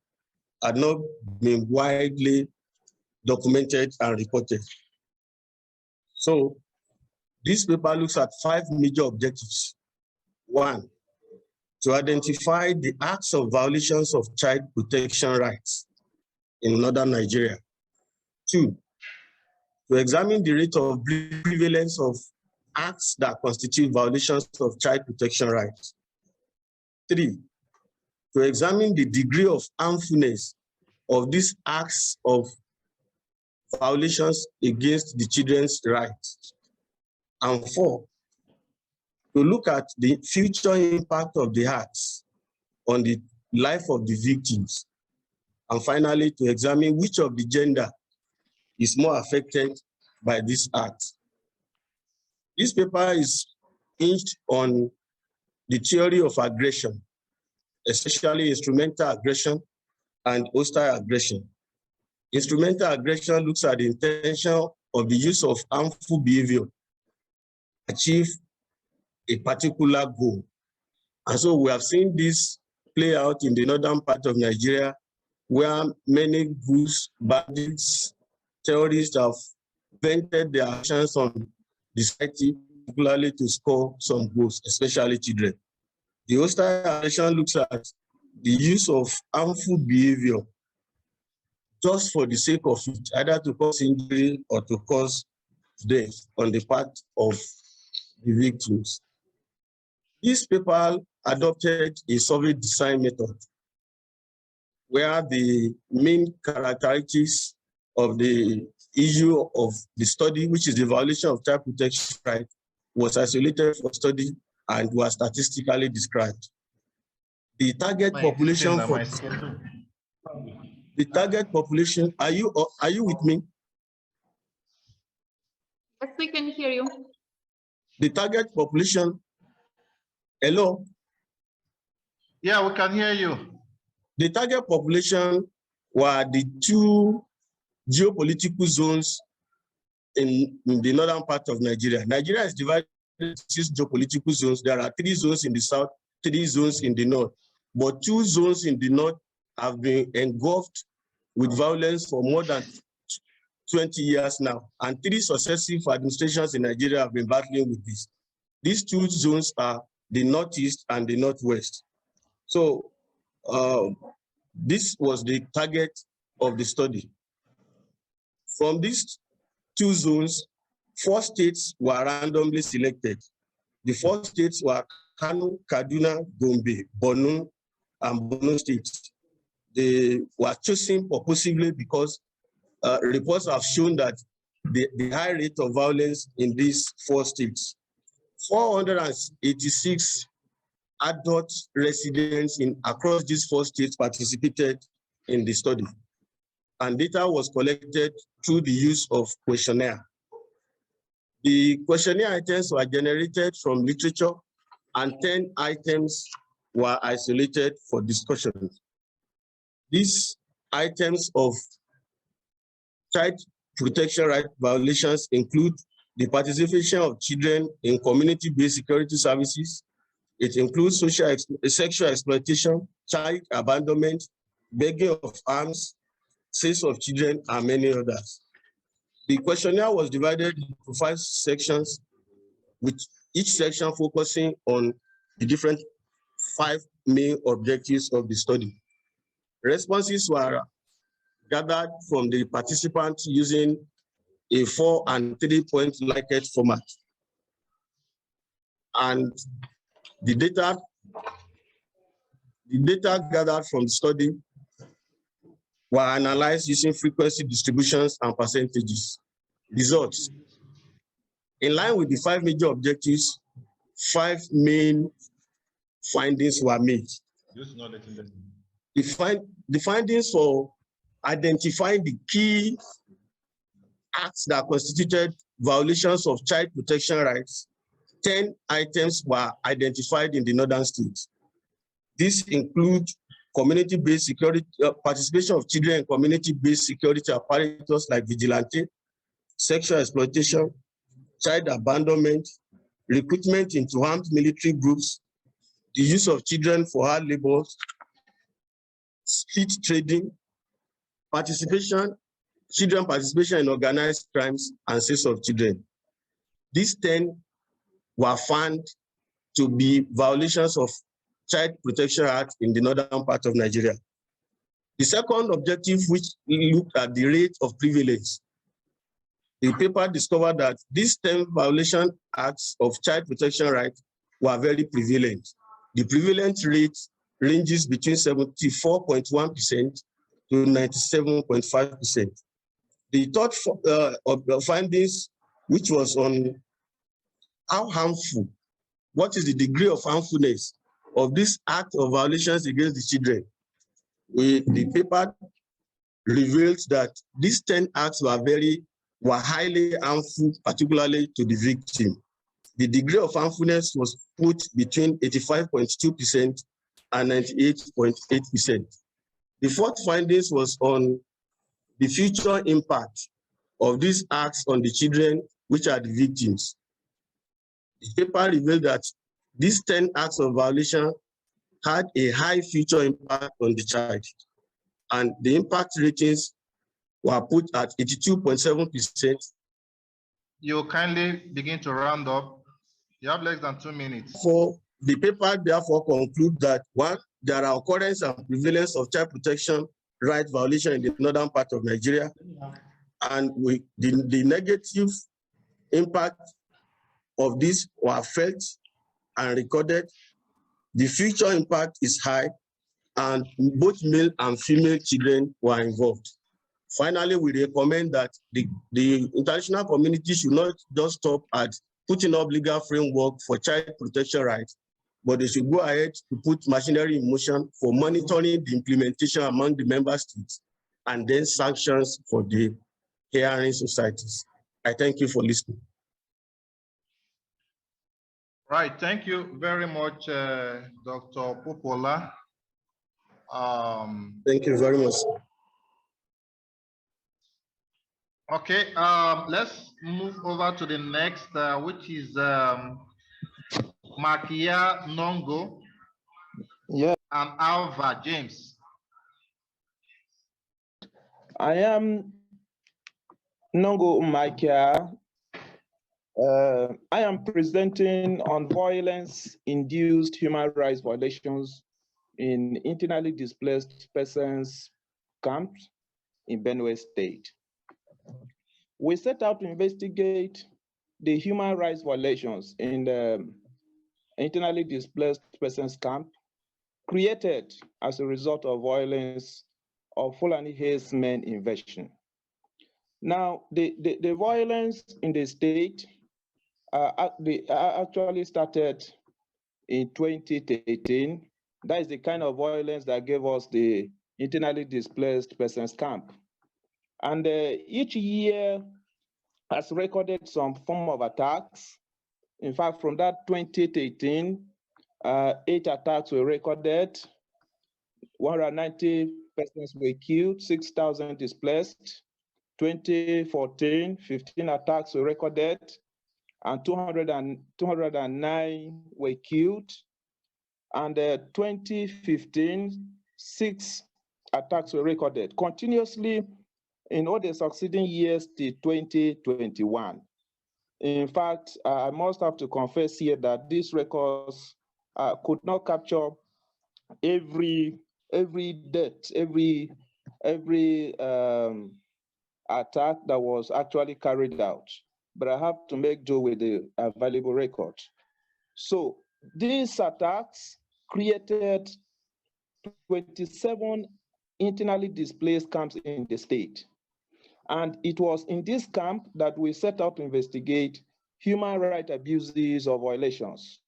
had not been widely documented and reported. So this paper looks at 5 major objectives. 1, to identify the acts of violations of child protection rights in northern Nigeria. 2, to examine the rate of prevalence of acts that constitute violations of child protection rights. 3, to examine the degree of harmfulness of these acts of violations against the children's rights. And 4, to look at the future impact of the acts on the life of the victims. And finally, to examine which of the gender is more affected by this act. This paper is hinged on the theory of aggression, especially instrumental aggression and hostile aggression. Instrumental aggression looks at the intention of the use of harmful behavior to achieve a particular goal. And so we have seen this play out in the northern part of Nigeria, where many groups, bandits, terrorists have vented their actions on the society, particularly to score some goals, especially children. The hostile aggression looks at the use of harmful behavior just for the sake of it, either to cause injury or to cause death on the part of the victims. This paper adopted a survey design method where the main characteristics of the issue of the study, which is the violation of child protection rights, was isolated for study and was statistically described. The target population for the target population, are you with me? Yes, we can hear you. The target population, hello? Yeah, we can hear you. The target population were the 2 geopolitical zones in the northern part of Nigeria. Nigeria is divided into 6 geopolitical zones. There are 3 zones in the south, 3 zones in the north. But 2 zones in the north have been engulfed with violence for more than 20 years now. And 3 successive administrations in Nigeria have been battling with this. These 2 zones are the northeast and the northwest. So this was the target of the study. From these 2 zones, 4 states were randomly selected. The 4 states were Kano, Kaduna, Gombe, Borno, and Borno states. They were chosen purposely because reports have shown that the high rate of violence in these 4 states. 486 adult residents across these 4 states participated in the study. And data was collected through the use of questionnaire. The questionnaire items were generated from literature, and 10 items were isolated for discussion. These items of child protection right violations include the participation of children in community-based security services. It includes sexual exploitation, child abandonment, begging of arms, sales of children, and many others. The questionnaire was divided into 5 sections, with each section focusing on the different 5 main objectives of the study. Responses were gathered from the participants using a 4 and 3-point Likert format. And the data gathered from the study were analyzed using frequency distributions and percentages. Results. In line with the 5 major objectives, 5 main findings were made. The findings for identifying the key acts that constituted violations of child protection rights, 10 items were identified in the northern states. These include community-based security, participation of children in community-based security apparatus like vigilante, sexual exploitation, child abandonment, recruitment into armed military groups, the use of children for hard labor, street trading, children participation in organized crimes, and sales of children. These 10 were found to be violations of Child Protection Act in the northern part of Nigeria. The second objective, which looked at the rate of prevalence, the paper discovered that these 10 violation acts of child protection rights were very prevalent. The prevalent rate ranges between 74.1% to 97.5%. The third of the findings, which was on how harmful, what is the degree of harmfulness of this act of violations against the children. The paper reveals that these 10 acts were highly harmful, particularly to the victim. The degree of harmfulness was put between 85.2% and 98.8%. The fourth findings was on the future impact of these acts on the children, which are the victims. The paper revealed that these 10 acts of violation had a high future impact on the child, and the impact ratings were put at 82.7%. You kindly begin to round up. You have less than 2 minutes. For the paper, therefore, conclude that 1, there are occurrence and prevalence of child protection right violation in the northern part of Nigeria, and the negative impact of this were felt and recorded. The future impact is high, and both male and female children were involved. Finally, we recommend that the international community should not just stop at putting up legal framework for child protection rights, but they should go ahead to put machinery in motion for monitoring the implementation among the member states, and then sanctions for the hearing societies. I thank you for listening. Right, thank you very much, Dr. Popola. Thank you very much. Okay, let's move over to the next, which is Makia Nongo. Yeah. And Alva James. I am Nongo Makia. I am presenting on violence-induced human rights violations in internally displaced persons camps in Benue State. We set out to investigate the human rights violations in the internally displaced persons camp created as a result of violence of Fulani herdsmen invasion. Now, the violence in the state actually started in 2013. That is the kind of violence that gave us the internally displaced persons camp. And each year has recorded some form of attacks. In fact, from that 2013, 8 attacks were recorded, 190 persons were killed, 6,000 displaced. 2014, 15 attacks were recorded, and 209 were killed. And 2015, 6 attacks were recorded continuously in all the succeeding years till 2021. In fact, I must have to confess here that these records could not capture every death, every attack that was actually carried out. But I have to make do with the available record. So these attacks created 27 internally displaced camps in the state. And it was in this camp that we set out to investigate human rights abuses or violations.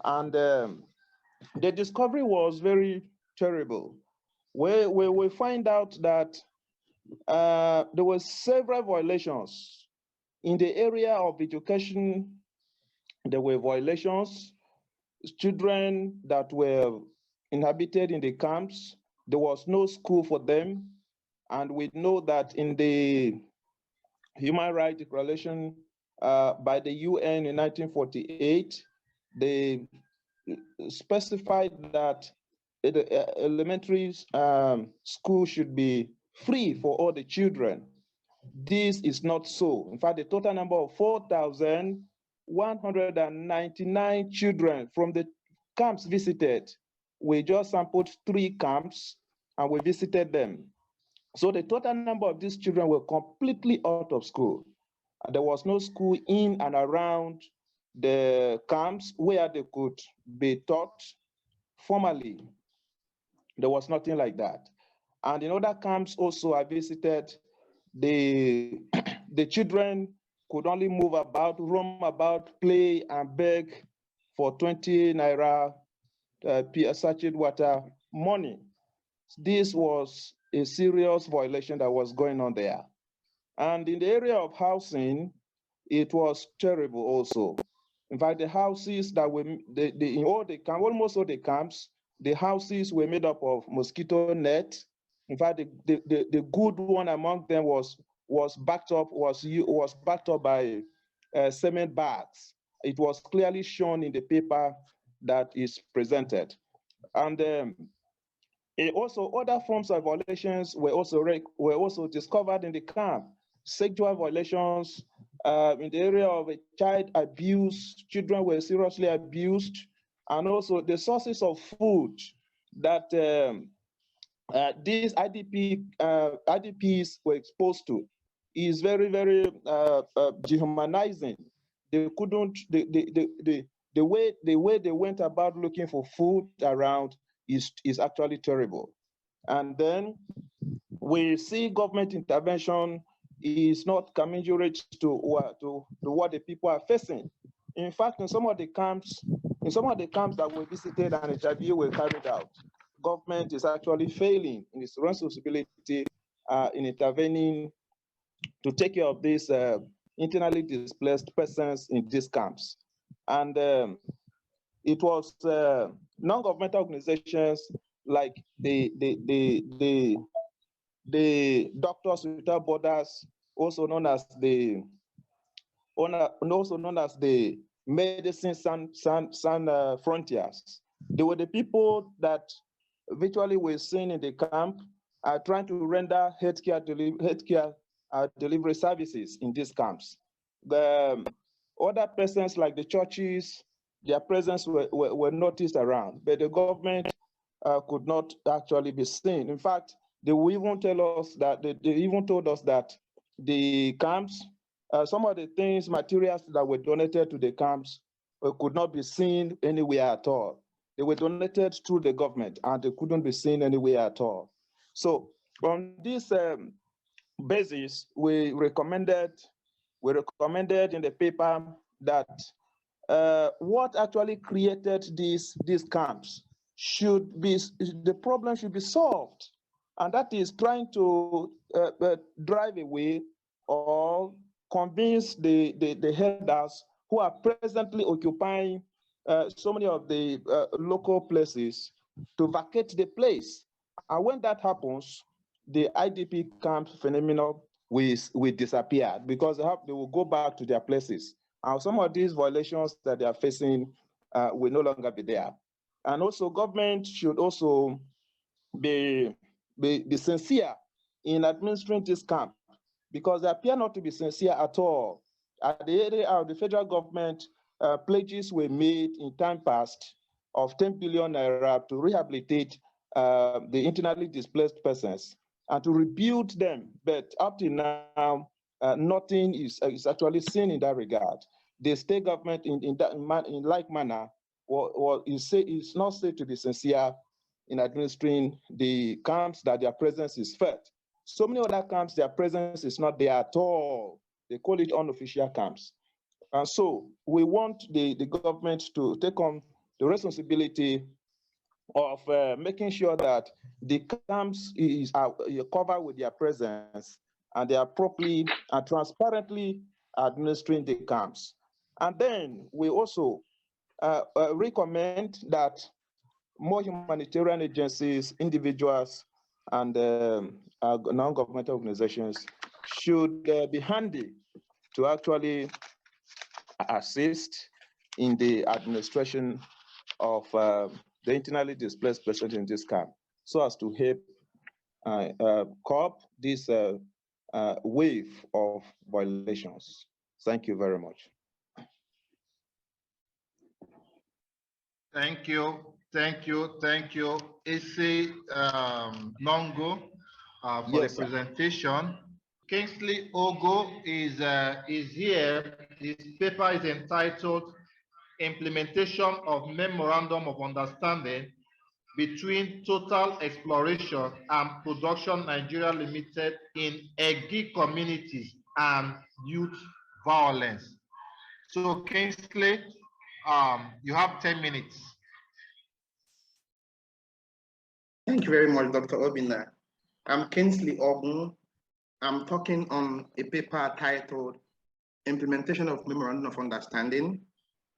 And the discovery was very terrible. We find out that there were several violations. In the area of education, there were violations. Children that were inhabited in the camps, there was no school for them. And we know that in the Human Rights Declaration by the UN in 1948, they specified that the elementary school should be free for all the children. This is not so. In fact, the total number of 4,199 children from the camps visited, we just sampled 3 camps and we visited them. So the total number of these children were completely out of school. There was no school in and around the camps where they could be taught formally. There was nothing like that. And in other camps also I visited, the children could only move about, roam about, play and beg for 20 naira sachet water money. This was a serious violation that was going on there. And in the area of housing, it was terrible also. In fact, the houses that were in all the camps, almost all the camps, the houses were made up of mosquito net. In fact, the good one among them was backed up by cement bags. It was clearly shown in the paper that is presented. And also other forms of violations were also discovered in the camp. Sexual violations in the area of child abuse, children were seriously abused, and also the sources of food that these IDPs were exposed to is very, very dehumanizing. They couldn't, the way they went about looking for food around is actually terrible. And then we see government intervention is not commensurate to what the people are facing. In fact, in some of the camps that we visited and interview were carried out, government is actually failing in its responsibility in intervening to take care of these internally displaced persons in these camps. And it was non-governmental organizations like the Doctors Without Borders, also known as the Medicine Sans Frontiers. They were the people that virtually were seen in the camp trying to render healthcare delivery services in these camps. The other persons like the churches, their presence were noticed around, but the government could not actually be seen. In fact, they will even tell us that they even told us that the camps, some of the things, materials that were donated to the camps could not be seen anywhere at all. They were donated through the government and they couldn't be seen anywhere at all. So on this basis, we recommended in the paper that what actually created these camps the problem should be solved. And that is trying to drive away or convince the headers who are presently occupying so many of the local places to vacate the place. And when that happens, the IDP camp phenomenon will disappear because they will go back to their places. Some of these violations that they are facing will no longer be there. And also government should also be sincere in administering this camp, because they appear not to be sincere at all. At the area of the federal government, pledges were made in time past of 10 billion naira to rehabilitate the internally displaced persons and to rebuild them. But up to now, nothing is actually seen in that regard. The state government, in like manner, is not said to be sincere in administering the camps that their presence is felt. So many other camps, their presence is not there at all. They call it unofficial camps. And so we want the government to take on the responsibility of making sure that the camps is covered with their presence and they are properly and transparently administering the camps. And then we also recommend that more humanitarian agencies, individuals, and non-governmental organizations should be handy to actually assist in the administration of the internally displaced persons in this camp, so as to help curb this wave of violations. Thank you very much. Thank you, thank you, thank you, Issy Nongo, for Yes, the presentation. Kingsley Ogo is here. His paper is entitled Implementation of Memorandum of Understanding between Total Exploration and Production Nigeria Limited in Egi Communities and Youth Violence. So Kingsley, you have 10 minutes. Thank you very much, Dr. Obina. I'm Kingsley Ogun. I'm talking on a paper titled Implementation of Memorandum of Understanding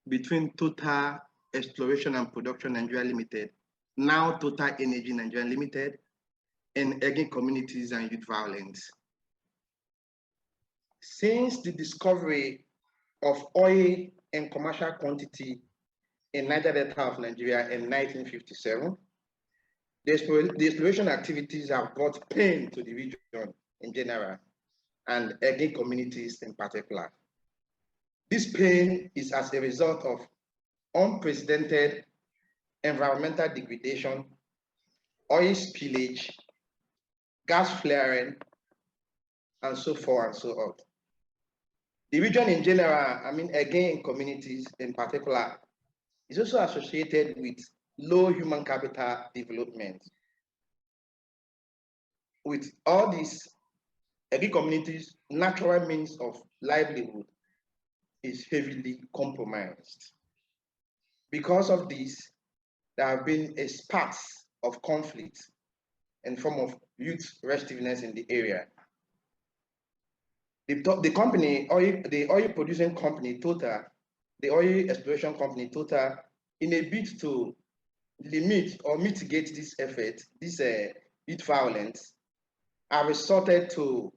between Total Exploration and Production Nigeria Limited, now Total Energy Nigeria Limited, and Egi Communities and Youth Violence. Since the discovery of oil in commercial quantity in Niger Delta of Nigeria in 1957, the exploration activities have brought pain to the region in general and Egi communities in particular. This pain is as a result of unprecedented environmental degradation, oil spillage, gas flaring, and so forth and so on. The region in general, Egi communities in particular, is also associated with low human capital development. With all these, Egi communities' natural means of livelihood is heavily compromised. Because of this, there have been a sparks of conflict in form of youth restiveness in the area. The company, the oil producing company Total, the oil exploration company Total, in a bid to limit or mitigate this effort, this youth violence, are resorted to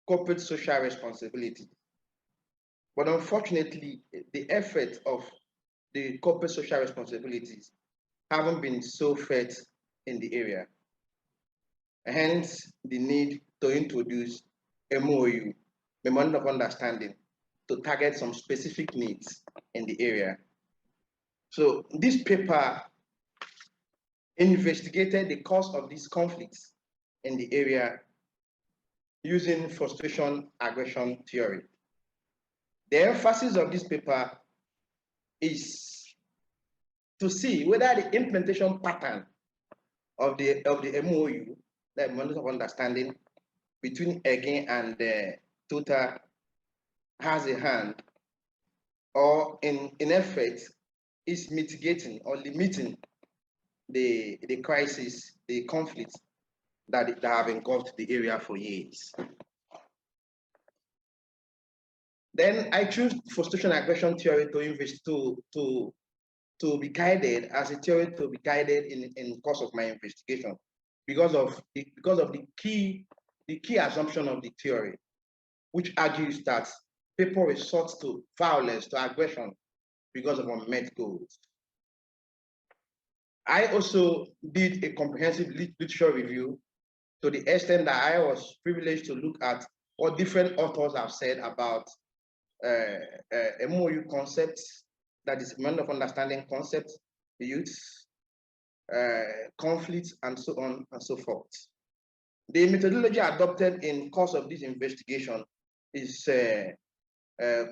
corporate social responsibility. But unfortunately, the effort of the corporate social responsibilities haven't been so felt in the area. Hence, the need to introduce MOU, Memorandum of Understanding, to target some specific needs in the area. So this paper investigated the cause of these conflicts in the area using frustration aggression theory. The emphasis of this paper is to see whether the implementation pattern of the MOU, the Memorandum of Understanding between Egi and Total, has a hand, or in effect is mitigating or limiting the crisis, the conflicts that have engulfed the area for years. Then I choose frustration aggression theory to be guided as a theory to be guided in course of my investigation because of the key assumption of the theory, which argues that people resort to violence, to aggression because of unmet goals. I also did a comprehensive literature review to the extent that I was privileged to look at what different authors have said about MOU concepts, that is Memorandum of Understanding concepts, youth, conflicts, and so on and so forth. The methodology adopted in course of this investigation is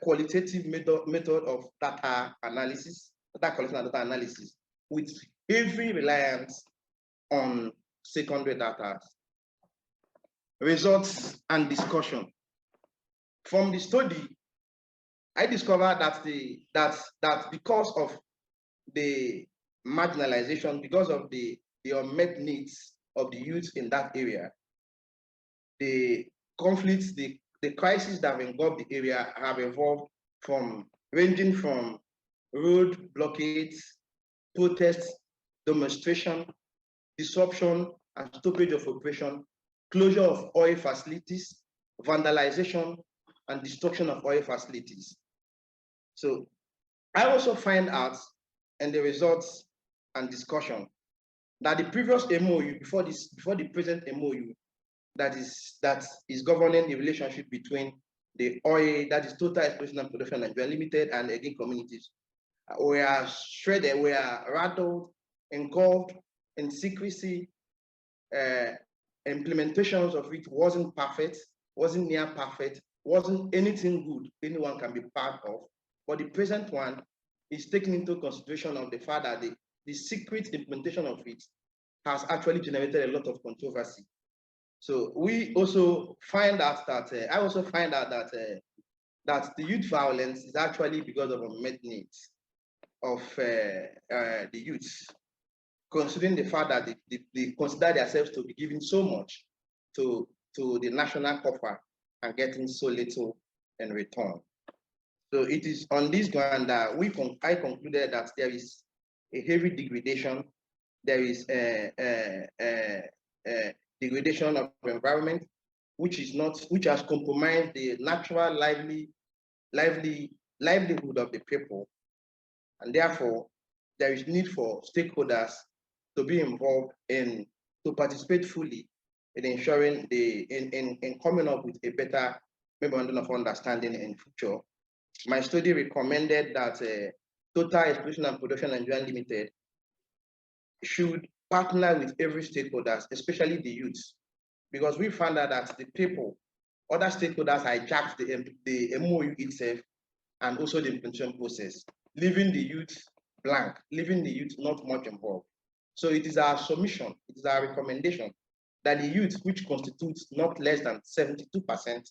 qualitative method of data analysis, data collection and data analysis, with heavy reliance on secondary data. Results and discussion. From the study, I discovered that because of the marginalization, because of the unmet needs of the youth in that area, the conflicts, the crises that have engulfed the area have evolved from ranging from road blockades, protests, demonstration, disruption and stoppage of operation, closure of oil facilities, vandalization, and destruction of oil facilities. So I also find out in the results and discussion that the previous MOU, before the present MOU, that is governing the relationship between the oil, that is Total Exploration and Production Nigeria Limited, and again communities, were shredded, were rattled, engulfed in secrecy. Implementations of it wasn't perfect, wasn't near perfect, wasn't anything good anyone can be part of. But the present one is taking into consideration of the fact that the secret implementation of it has actually generated a lot of controversy. So we also find out that I also find out that the youth violence is actually because of unmet needs of the youth, considering the fact that they consider themselves to be giving so much to the national coffer and getting so little in return. So it is on this ground that I concluded that there is a heavy degradation. There is a degradation of the environment, which has compromised the natural livelihood of the people, and therefore there is need for stakeholders to be involved to participate fully in ensuring in coming up with a better memorandum of understanding in future. My study recommended that Total Exploration and Production Nigeria Limited should partner with every stakeholders, especially the youth, because we found out that the people, other stakeholders hijacked the MOU itself and also the implementation process, leaving the youth blank, leaving the youth not much involved. So it is our submission, it is our recommendation that the youth, which constitutes not less than 72%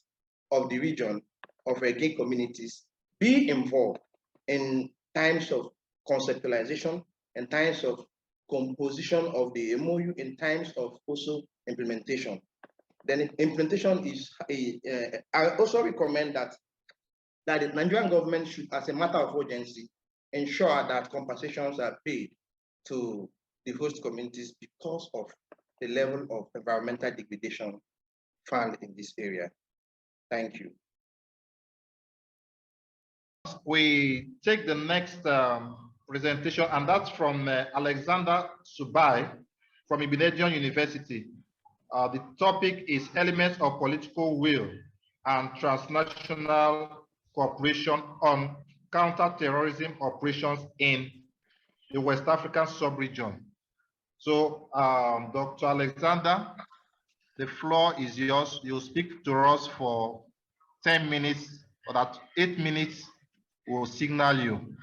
of the region of gay communities, be involved in times of conceptualization, in times of composition of the MOU, in times of also implementation. Then implementation is I also recommend that the Nigerian government should, as a matter of urgency, ensure that compensations are paid to the host communities because of the level of environmental degradation found in this area. Thank you. We take the next presentation, and that's from Alexander Subai from Ibadan University. The topic is Elements of Political Will and Transnational Cooperation on Counter-Terrorism Operations in the West African Sub-Region. So, Dr. Alexander, the floor is yours. You'll speak to us for 10 minutes, or that 8 minutes will signal you.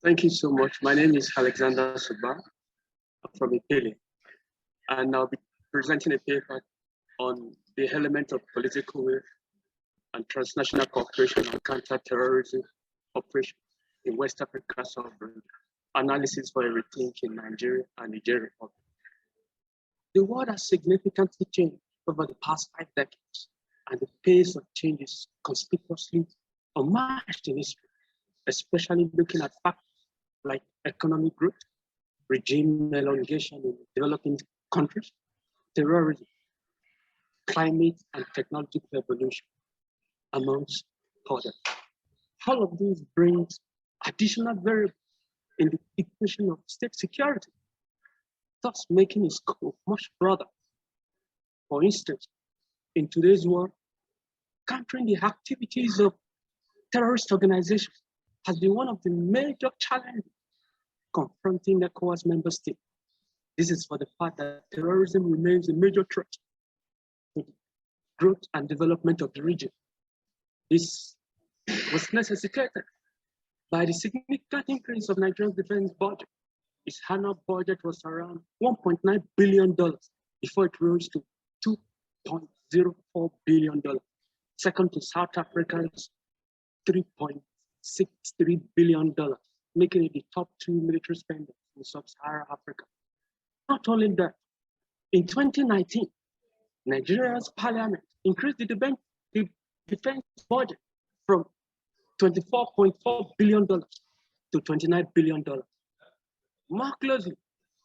Thank you so much. My name is Alexander Suba from Italy, and I'll be presenting a paper on the element of political will and transnational cooperation on counter-terrorism operations in West Africa sovereign, analysis for a rethink in Nigeria and Nigeria Republic. The world has significantly changed over the past 5 decades, and the pace of change is conspicuously unmatched in history, especially looking at factors like economic growth, regime elongation in developing countries, terrorism, climate and technological evolution. amongst others. All of these brings additional variables in the equation of state security, thus making its scope much broader. For instance, in today's world, countering the activities of terrorist organizations has been one of the major challenges confronting ECOWAS member states. This is for the fact that terrorism remains a major threat to the growth and development of the region. This was necessitated by the significant increase of Nigeria's defense budget. Its annual budget was around $1.9 billion before it rose to $2.04 billion, second to South Africa's $3.63 billion, making it the top 2 military spenders in sub-Saharan Africa. Not only that, in 2019, Nigeria's parliament increased the defense budget from $24.4 billion to $29 billion. More closely,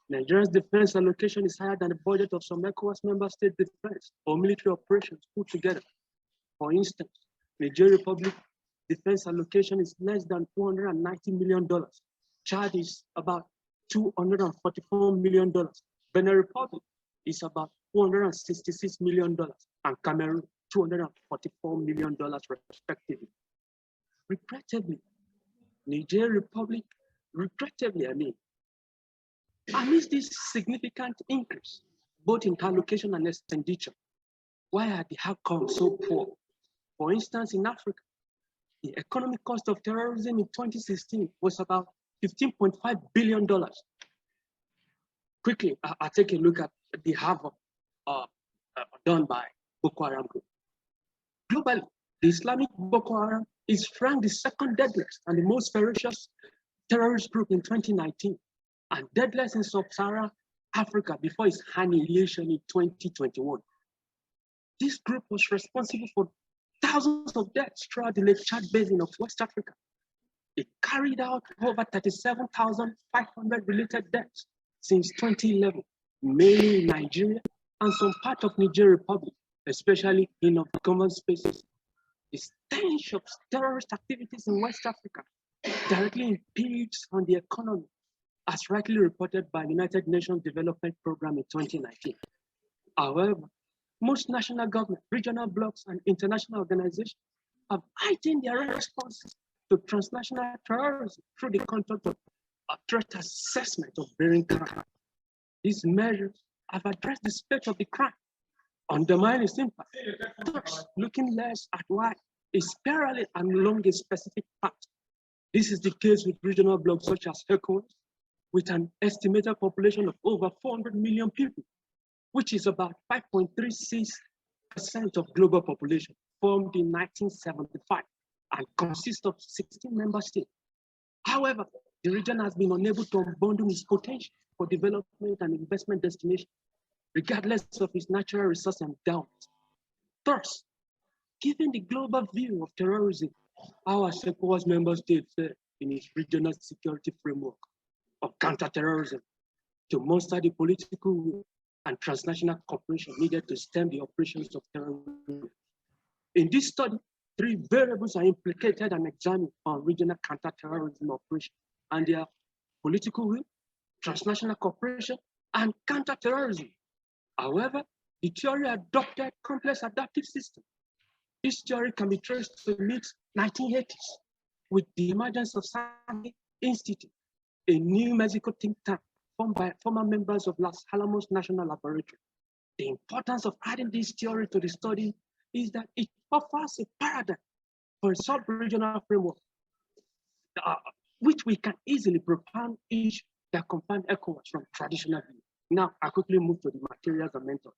Nigeria's defense allocation is higher than the budget of some ECOWAS member state defense or military operations put together. For instance, Nigeria Republic defense allocation is less than $490 million. Chad is about $244 million. Benin Republic is about $466 million, and Cameroon $244 million respectively. Regrettably, Nigeria Republic, amidst this significant increase, both in allocation and expenditure, why are the outcomes so poor? For instance, in Africa, the economic cost of terrorism in 2016 was about $15.5 billion. Quickly, I'll take a look at the havoc done by Boko Haram group. Globally, the Islamic Boko Haram is ranked the second deadliest and the most ferocious terrorist group in 2019, and deadliest in sub-Saharan Africa before its annihilation in 2021. This group was responsible for thousands of deaths throughout the Lake Chad basin of West Africa. It carried out over 37,500 related deaths since 2011, mainly in Nigeria and some part of Niger Republic, especially in common spaces. The stench of terrorist activities in West Africa directly impedes on the economy, as rightly reported by the United Nations Development Programme in 2019. However, most national governments, regional blocs, and international organizations have heightened their responses to transnational terrorism through the conduct of a threat assessment of varying crime. These measures have addressed the state of the crime, undermining its impact, thus looking less at why it's parallel and along a specific path. This is the case with regional blocs such as ECOWAS, with an estimated population of over 400 million people, which is about 5.36% of global population, formed in 1975 and consists of 16 member states. However, the region has been unable to unbundle its potential for development and investment destination, regardless of its natural resource endowment. Thus, given the global view of terrorism, our ECOWAS member states in its regional security framework of counterterrorism to muster the political will and transnational cooperation needed to stem the operations of terrorism. In this study, 3 variables are implicated and examined on regional counterterrorism operation, and they are political will, transnational cooperation, and counterterrorism. However, the theory adopted complex adaptive system. This theory can be traced to the mid-1980s with the emergence of Science Institute, a New Mexico think tank formed by former members of Los Alamos National Laboratory. The importance of adding this theory to the study is that it offers a paradigm for a sub-regional framework, which we can easily propound each that confine ECOWAS from traditional view. Now, I quickly move to the materials and mentors.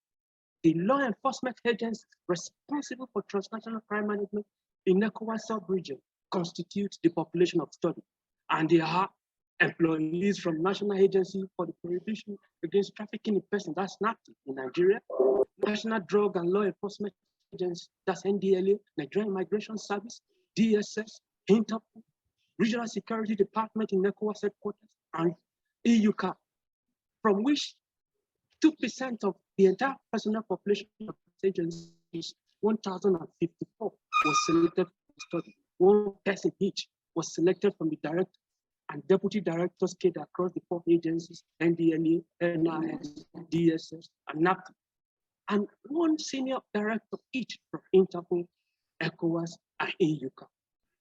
The law enforcement agencies responsible for transnational crime management in ECOWAS sub-region constitute the population of study, and they are employees from National Agency for the Prohibition Against Trafficking in Persons, that's NAPTI in Nigeria, National Drug and Law Enforcement Agency, that's NDLA, Nigerian Immigration Service, DSS, Interpol, Regional Security Department in ECOWAS headquarters, and EUCAP, from which 2% of the entire personnel population of these agencies 1,054 was selected for the study. 1 person each was selected from the director and deputy directors scattered across the 4 agencies, NDLA, NIS, DSS, and NAPTA, and 1 senior director each from Interpol, ECOWAS, and EUCA.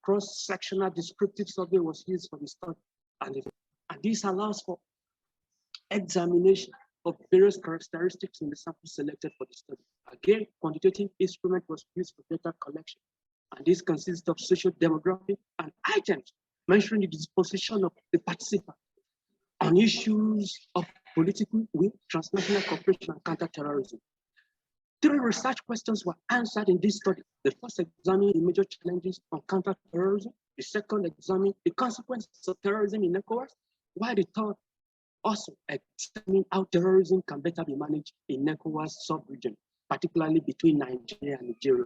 Cross-sectional descriptive survey was used for the study, and this allows for examination of various characteristics in the sample selected for the study. Again, quantitative instrument was used for data collection, and this consists of social demographic and items mentioning the disposition of the participants on issues of political will, transnational cooperation, and counterterrorism. 3 research questions were answered in this study. The first examined the major challenges on counterterrorism. The second examined the consequences of terrorism in ECOWAS, while the third also examined how terrorism can better be managed in ECOWAS sub-region, particularly between Nigeria and Nigeria.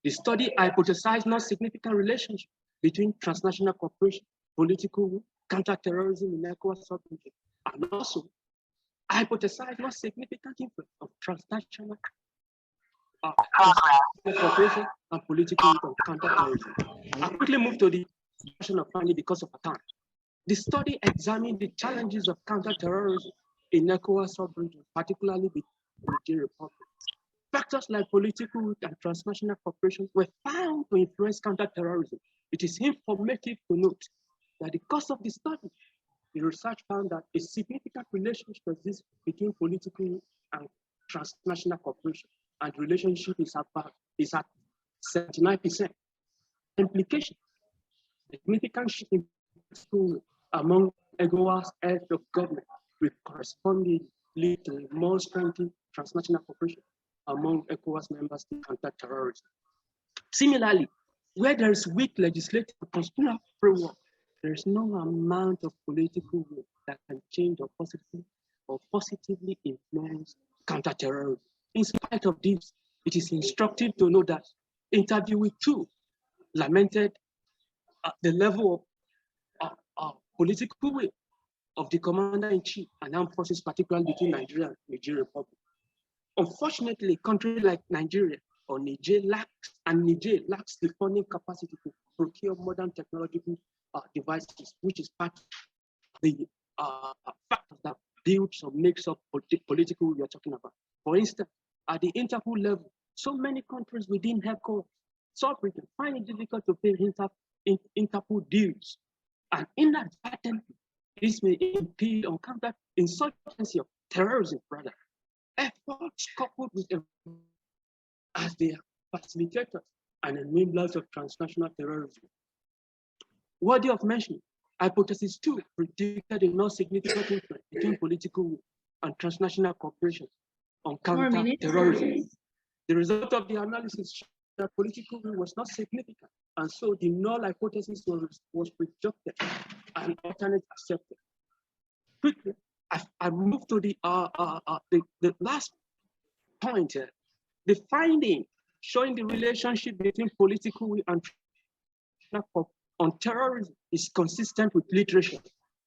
The study hypothesized no significant relationship between transnational cooperation, political will, counterterrorism in ECOWAS sub-region, and also hypothesized no significant influence of transnational cooperation and political will on counterterrorism. I quickly move to the discussion of finding because of time. The study examined the challenges of counterterrorism in ECOWAS sub-region, particularly with the Niger Republic. Factors like political will and transnational cooperation were found to influence counterterrorism. It is informative to note that the course of the study, the research found that a significant relationship exists between political and transnational cooperation, and the relationship is at 79%. Implication: significant shift in school among ECOWAS heads of government will correspondingly lead to a more strengthened transnational cooperation among ECOWAS members to counter terrorism. Similarly, where there is weak legislative and constitutional framework, there is no amount of political will that can change or positively influence counterterrorism. In spite of this, it is instructive to know that interviewee 2 lamented the level of political will of the commander-in-chief and armed forces, particularly between Nigeria and Niger Republic. Unfortunately, a country like Nigeria or Niger lacks the funding capacity to procure modern technological devices, which is part of the factors that builds or makes up political we are talking about. For instance, at the Interpol level, so many countries within ECOWAS sub-region find it difficult to pay Interpol dues, and inadvertently, this may impede on counter-insurgency of terrorism, rather. Efforts coupled with as they are facilitators and enablers of transnational terrorism. Worthy of mention, hypothesis 2 predicted a non significant influence between political and transnational cooperation on counter-terrorism. The result of the analysis showed that political will was not significant, and so the null hypothesis was rejected and alternate accepted. Quickly, I move to the last point here. The finding showing the relationship between political will and on terrorism is consistent with literature,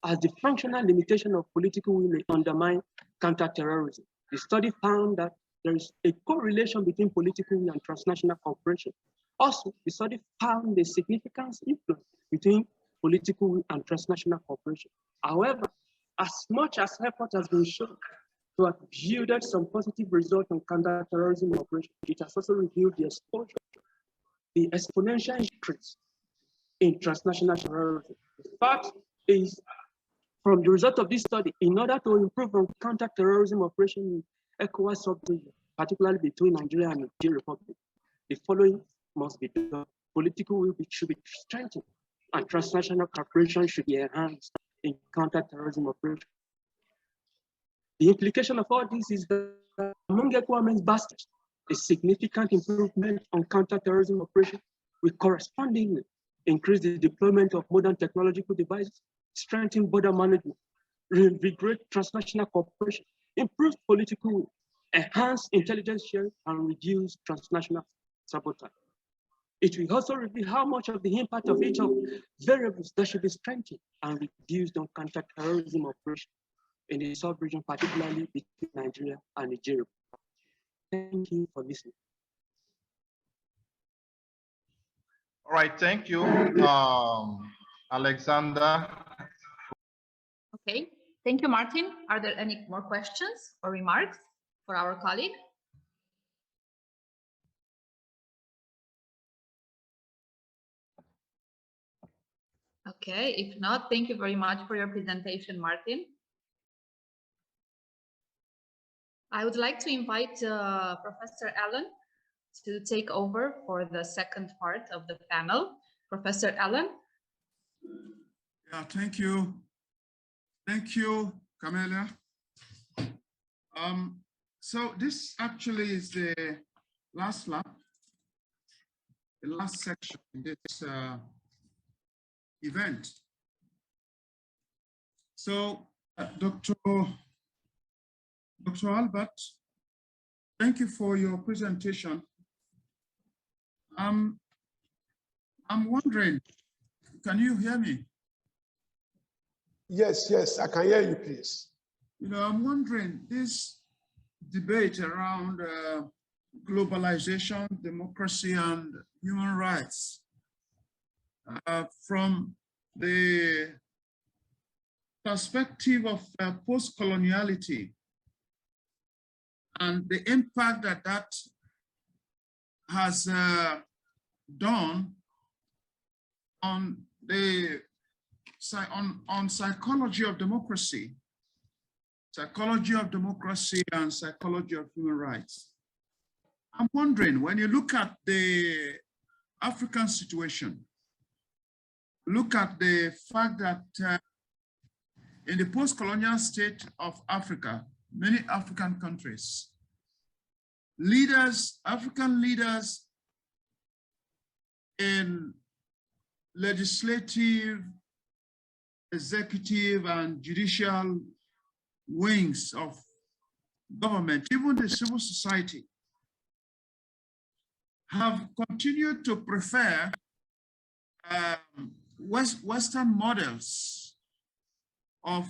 as the functional limitation of political will may undermine counterterrorism. The study found that there is a correlation between political will and transnational cooperation. Also, the study found a significant influence between political will and transnational cooperation. However, as much as effort has been shown to have yielded some positive results on counterterrorism operation, it has also revealed the exposure, the exponential increase in transnational terrorism. The fact is, from the result of this study, in order to improve on counterterrorism operation in ECOWAS sub-region, particularly between Nigeria and Niger Republic, the following must be done. Political will should be strengthened, and transnational cooperation should be enhanced in counterterrorism operation. The implication of all this is that among ECOWAS bastards, a significant improvement on counterterrorism operation will correspondingly increase the deployment of modern technological devices, strengthen border management, reinvigorate transnational cooperation, improve political will, enhance intelligence sharing, and reduce transnational sabotage. It will also reveal how much of the impact of each of variables that should be strengthened and reduced on counterterrorism operation in the sub-region, particularly between Nigeria and Nigeria. Thank you for listening. All right, thank you, Alexander. Okay, thank you, Martin. Are there any more questions or remarks for our colleague? Okay, if not, thank you very much for your presentation, Martin. I would like to invite Professor Allen to take over for the second part of the panel. Professor Allen. Yeah, thank you. Thank you, Camelia. So this actually is the last lap, the last section in this event. So, Dr. Albert, thank you for your presentation. I'm wondering, can you hear me? Yes, I can hear you, please. You know, I'm wondering, this debate around globalization, democracy, and human rights, from the perspective of post-coloniality and the impact that that has done on the psychology of democracy and psychology of human rights. I'm wondering, when you look at the African situation, look at the fact that in the post-colonial state of Africa, many African countries, African leaders in legislative, executive, and judicial wings of government, even the civil society, have continued to prefer Western models of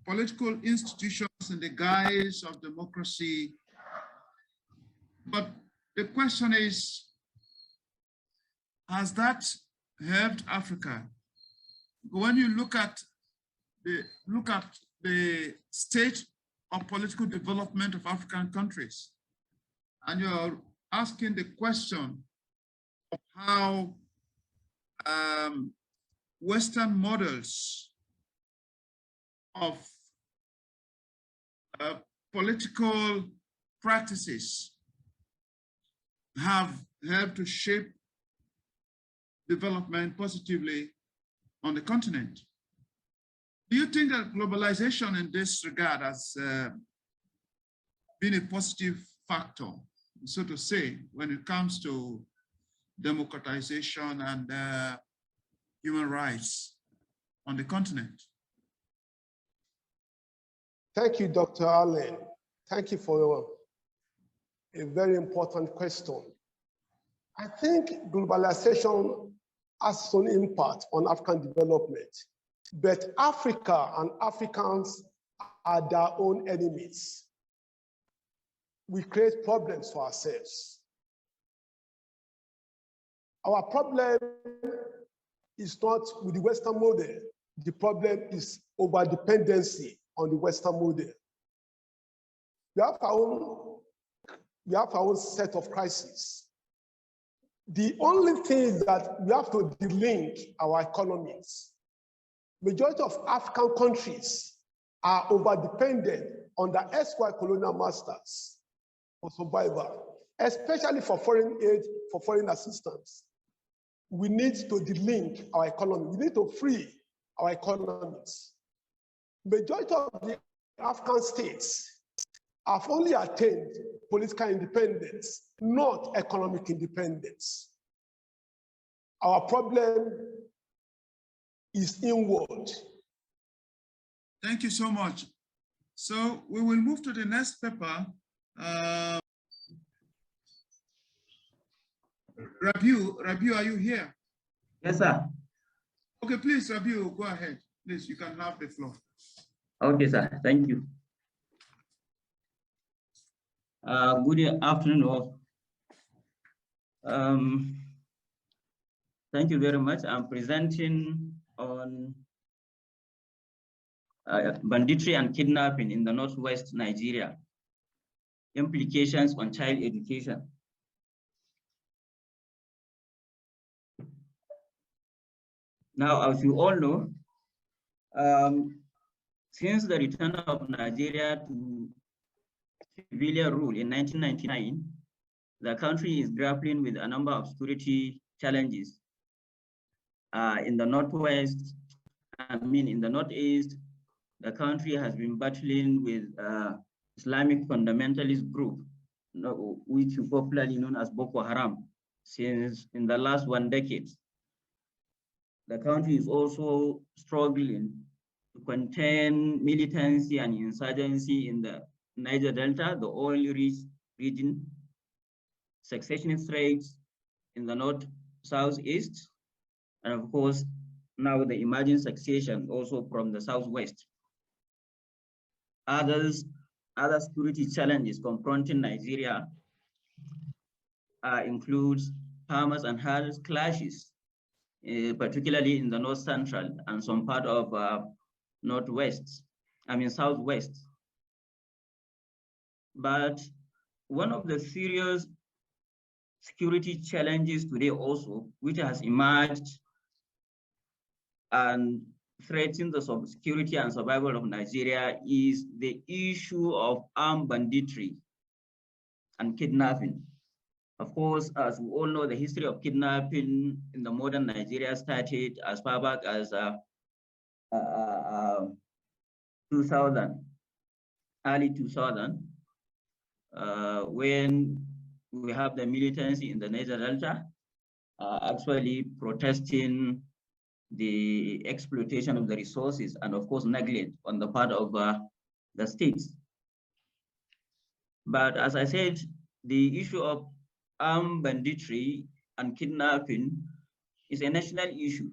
political institutions in the guise of democracy. But the question is, has that helped Africa? When you look at the state of political development of African countries, and you're asking the question of how Western models of political practices have helped to shape development positively on the continent. Do you think that globalization in this regard has been a positive factor, so to say, when it comes to democratization and human rights on the continent? Thank you, Dr. Allen. Thank you for a very important question. I think globalization has some impact on African development, but Africa and Africans are their own enemies. We create problems for ourselves. Our problem is not with the Western model. The problem is over-dependency on the Western model. We have our own set of crises. The only thing is that we have to delink our economies. Majority of African countries are over-dependent on the ex-white colonial masters for survival, especially for foreign aid, for foreign assistance. We need to delink our economy. We need to free our economies. Majority of the African states have only attained political independence, not economic independence. Our problem is inward. Thank you so much. So we will move to the next paper. Rabiu, are you here? Yes, sir. Okay, please, Rabiu, go ahead. Please, you can have the floor. Okay, sir. Thank you. Good afternoon, all. Thank you very much. I'm presenting on banditry and kidnapping in the Northwest Nigeria, implications on child education. Now, as you all know, since the return of Nigeria to civilian rule in 1999, the country is grappling with a number of security challenges. In the Northwest, in the Northeast, the country has been battling with Islamic fundamentalist group, which is popularly known as Boko Haram, since in the last 1 decade. The country is also struggling to contain militancy and insurgency in the Niger Delta, the oil-rich region, successionist threats in the north, southeast, and of course, now the emerging succession also from the southwest. Other security challenges confronting Nigeria includes farmers and herders clashes, particularly in the north central and some part of southwest. But one of the serious security challenges today also, which has emerged and threatening the security and survival of Nigeria, is the issue of armed banditry and kidnapping. Of course, as we all know, the history of kidnapping in the modern Nigeria started as far back as 2000, early 2000, when we have the militancy in the Niger Delta actually protesting the exploitation of the resources and of course neglect on the part of the states. But as I said, the issue of armed banditry and kidnapping is a national issue,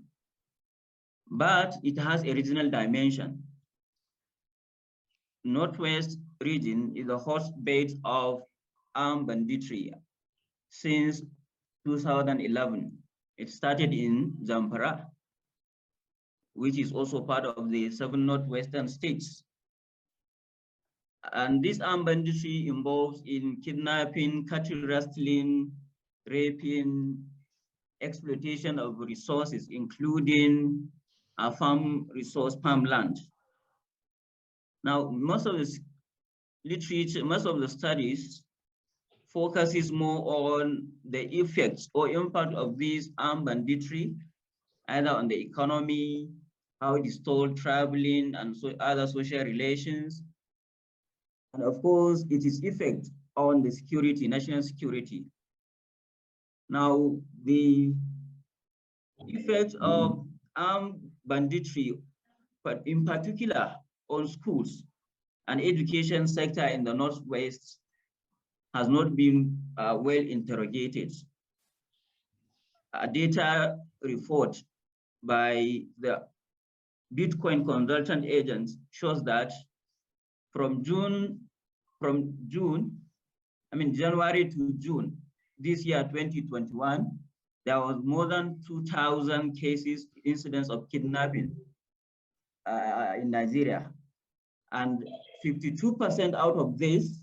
but it has a regional dimension. Northwest region is the hotbed of armed banditry since 2011. It started in Zamfara, which is also part of the 7 northwestern states. And this armed banditry involves in kidnapping, cattle rustling, raping, exploitation of resources, including farmland. Now, most of the literature, most of the studies focuses more on the effects or impact of this armed banditry, either on the economy, how it is told, traveling, and so other social relations. And of course, it is effect on the security, national security. Now, the effect of armed banditry, but in particular on schools and education sector in the Northwest, has not been well interrogated. A data report by the Bitcoin consultant agents shows that from January to June this year, 2021, there was more than 2,000 cases, incidents of kidnapping in Nigeria. And 52% out of this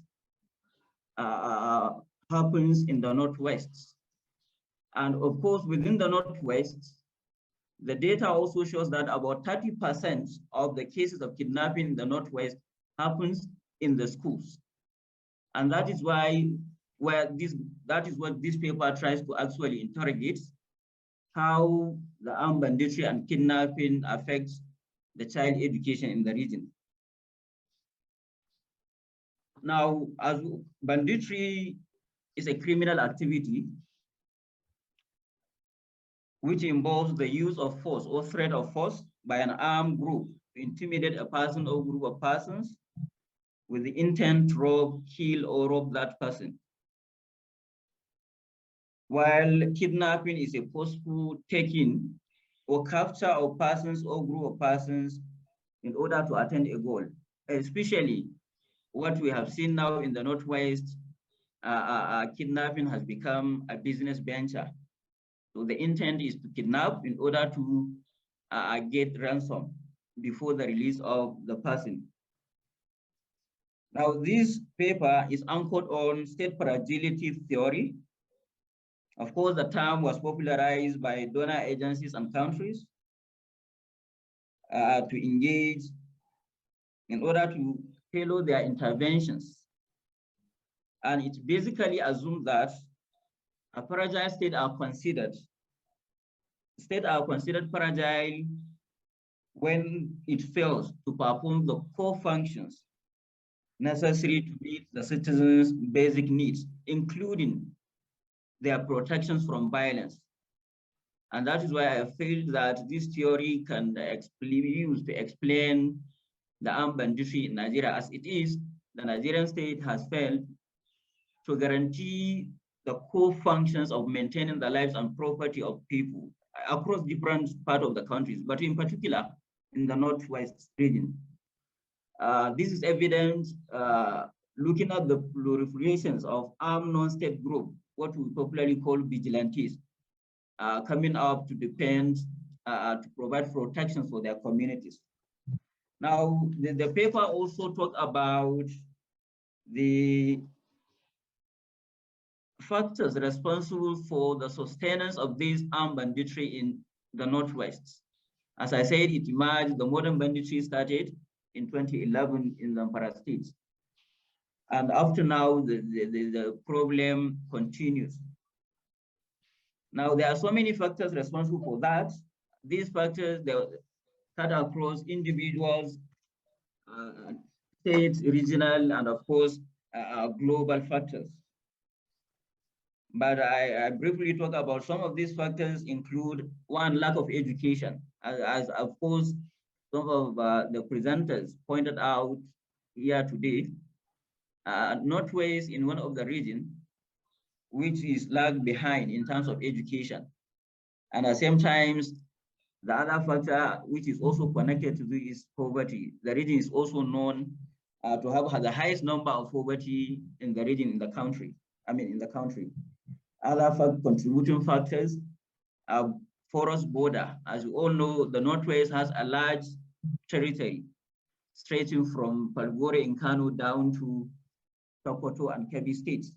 happens in the Northwest. And of course, within the Northwest, the data also shows that about 30% of the cases of kidnapping in the Northwest happens in the schools. And that is why that is what this paper tries to actually interrogate, how the armed banditry and kidnapping affects the child education in the region. Now, as banditry is a criminal activity which involves the use of force or threat of force by an armed group to intimidate a person or group of persons with the intent to rob, kill, or rob that person. While kidnapping is a forceful taking or capture of persons or group of persons in order to attain a goal, especially what we have seen now in the Northwest, kidnapping has become a business venture. So the intent is to kidnap in order to get ransom before the release of the person. Now, this paper is anchored on state fragility theory. Of course, the term was popularized by donor agencies and countries to engage in order to tailor their interventions. And it basically assumes that a fragile state are considered fragile when it fails to perform the core functions necessary to meet the citizens' basic needs, including their protections from violence. And that is why I feel that this theory can be used to explain the armed banditry in Nigeria. As it is, the Nigerian state has failed to guarantee the core functions of maintaining the lives and property of people across different parts of the countries, but in particular in the Northwest region. This is evident looking at the proliferations of armed non-state groups, what we popularly call vigilantes, coming up to defend, to provide protection for their communities. Now, the paper also talked about the factors responsible for the sustenance of this armed banditry in the Northwest. As I said, it emerged, the modern banditry started in 2011 in Zamfara State. And after now, the problem continues. Now, there are so many factors responsible for that. These factors, they cut across individuals, states, regional, and of course, global factors. But I briefly talk about some of these factors include, one, lack of education. As of course, some of the presenters pointed out here today, Northwest in one of the regions, which is lagged behind in terms of education. And at the same time, the other factor, which is also connected to this, is poverty. The region is also known to have the highest number of poverty in the region, in the country. Other contributing factors are porous border. As you all know, the Northwest has a large territory stretching from Palgore in Kano down to Sokoto and Kebbi states.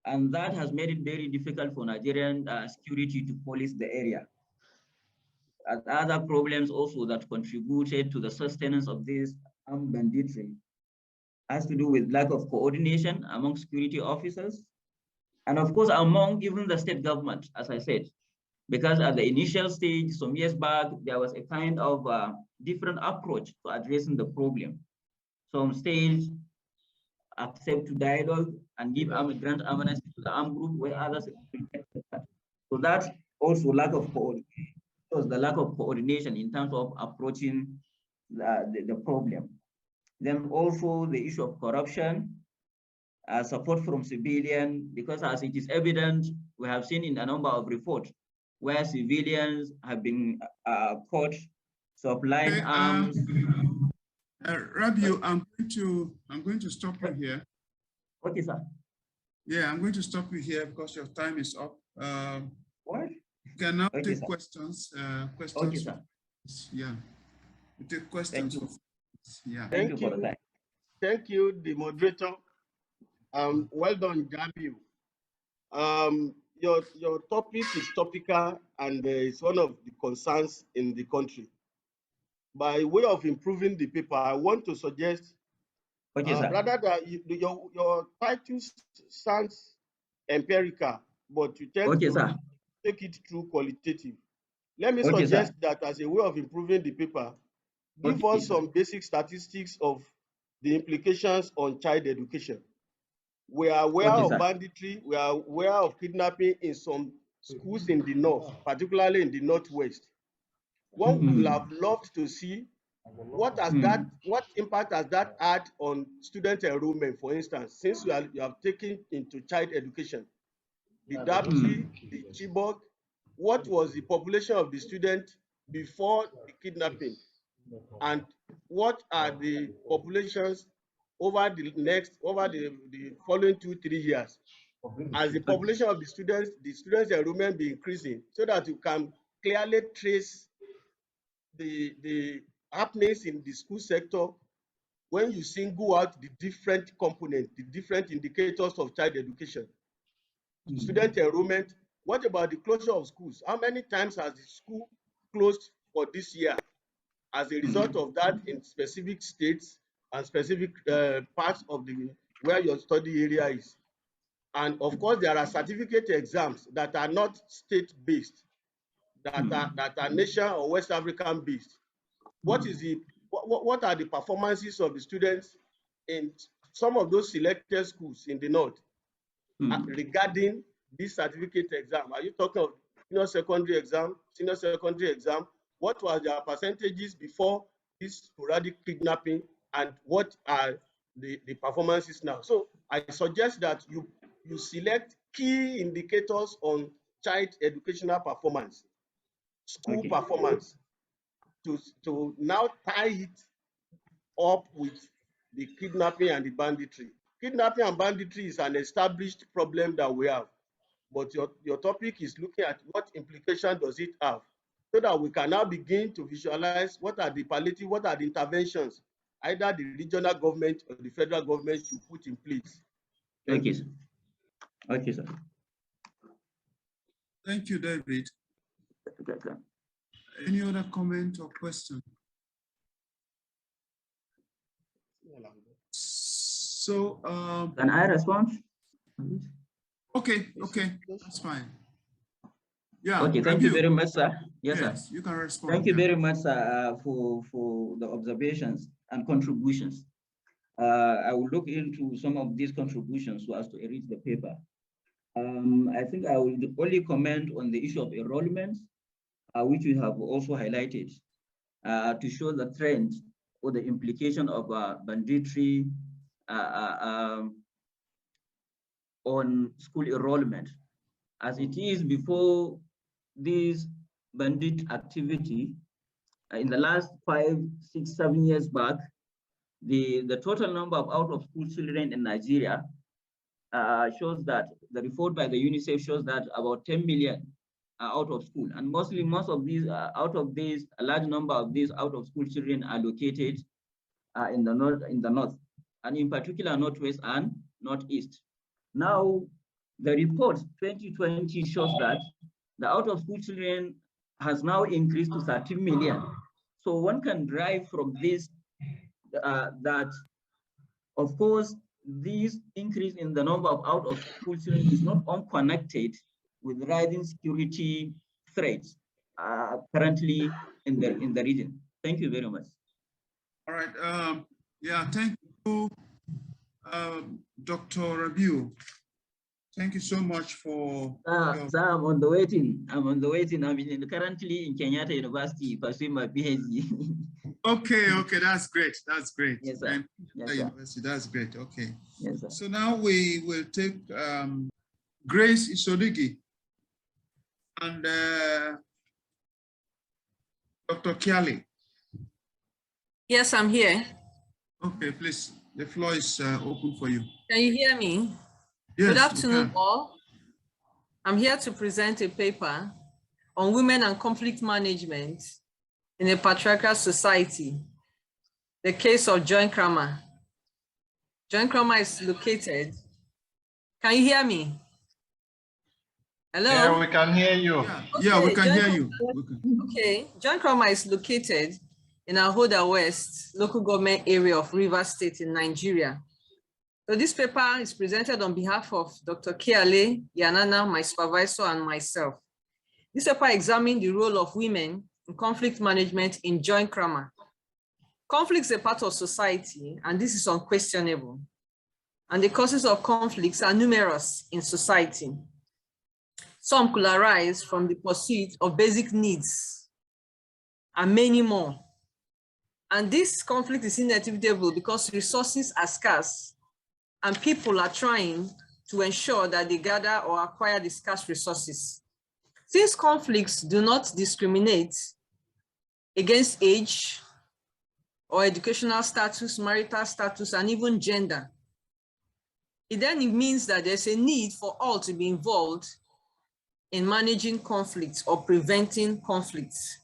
And that has made it very difficult for Nigerian security to police the area. And other problems also that contributed to the sustenance of this armed banditry has to do with lack of coordination among security officers, and of course, among even the state government, as I said, because at the initial stage, some years back, there was a kind of different approach to addressing the problem. Some states accept to dialogue and give grant amnesty to the armed group, where others rejected that. So that's also lack of coordination, the lack of coordination in terms of approaching the problem. Then also the issue of corruption, support from civilian, because as it is evident, we have seen in a number of reports where civilians have been caught supplying arms. Rabiu, I'm going to stop you here. Okay, sir. Yeah, I'm going to stop you here because your time is up. What? You can now Okay, take sir. questions. Okay, sir. Yeah. We take questions. Thank you. Yeah. Thank you for the time. Thank you, the moderator. Well done, Rabiu. Your topic is topical and it's one of the concerns in the country. By way of improving the paper, I want to suggest rather that your title sounds empirical, but you tend to take it through qualitative. Let me suggest that as a way of improving the paper, give us some basic statistics of the implications on child education. We are aware of banditry, we are aware of kidnapping in some schools in the north, particularly in the northwest. One would have loved to see what impact has that had on student enrollment, for instance, since you have taken into child education, the Dapchi, the Chibok, what was the population of the student before the kidnapping, and what are the populations over the following 2-3 years? as the population of the students enrollment be increasing, so that you can clearly trace the happenings in the school sector when you single out the different components, the different indicators of child education. Student enrollment. What about the closure of schools? How many times has the school closed for this year as a result of that in specific states and specific parts of the where your study area is? And of course, there are certificate exams that are not state-based, that are nation or West African based. What are the performances of the students in some of those selected schools in the north regarding this certificate exam? Are you talking of senior secondary exam? What were their percentages before this sporadic kidnapping, and what are the performances now? So I suggest that you select key indicators on child educational performance, school performance, to now tie it up with the kidnapping and the banditry. Kidnapping and banditry is an established problem that we have, but your topic is looking at what implication does it have, so that we can now begin to visualize what are the palliative, what are the interventions either the regional government or the federal government should put in place. Thank you. Sir. Okay, sir. Thank you, David. Any other comment or question? So, can I respond? Okay, that's fine. Yeah. Okay, thank you very much, sir. Yes, yes, sir. You can respond. Thank you very much, sir, for the observations and contributions. I will look into some of these contributions so as to enrich the paper. I think I will only comment on the issue of enrollment, which we have also highlighted, to show the trend or the implication of banditry on school enrollment. As it is before this bandit activity, in the last 5, 6, 7 years back, the total number of out-of-school children in Nigeria shows that the report by the UNICEF shows that about 10 million are out of school, and most of these a large number of these out-of-school children are located in the north, and in particular northwest and northeast. Now, the report 2020 shows that the out-of-school children has now increased to 13 million. So one can derive from this that, of course, this increase in the number of out-of-school children is not unconnected with rising security threats currently in the region. Thank you very much. All right. Yeah, thank you, Dr. Rabiu. Thank you so much for. Sir, I'm on the waiting. I'm currently in Kenyatta University pursuing my PhD. Okay, that's great. Yes, sir. Yes, University, that's great. Okay. Yes, sir. So now we will take Grace Isodigi and Dr. Kiali. Yes, I'm here. Okay, please. The floor is open for you. Can you hear me? Yes, good afternoon, all. I'm here to present a paper on women and conflict management in a patriarchal society, the case of John Kramer. John Kramer is located. Can you hear me? Hello? Yeah, we can hear you. Yeah, we can hear you. Okay, John Kramer is located in Ahoda West, local government area of Rivers State in Nigeria. So this paper is presented on behalf of Dr. Kiale, Yanana, my supervisor, and myself. This paper examines the role of women in conflict management in John Kramer. Conflict is a part of society, and this is unquestionable. And the causes of conflicts are numerous in society. Some could arise from the pursuit of basic needs, and many more. And this conflict is inevitable because resources are scarce, and people are trying to ensure that they gather or acquire the scarce resources. Since conflicts do not discriminate against age or educational status, marital status, and even gender, it means that there's a need for all to be involved in managing conflicts or preventing conflicts.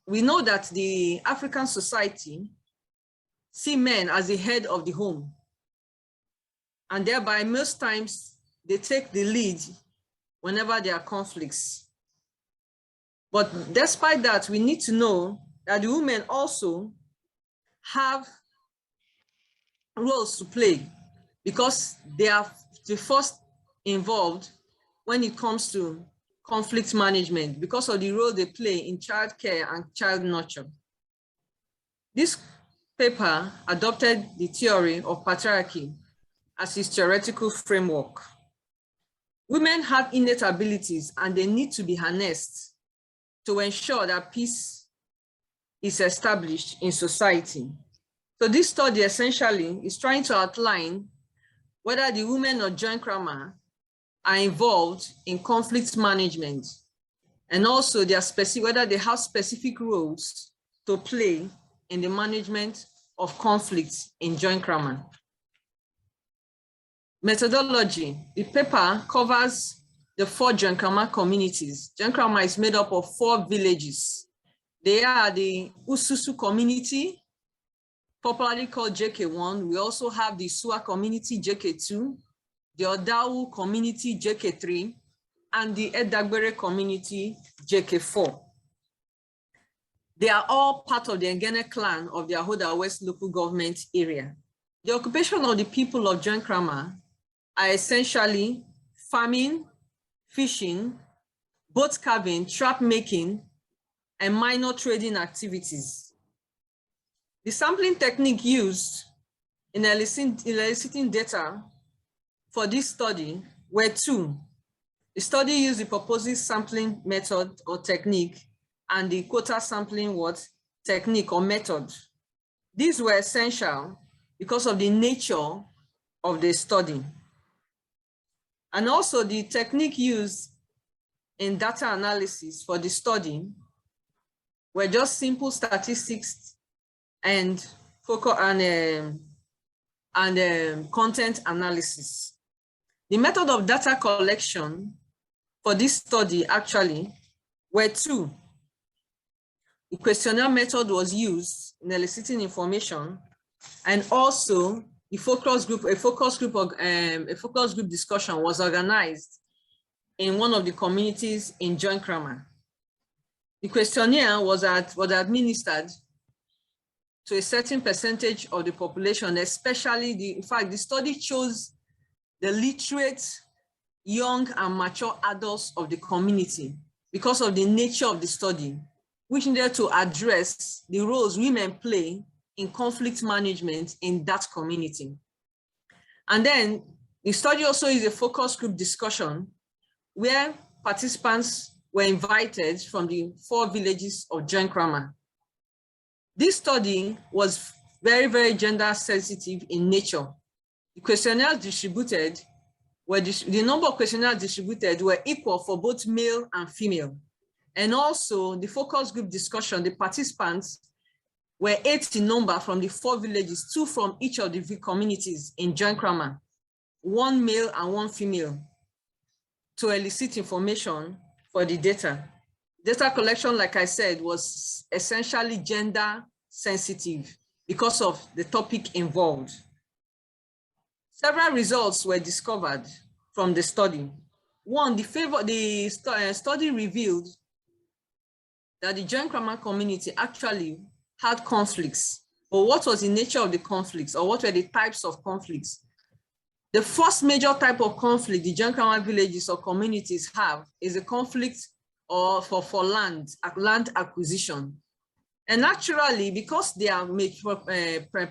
We know that the African society see men as the head of the home, and thereby most times they take the lead whenever there are conflicts. But despite that, we need to know that the women also have roles to play, because they are the first involved when it comes to conflict management, because of the role they play in child care and child nurture. This paper adopted the theory of patriarchy as its theoretical framework. Women have innate abilities and they need to be harnessed to ensure that peace is established in society. So this study essentially is trying to outline whether the women of John Kramer are involved in conflict management, and also whether they have specific roles to play in the management of conflicts in John Kramer. Methodology: the paper covers the 4 John Kramer communities. John Kramer is made up of 4 villages. They are the Ususu community, popularly called JK1. We also have the Sua community, JK2, the Odawu community, JK3, and the Edagbere community, JK4. They are all part of the Ngene clan of the Ahoda West local government area. The occupation of the people of John Kramer are essentially farming, fishing, boat carving, trap making, and minor trading activities. The sampling technique used in eliciting data for this study were 2. The study used the purposive sampling method or technique and the quota sampling technique or method. These were essential because of the nature of the study. And also the technique used in data analysis for the study were just simple statistics and focus and content analysis. The method of data collection for this study actually were 2. The questionnaire method was used in eliciting information, and also the focus group discussion was organized in one of the communities in John Kramer. The questionnaire was administered to a certain percentage of the population, especially in fact, the study chose the literate, young and mature adults of the community because of the nature of the study, which needed to address the roles women play in conflict management in that community. And then the study also is a focus group discussion where participants were invited from the 4 villages of John Kramer. This study was very, very gender sensitive in nature. The questionnaires distributed the number of questionnaires distributed were equal for both male and female. And also the focus group discussion, the participants were 8 in number from the 4 villages, 2 from each of the communities in John Kramer, 1 male and 1 female, to elicit information for the data. Data collection, like I said, was essentially gender sensitive because of the topic involved. Several results were discovered from the study. One, the study revealed that the John Kramer community actually had conflicts. But what was the nature of the conflicts, or what were the types of conflicts? The first major type of conflict the John Kramer villages or communities have is a conflict for land acquisition. And naturally, because they are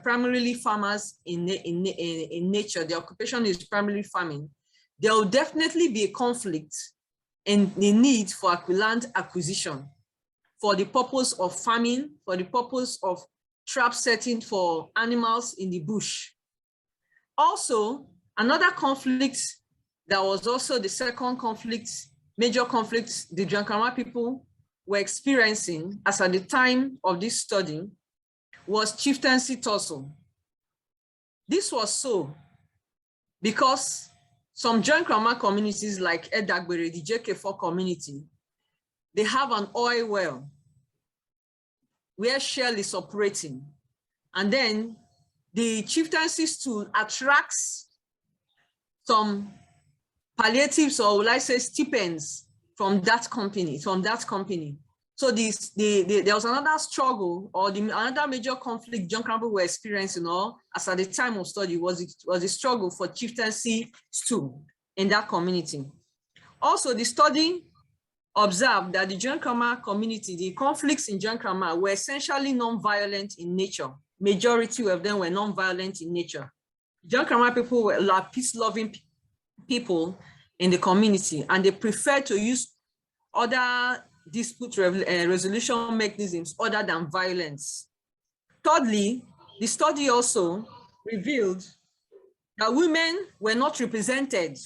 primarily farmers in nature, the occupation is primarily farming, there will definitely be a conflict in the need for land acquisition for the purpose of farming, for the purpose of trap setting for animals in the bush. Also, another conflict that was also the second conflict, major conflict the John Kramer people were experiencing as at the time of this study was chieftaincy tussle. This was so because some John Cromwell communities like Edagbere, the JK4 community, they have an oil well where Shell is operating. And then the chieftaincies to attract some palliatives, or will I say stipends from that company. So there was another struggle, or another major conflict John Cromwell were experiencing, as at the time of study, was the struggle for chieftaincy too in that community. Also, the study observed that the John Cromwell community, the conflicts in John Cromwell were essentially non-violent in nature. Majority of them were non-violent in nature. John Cromwell people were peace-loving people in the community, and they prefer to use other dispute resolution mechanisms other than violence. Thirdly, the study also revealed that women were not represented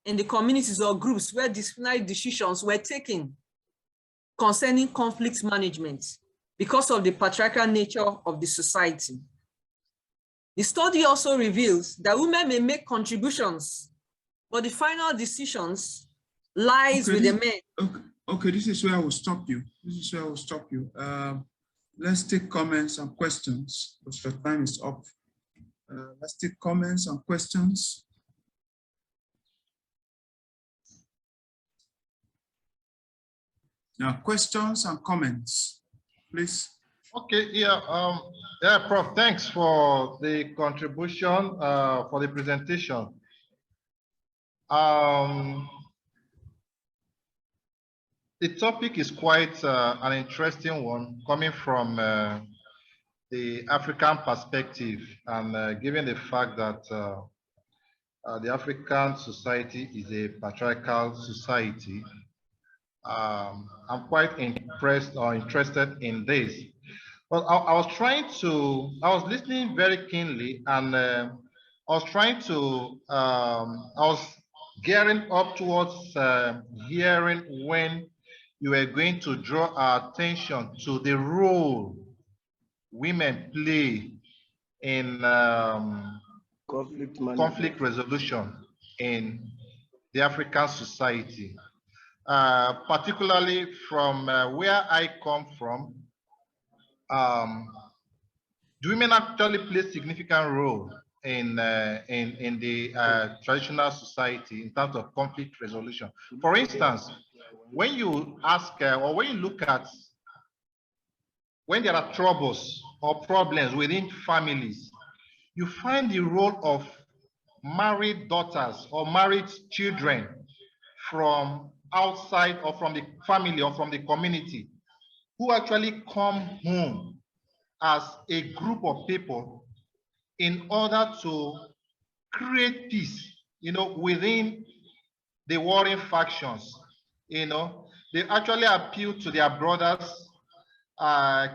in the communities or groups where disciplinary decisions were taken concerning conflict management because of the patriarchal nature of the society. The study also reveals that women may make contributions, but the final decisions lies with the men. Okay, this is where I will stop you. Let's take comments and questions, because your time is up. Let's take comments and questions. Now, questions and comments, please. Okay, yeah, Prof, thanks for the contribution, for the presentation. The topic is quite an interesting one, coming from the African perspective, and given the fact that the African society is a patriarchal society, I'm quite impressed or interested in this. Well, I was listening very keenly, and I was gearing up towards hearing when you were going to draw our attention to the role women play in conflict resolution in the African society. Particularly from where I come from, do women actually play a significant role in the traditional society in terms of conflict resolution? For instance, when you ask or when you look at when there are troubles or problems within families, you find the role of married daughters or married children from outside or from the family or from the community, who actually come home as a group of people in order to create peace, within the warring factions. They actually appeal to their brothers,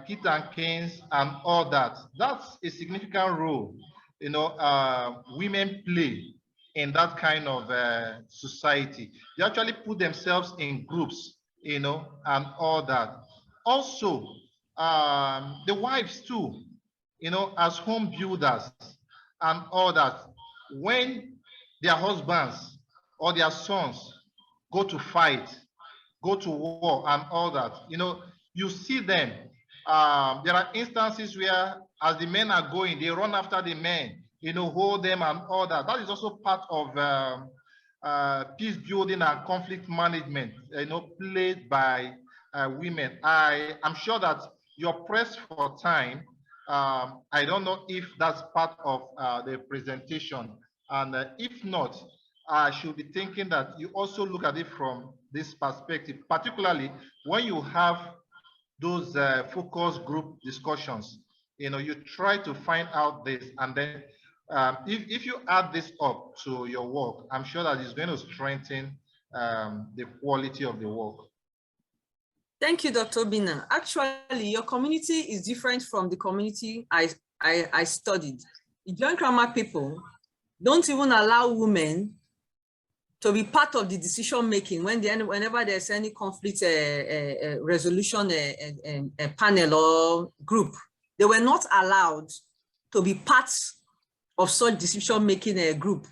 kith and kins, and all that. That's a significant role, women play in that kind of society. They actually put themselves in groups, and all that. Also, the wives too, as home builders and all that. When their husbands or their sons go to fight, go to war and all that, you see them. There are instances where as the men are going, they run after the men, hold them and all that. That is also part of peace building and conflict management, played by women. I am sure that you're pressed for time. I don't know if that's part of the presentation. And if not, I should be thinking that you also look at it from this perspective, particularly when you have those focus group discussions. You try to find out this, and then if you add this up to your work, I'm sure that it's going to strengthen the quality of the work. Thank you, Dr. Bina. Actually, your community is different from the community I studied. The John Cromwell people don't even allow women to be part of the decision making whenever there's any conflict resolution panel or group. They were not allowed to be part of such decision making group.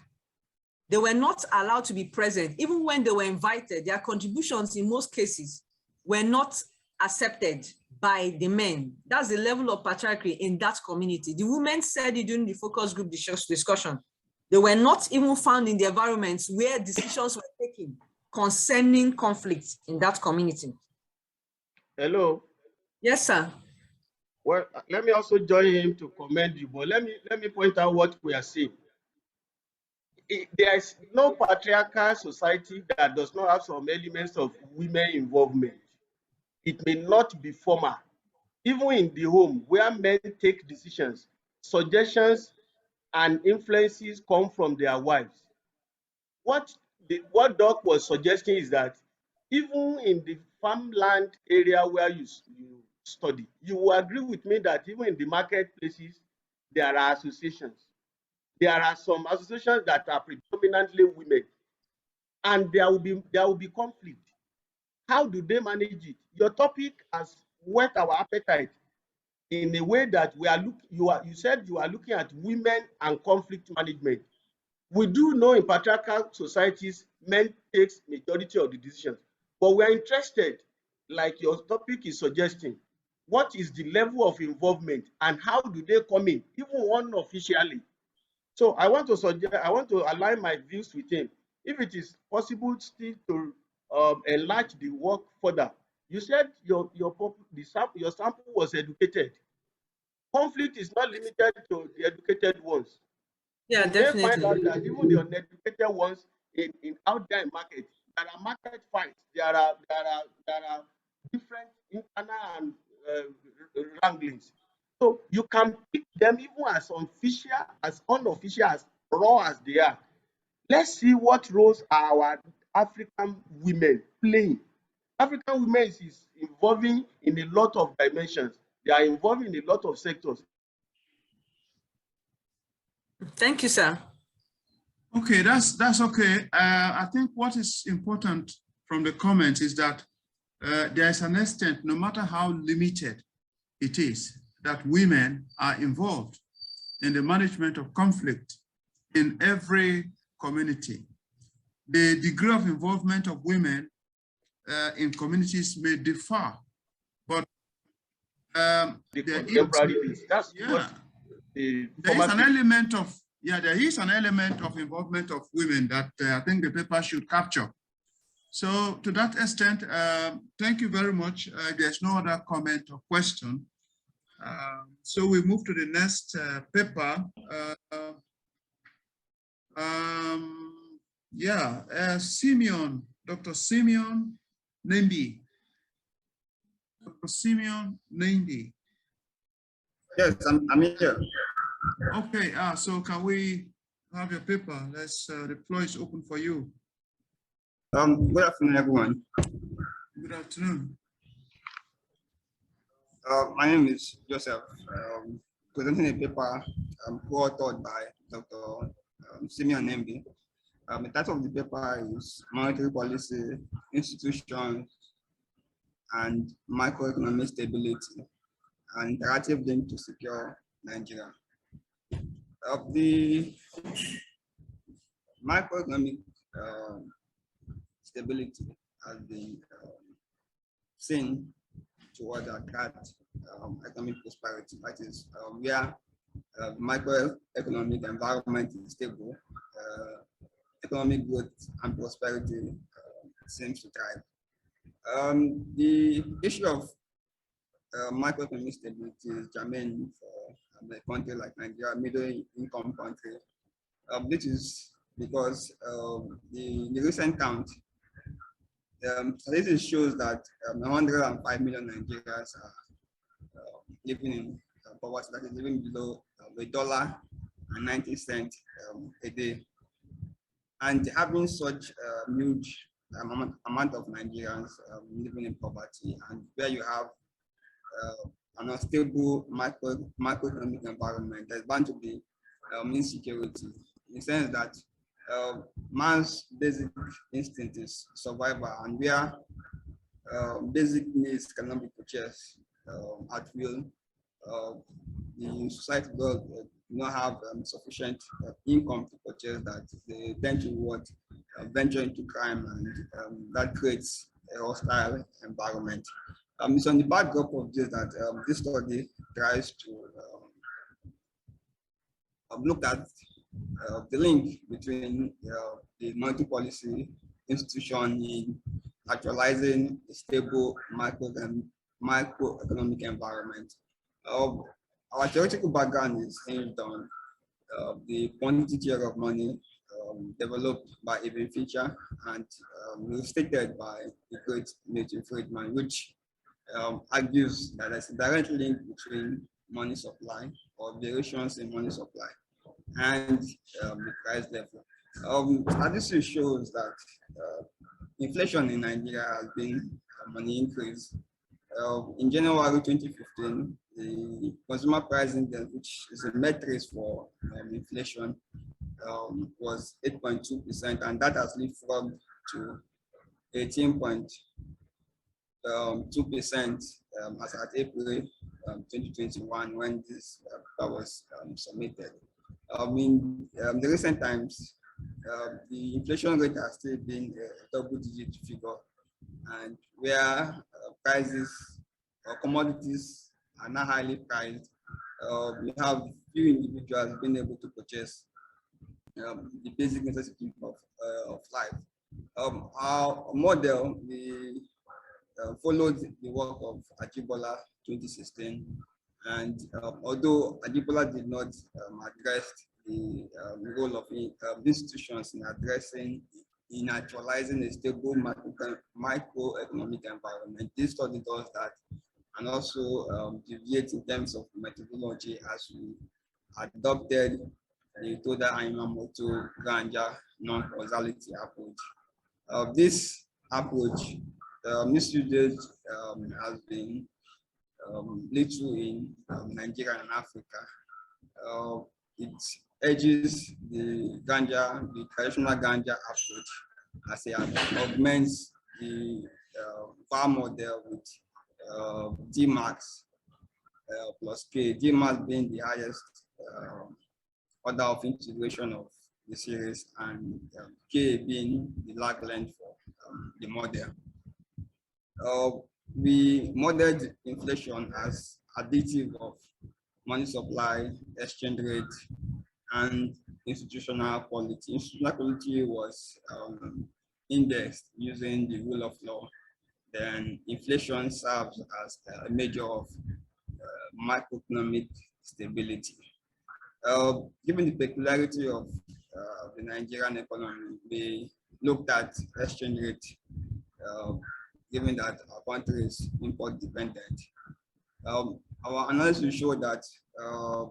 They were not allowed to be present. Even when they were invited, their contributions in most cases were not accepted by the men. That's the level of patriarchy in that community. The women said it during the focus group discussion. They were not even found in the environments where decisions were taken concerning conflicts in that community. Hello. Yes, sir. Well, let me also join him to commend you, but let me point out what we are seeing. There is no patriarchal society that does not have some elements of women involvement. It may not be formal. Even in the home where men take decisions, suggestions and influences come from their wives. What Doc was suggesting is that even in the farmland area where you study, you will agree with me that even in the marketplaces, there are associations. There are some associations that are predominantly women, and there will be conflict. How do they manage it? Your topic has whet our appetite in a way that you said you are looking at women and conflict management. We do know in patriarchal societies, men takes majority of the decisions, but we are interested, like your topic is suggesting, what is the level of involvement and how do they come in, even unofficially? So I want to align my views with him. If it is possible still to enlarge the work further. You said your sample was educated. Conflict is not limited to the educated ones. Yeah, you definitely. may find out that even the uneducated ones in out there in market, there are market fights. There are different internal and wranglings. So you can pick them even as unofficial, as unofficial, as raw as they are. Let's see what roles are our African women playing. African women is involving in a lot of dimensions. They are involved in a lot of sectors. Thank you, sir. Okay, that's okay. I think what is important from the comments is that there is an extent, no matter how limited it is, that women are involved in the management of conflict in every community. The degree of involvement of women in communities may differ, but there is an element of involvement of women that I think the paper should capture. So to that extent, thank you very much. There's no other comment or question. So we move to the next paper. Simeon, Dr. Simeon Nendi. Dr. Simeon Nendi. Yes, I'm here. Okay, so can we have your paper? The floor is open for you. Good afternoon, everyone. Good afternoon. My name is Joseph, presenting a paper co-authored by Dr. Simeon Nembi. The title of the paper is Monetary Policy, Institutions, and Microeconomic Stability, an Interactive Link to Secure Nigeria. The microeconomic stability has been seen toward that economic prosperity. That is where microeconomic environment is stable, economic growth and prosperity seems to thrive. The issue of microeconomic stability is germane for a country like Nigeria, middle-income country. This is because the recent count, this shows that 105 million Nigerians are living in poverty, that is living below $1.90 a day. And having such huge amount of Nigerians living in poverty, and where you have an unstable macroeconomic environment, there's bound to be insecurity, in the sense that man's basic instinct is survival, and where basic needs cannot be purchased at will, the society not have sufficient income to purchase that, they tend to venture into crime, and that creates a hostile environment. It's on the backdrop of this that this study tries to look at the link between the monetary policy institution in actualizing a stable microeconomic environment. Our theoretical background is hinged on the quantity theory of money developed by Eben Fischer and stated by the great Milton Friedman, which argues that there's a direct link between money supply or variations in money supply and the price level. Statistics shows that inflation in Nigeria has been an increase. In January 2015, the consumer price index, which is a metric for inflation, was 8.2%, and that has leapfrogged to 18.2% as at April 2021, when this was submitted. In the recent times, the inflation rate has still been a double-digit figure, and where prices or commodities are not highly priced, we have few individuals being able to purchase the basic necessities of life. Our model, we followed the work of Ajibola 2016, and although Ajibola did not address the role of institutions in actualizing a stable microeconomic environment, this study does that, and also deviates in terms of methodology as we adopted the Toda Aimamoto Ganja non-causality approach. This approach misused has been little in Nigeria and Africa. It edges the traditional ganja approach as it augments the VAR model with D-max plus K, D-max being the highest order of integration of the series, and K being the lag length for the model. We modeled inflation as additive of money supply, exchange rate, and institutional quality. Institutional quality was indexed using the rule of law. Then inflation serves as a measure of macroeconomic stability. Given the peculiarity of the Nigerian economy, we looked at exchange rate, given that our country is import dependent. Our analysis showed that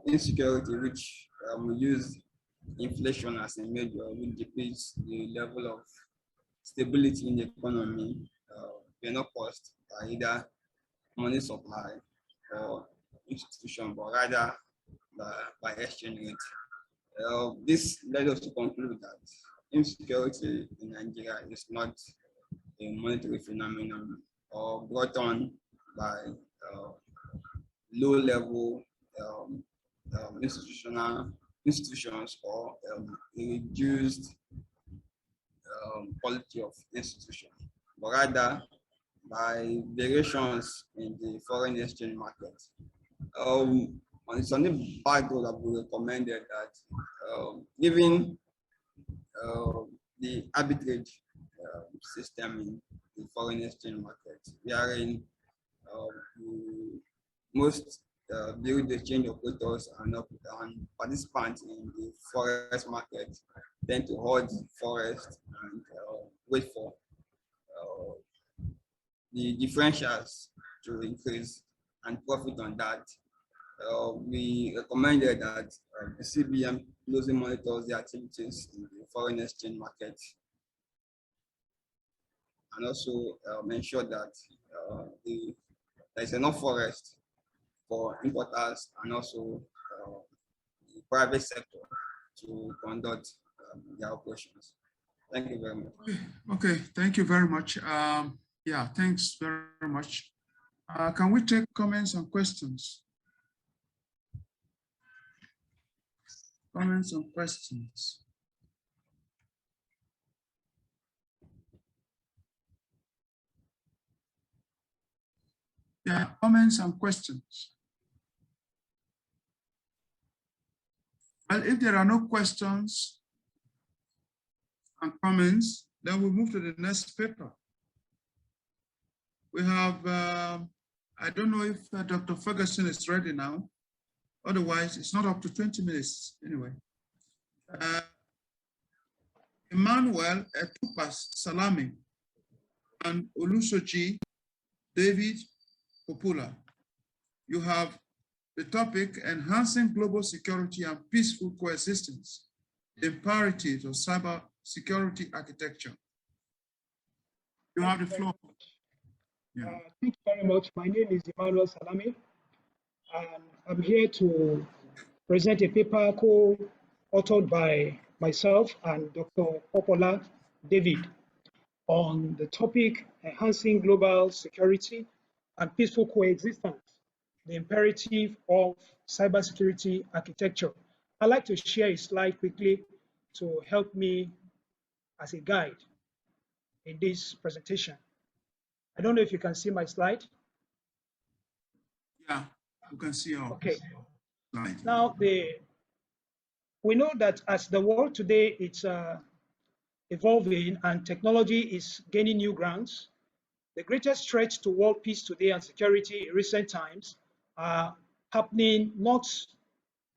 insecurity, which we use inflation as a measure, which depicts the level of stability in the economy, were not caused by either money supply or institution, but rather by exchange rate. This led us to conclude that insecurity in Nigeria is not a monetary phenomenon or brought on by low-level institutions or a reduced quality of institution, but rather by variations in the foreign exchange market. It's on the background that we recommended that given the arbitrage system in the foreign exchange market, wherein most build the exchange operators and participants in the forest market tend to hold forest and wait for the differentials to increase and profit on that. We recommended that the CBN closely monitors the activities in the foreign exchange market, and also ensure that there's enough forest for importers and also the private sector to conduct their operations. Thank you very much. Okay, thank you very much. Yeah, thanks very much. Can we take comments and questions? Comments and questions? Yeah, comments and questions. Well, if there are no questions and comments, then we move to the next paper. We have, I don't know if Dr. Ferguson is ready now. Otherwise, it's not up to 20 minutes anyway. Emmanuel Etupas Salami and Olusoji David Popula. You have the topic, enhancing global security and peaceful coexistence, the imperatives of cyber security architecture. You have the floor. Yeah. Thank you very much. My name is Emmanuel Salami, and I'm here to present a paper co-authored by myself and Dr. Popola David on the topic, enhancing global security and peaceful coexistence, the imperative of cybersecurity architecture. I'd like to share a slide quickly to help me as a guide in this presentation. I don't know if you can see my slide. Yeah, you can see our slide. Now, we know that as the world today, it's evolving and technology is gaining new grounds. The greatest threats to world peace today and security in recent times are happening not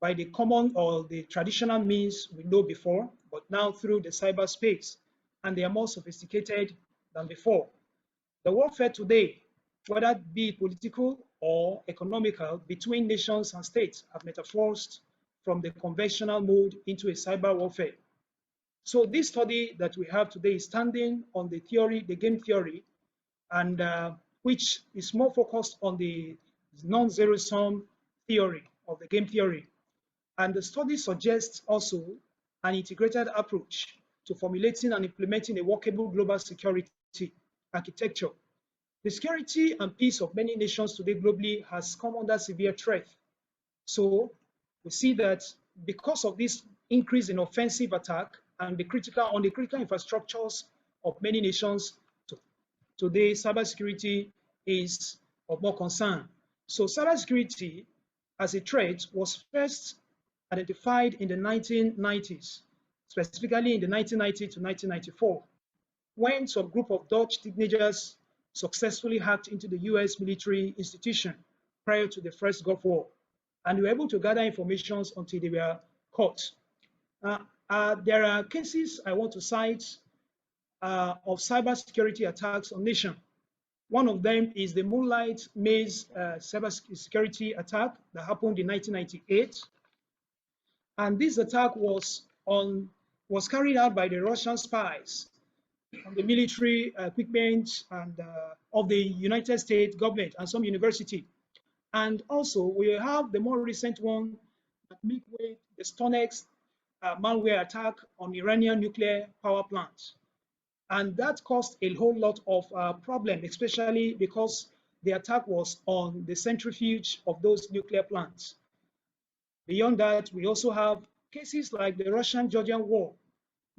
by the common or the traditional means we know before, but now through the cyberspace, and they are more sophisticated than before. The warfare today, whether it be political or economical, between nations and states have metamorphosed from the conventional mode into a cyber warfare. So this study that we have today is standing on the theory, the game theory, and which is more focused on the non-zero sum theory of the game theory. And the study suggests also an integrated approach to formulating and implementing a workable global security architecture. The security and peace of many nations today globally has come under severe threat. So we see that because of this increase in offensive attack and the critical infrastructures of many nations, today cybersecurity is of more concern. So cybersecurity as a threat was first identified in the 1990s, specifically in the 1990 to 1994, when some group of Dutch teenagers successfully hacked into the US military institution prior to the first Gulf War, and were able to gather information until they were caught. There are cases I want to cite of cybersecurity attacks on nations. One of them is the Moonlight Maze cybersecurity attack that happened in 1998. And this attack was carried out by the Russian spies on the military equipment and of the United States government and some university. And also we have the more recent one that midway, the Stonex malware attack on Iranian nuclear power plants. And that caused a whole lot of problem, especially because the attack was on the centrifuge of those nuclear plants. Beyond that, we also have cases like the Russian-Georgian war.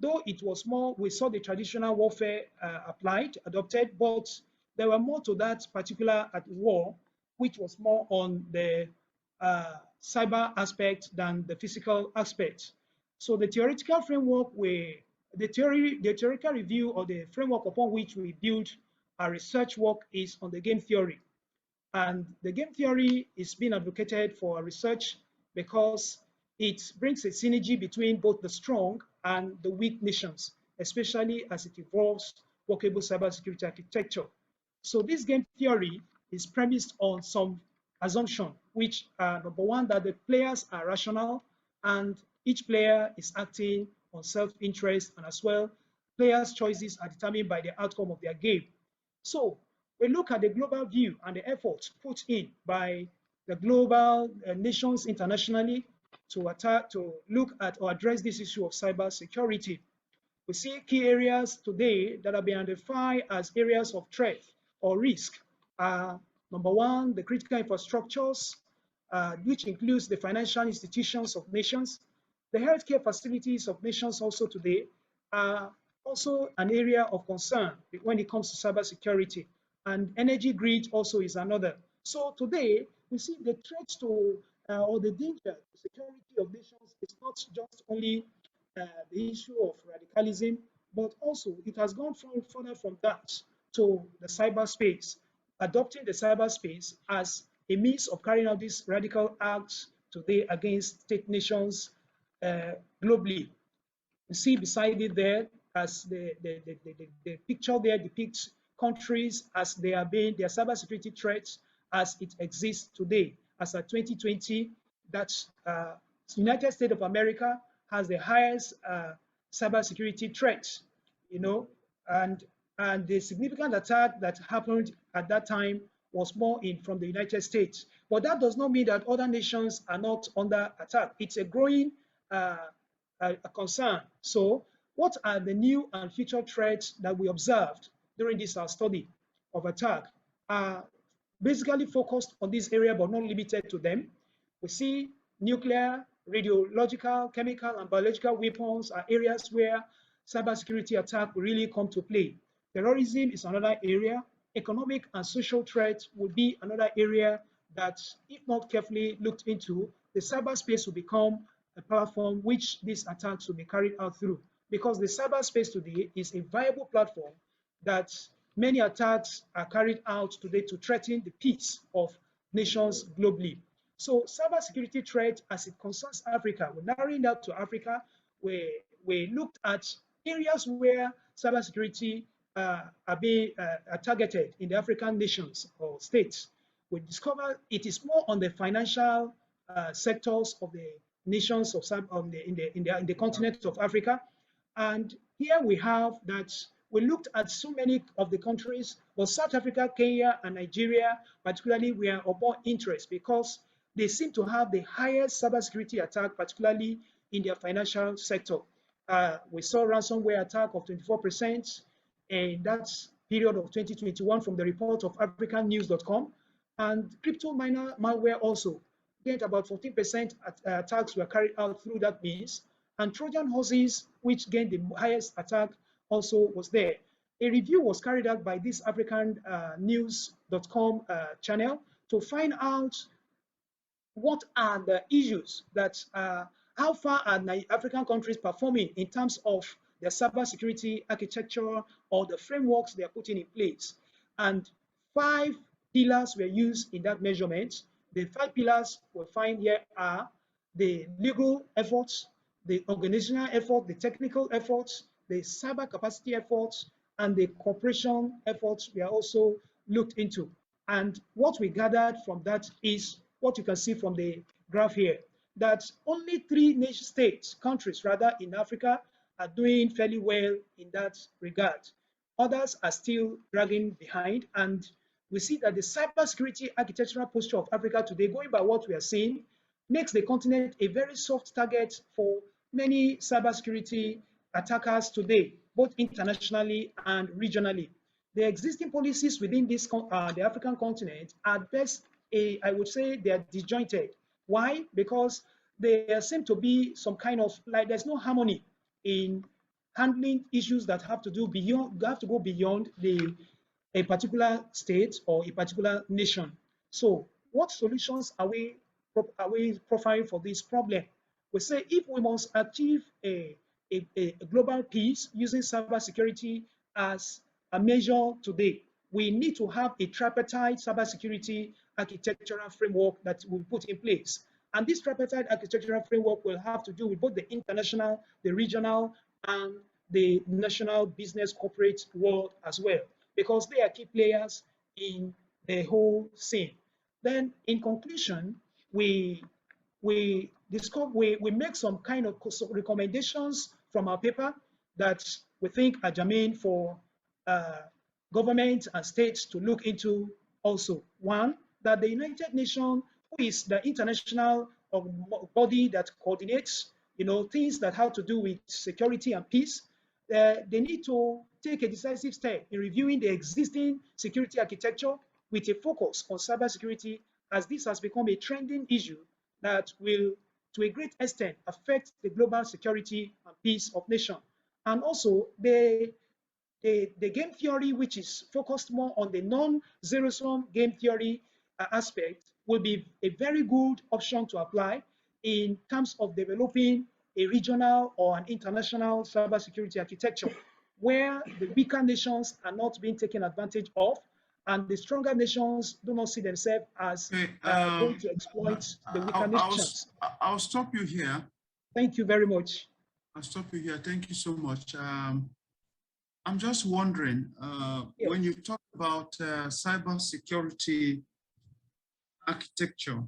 Though it was more, we saw the traditional warfare adopted, but there were more to that particular war, which was more on the cyber aspect than the physical aspect. So the theoretical framework, the theoretical review or the framework upon which we build our research work is on the game theory. And the game theory is being advocated for research because it brings a synergy between both the strong and the weak nations, especially as it involves workable cybersecurity architecture. So this game theory is premised on some assumption, which are number one, that the players are rational and each player is acting on self-interest, and as well, players' choices are determined by the outcome of their game. So we look at the global view and the efforts put in by the global nations internationally to look at or address this issue of cyber security. We see key areas today that have been identified as areas of threat or risk. Number one, the critical infrastructures, which includes the financial institutions of nations. The healthcare facilities of nations also today are also an area of concern when it comes to cybersecurity, and energy grid also is another. So today we see the threat to or the danger to security of nations is not just only the issue of radicalism, but also it has gone further from that to the cyberspace, adopting the cyberspace as a means of carrying out these radical acts today against state nations globally. You see beside it there, as the picture there depicts countries as they are being their cybersecurity threats as it exists today. As of 2020, that's United States of America has the highest cybersecurity threat, you know, and the significant attack that happened at that time was more from the United States. But that does not mean that other nations are not under attack. It's a growing a concern. So what are the new and future threats that we observed during this study of attack? Basically focused on this area, but not limited to them. We see nuclear, radiological, chemical, and biological weapons are areas where cybersecurity attack will really come to play. Terrorism is another area. Economic and social threats will be another area that, if not carefully looked into, the cyberspace will become a platform which these attacks will be carried out through. Because the cyberspace today is a viable platform that many attacks are carried out today to threaten the peace of nations globally. So cybersecurity threat as it concerns Africa, we're narrowing that to Africa. We looked at areas where cybersecurity are being targeted in the African nations or states. We discovered it is more on the financial sectors of the nations of in the continent of Africa. And here we have that we looked at so many of the countries, but South Africa, Kenya, and Nigeria particularly were of more interest because they seem to have the highest cybersecurity attack, particularly in their financial sector. We saw ransomware attack of 24% in that period of 2021 from the report of africannews.com. And crypto malware also gained about 14% attacks were carried out through that means. And Trojan horses, which gained the highest attack, also was there. A review was carried out by this africannews.com channel to find out what are the issues that, how far are African countries performing in terms of their cybersecurity architecture or the frameworks they are putting in place. And 5 pillars were used in that measurement. The 5 pillars we'll find here are the legal efforts, the organizational effort, the technical efforts, the cyber capacity efforts, and the cooperation efforts we are also looked into. And what we gathered from that is what you can see from the graph here, that only 3 countries rather in Africa are doing fairly well in that regard. Others are still dragging behind, and we see that the cybersecurity architectural posture of Africa today, going by what we are seeing, makes the continent a very soft target for many cybersecurity attackers today, both internationally and regionally. The existing policies within this the African continent are best, I would say, they are disjointed. Why? Because there seem to be some kind of, like, there's no harmony in handling issues that have to do beyond, have to go beyond a particular state or a particular nation. So what solutions are we profiling for this problem? We say if we must achieve a global peace using cybersecurity as a measure today, we need to have a tripartite cybersecurity architectural framework that will put in place. And this tripartite architectural framework will have to do with both the international, the regional, and the national business corporate world as well, because they are key players in the whole scene. Then in conclusion, we make some kind of recommendations from our paper that we think are germane for governments and states to look into also. One, that the United Nations, who is the international body that coordinates, things that have to do with security and peace, they need to take a decisive step in reviewing the existing security architecture with a focus on cybersecurity, as this has become a trending issue that will to a great extent affect the global security and peace of nation. And also the game theory, which is focused more on the non-zero-sum game theory aspect, will be a very good option to apply in terms of developing a regional or an international cybersecurity architecture where the weaker nations are not being taken advantage of, and the stronger nations do not see themselves as going to exploit the weaker nations. I'll stop you here. Thank you very much. I'll stop you here. Thank you so much. I'm just wondering, Yes. when you talk about cybersecurity architecture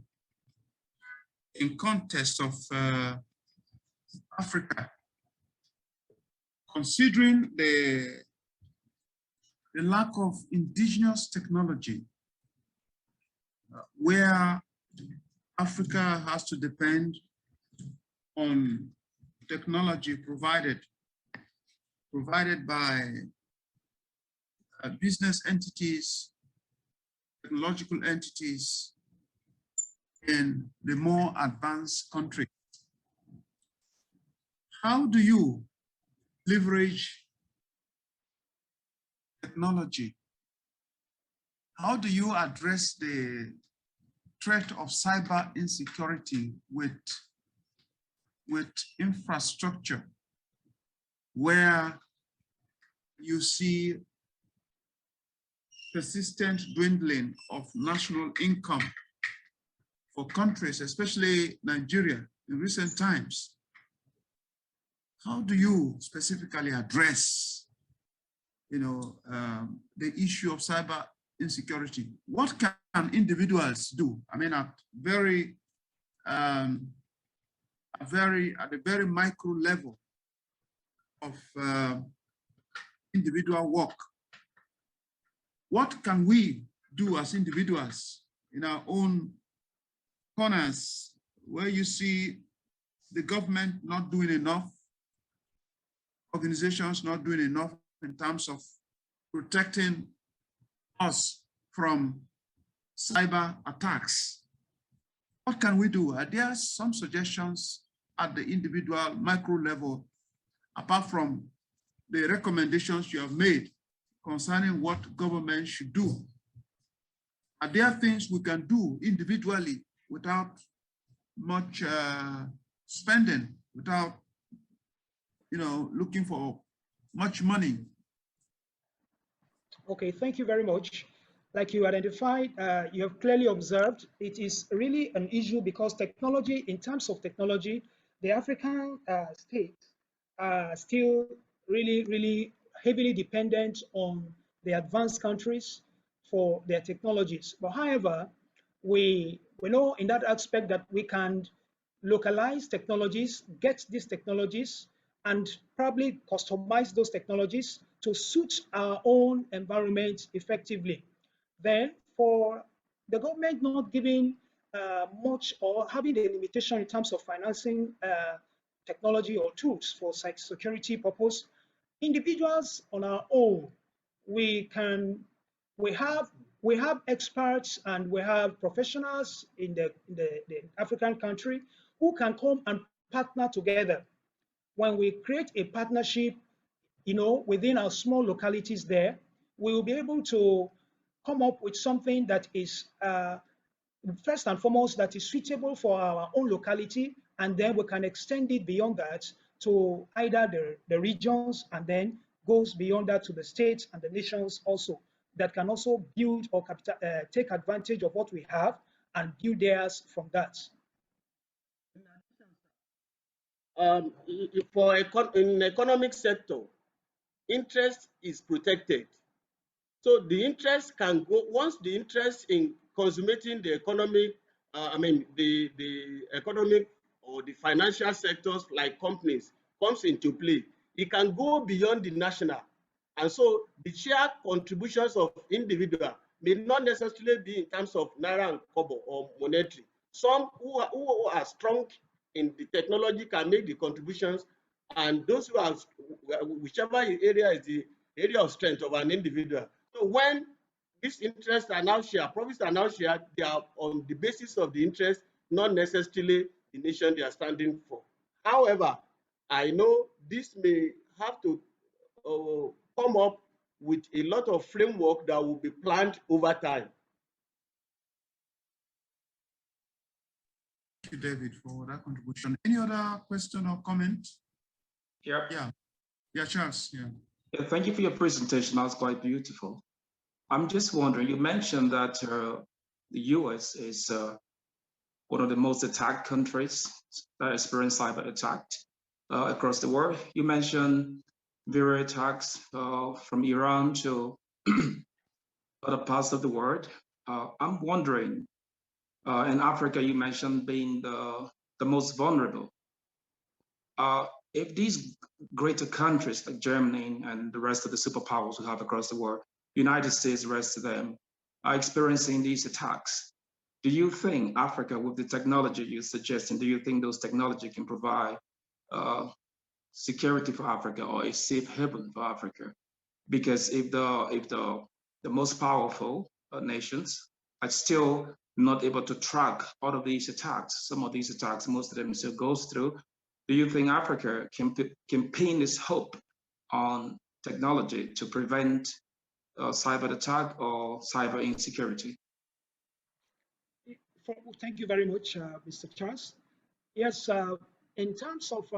in context of Africa, considering the lack of indigenous technology, where Africa has to depend on technology provided by business entities, technological entities in the more advanced countries. How do you leverage technology? How do you address the threat of cyber insecurity with infrastructure where you see persistent dwindling of national income for countries, especially Nigeria in recent times? How do you specifically address, the issue of cyber insecurity? What can individuals do? I mean, at the very micro level of individual work. What can we do as individuals in our own corners where you see the government not doing enough, organizations not doing enough in terms of protecting us from cyber attacks? What can we do? Are there some suggestions at the individual micro level, apart from the recommendations you have made concerning what government should do? Are there things we can do individually without much spending, without looking for much money? Okay, thank you very much. Like you identified, you have clearly observed, it is really an issue because technology, in terms of technology, the African states are still really heavily dependent on the advanced countries for their technologies. But however, we know in that aspect that we can localize technologies, get these technologies, and probably customize those technologies to suit our own environment effectively. Then for the government not giving much or having a limitation in terms of financing technology or tools for security purpose, individuals on our own, we have experts and we have professionals in the African country who can come and partner together. When we create a partnership, within our small localities there, we will be able to come up with something that is, first and foremost, that is suitable for our own locality, and then we can extend it beyond that to either the regions, and then goes beyond that to the states and the nations also, that can also build or take advantage of what we have and build theirs from that. In the economic sector, interest is protected. So the interest can go, once the interest in consummating the economic, the economic or the financial sectors like companies comes into play, it can go beyond the national. And so the share contributions of individual may not necessarily be in terms of naira and kobo or monetary. Some who are strong in the technology can make the contributions, and those who are, whichever area is the area of strength of an individual. So when these interests are now shared, profits are now shared, they are on the basis of the interest, not necessarily the nation they are standing for. However, I know this may have to come up with a lot of framework that will be planned over time. Thank you, David, for that contribution. Any other question or comment? Yeah, Charles. Yeah, thank you for your presentation. That was quite beautiful. I'm just wondering, you mentioned that the US is one of the most attacked countries that experience cyber attack across the world. You mentioned various attacks from Iran to other parts of the world. I'm wondering, in Africa, you mentioned being the most vulnerable. If these greater countries like Germany and the rest of the superpowers we have across the world, United States, the rest of them, are experiencing these attacks, do you think Africa, with the technology you're suggesting, do you think those technology can provide security for Africa or a safe haven for Africa? Because if the most powerful nations are still not able to track all of these attacks, some of these attacks, most of them still goes through, do you think Africa can pin its hope on technology to prevent cyber attack or cyber insecurity? Thank you very much, Mr. Charles. Yes, in terms of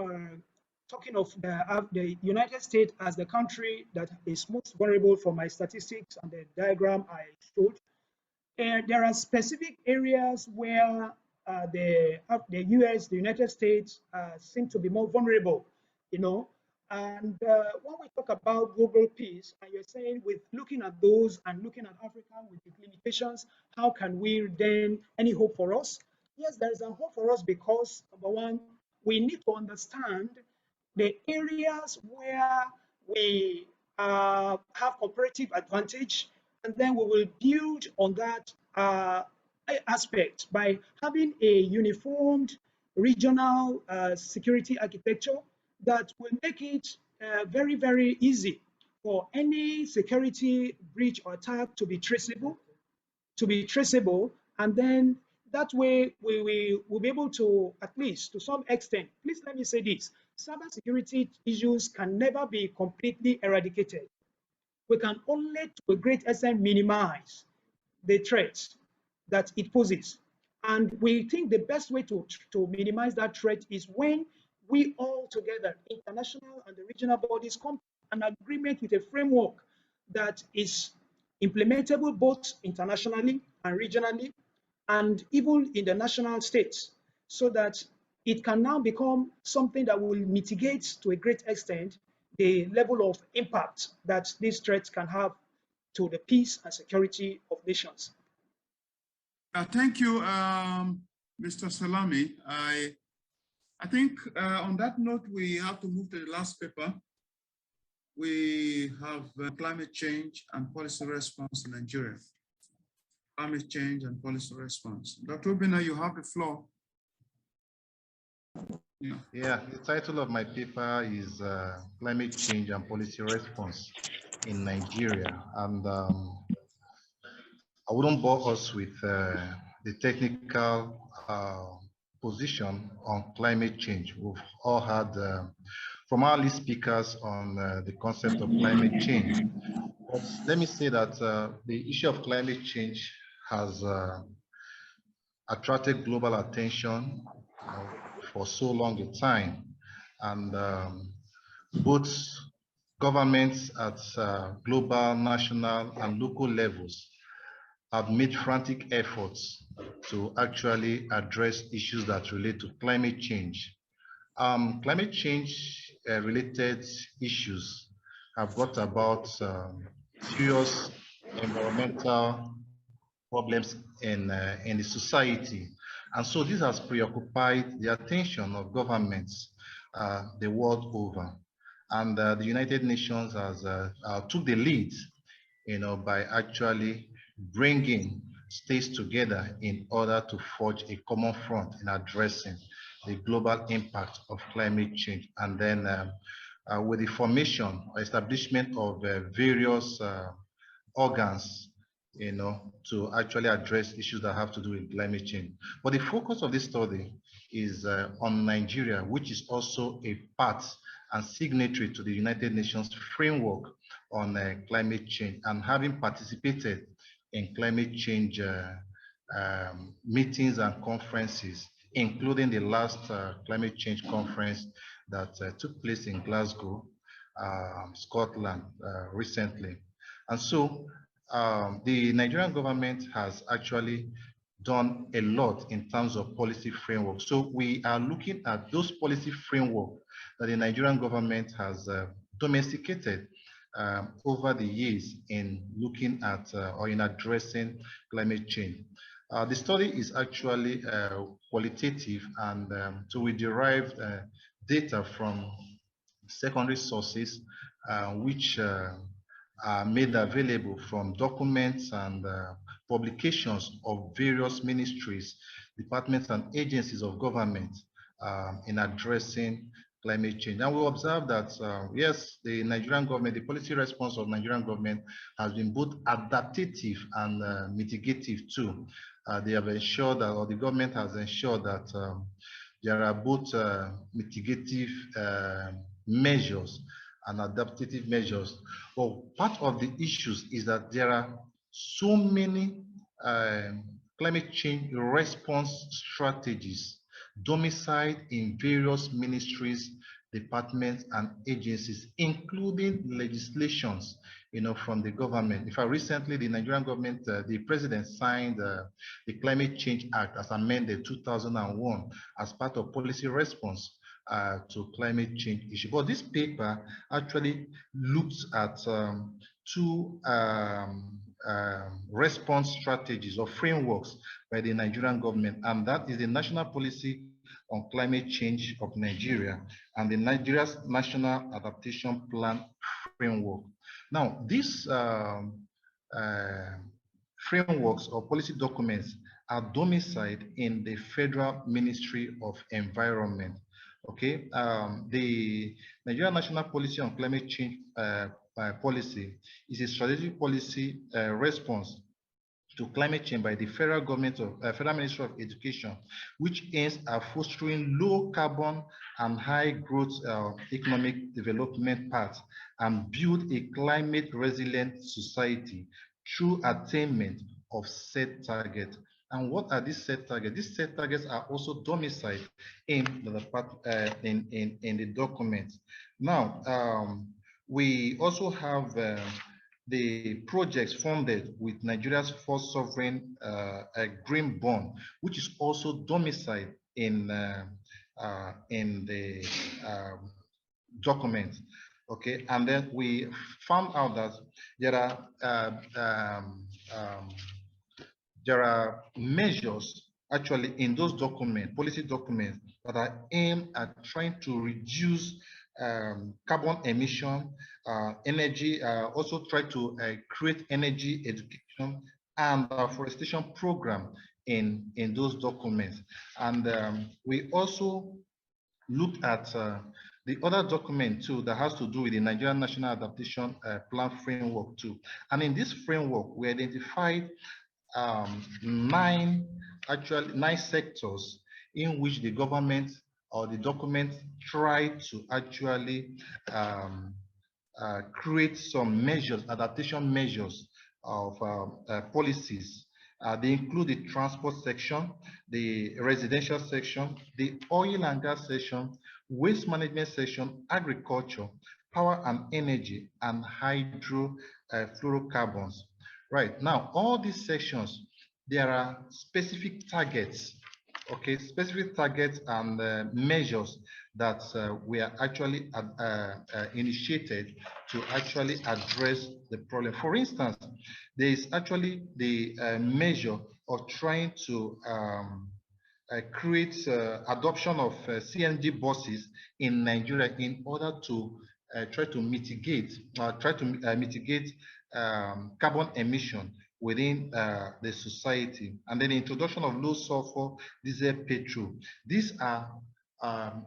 talking of the United States as the country that is most vulnerable for my statistics and the diagram I showed, there are specific areas where the US, the United States, seem to be more vulnerable, And when we talk about global peace, and you're saying with looking at those and looking at Africa with its limitations, how can we then, any hope for us? Yes, there is a hope for us because, number one, we need to understand the areas where we have comparative advantage, and then we will build on that aspect by having a uniformed regional security architecture that will make it very, very easy for any security breach or attack to be traceable, and then that way we will be able to, at least to some extent, please let me say this, cybersecurity issues can never be completely eradicated. We can only to a great extent minimize the threats that it poses. And we think the best way to minimize that threat is when we all together, international and the regional bodies, come to an agreement with a framework that is implementable both internationally and regionally, and even in the national states, so that it can now become something that will mitigate to a great extent the level of impact that these threats can have to the peace and security of nations. Thank you, Mr. Salami. I think on that note, we have to move to the last paper. We have climate change and policy response in Nigeria. Climate change and policy response. Dr. Obina, you have the floor. Yeah, the title of my paper is Climate Change and Policy Response in Nigeria. And I wouldn't bore us with the technical position on climate change. We've all had from our lead speakers on the concept of climate change. But let me say that the issue of climate change has attracted global attention for so long a time. And both governments at global, national, and local levels have made frantic efforts to actually address issues that relate to climate change. Climate change related issues have brought about serious environmental problems in the society. And so this has preoccupied the attention of governments the world over. And the United Nations has took the lead, by actually bringing states together in order to forge a common front in addressing the global impact of climate change. And then with the formation or establishment of various organs to actually address issues that have to do with climate change. But the focus of this study is on Nigeria, which is also a part and signatory to the United Nations framework on climate change, and having participated in climate change meetings and conferences, including the last climate change conference that took place in Glasgow, Scotland recently. And so the Nigerian government has actually done a lot in terms of policy framework. So we are looking at those policy framework that the Nigerian government has domesticated over the years in looking at or in addressing climate change. The study is actually qualitative, and so we derived data from secondary sources which are made available from documents and publications of various ministries, departments, and agencies of government in addressing climate change. And we observe that, yes, the Nigerian government, the policy response of Nigerian government has been both adaptive and mitigative too. They have ensured that, or the government has ensured that there are both mitigative measures and adaptive measures. But part of the issues is that there are so many climate change response strategies domiciled in various ministries, departments, and agencies, including legislations, from the government. In fact, recently the Nigerian government, the president signed the Climate Change Act as amended 2001 as part of policy response to climate change issue. But this paper actually looks at two response strategies or frameworks by the Nigerian government, and that is the National Policy on Climate Change of Nigeria and the Nigeria's National Adaptation Plan framework. Now, these frameworks or policy documents are domiciled in the Federal Ministry of Environment. Okay, the Nigerian National Policy on Climate Change policy is a strategic policy response to climate change by the federal government of Federal Ministry of Education, which aims at fostering low carbon and high growth economic development paths and build a climate resilient society through attainment of set targets. And what are these set targets? These set targets are also domiciled in the document. Now, we also have the projects funded with Nigeria's first sovereign green bond, which is also domiciled in the document. Okay, and then we found out that there are measures actually in those documents, policy documents, that are aimed at trying to reduce carbon emission, energy, also try to create energy education and afforestation program in those documents. And we also looked at the other document too that has to do with the Nigerian National Adaptation Plan framework too. And in this framework, we identified 9 sectors in which the government or the document tried to actually create some measures, adaptation measures of policies. They include the transport section, the residential section, the oil and gas section, waste management section, agriculture, power and energy, and hydrofluorocarbons. Right, now all these sections, there are specific targets, okay, specific targets and measures that we are actually initiated to actually address the problem. For instance, there is actually the measure of trying to create adoption of CNG buses in Nigeria in order to try to mitigate carbon emission within the society, and then the introduction of low sulfur diesel petrol. These are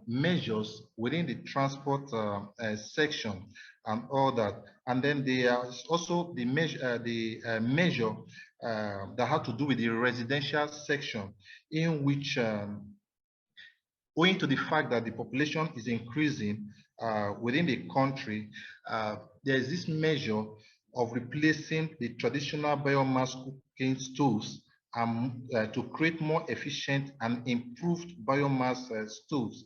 measures within the transport section and all that. And then there is also the measure, that had to do with the residential section, in which, owing to the fact that the population is increasing within the country, there is this measure of replacing the traditional biomass cooking stoves to create more efficient and improved biomass stoves,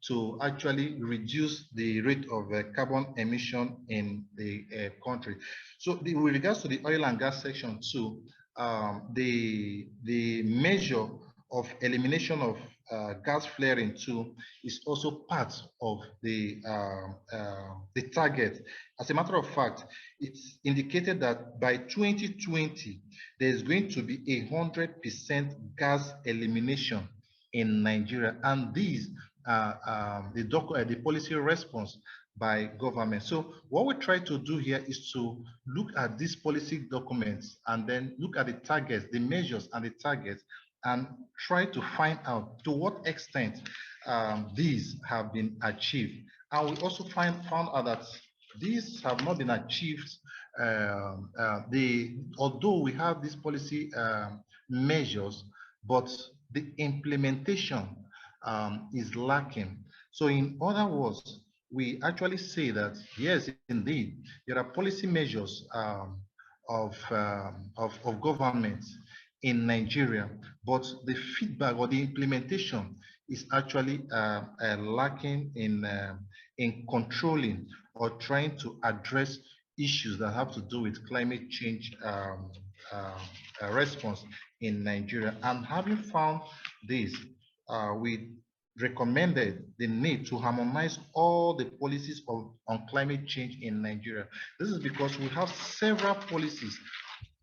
to actually reduce the rate of carbon emission in the country. So with regards to the oil and gas section too, the measure of elimination of gas flaring too is also part of the target. As a matter of fact, it's indicated that by 2020, there's going to be 100% gas elimination in Nigeria, and these are the policy response by government. So what we try to do here is to look at these policy documents and then look at the targets, the measures and the targets, and try to find out to what extent these have been achieved. And we also found out that these have not been achieved. Although we have these policy measures, but the implementation is lacking. So in other words, we actually say that, yes, indeed, there are policy measures of government in Nigeria, but the feedback or the implementation is actually lacking in controlling or trying to address issues that have to do with climate change response in Nigeria. And having found this, we recommended the need to harmonize all the policies on climate change in Nigeria. This is because we have several policies,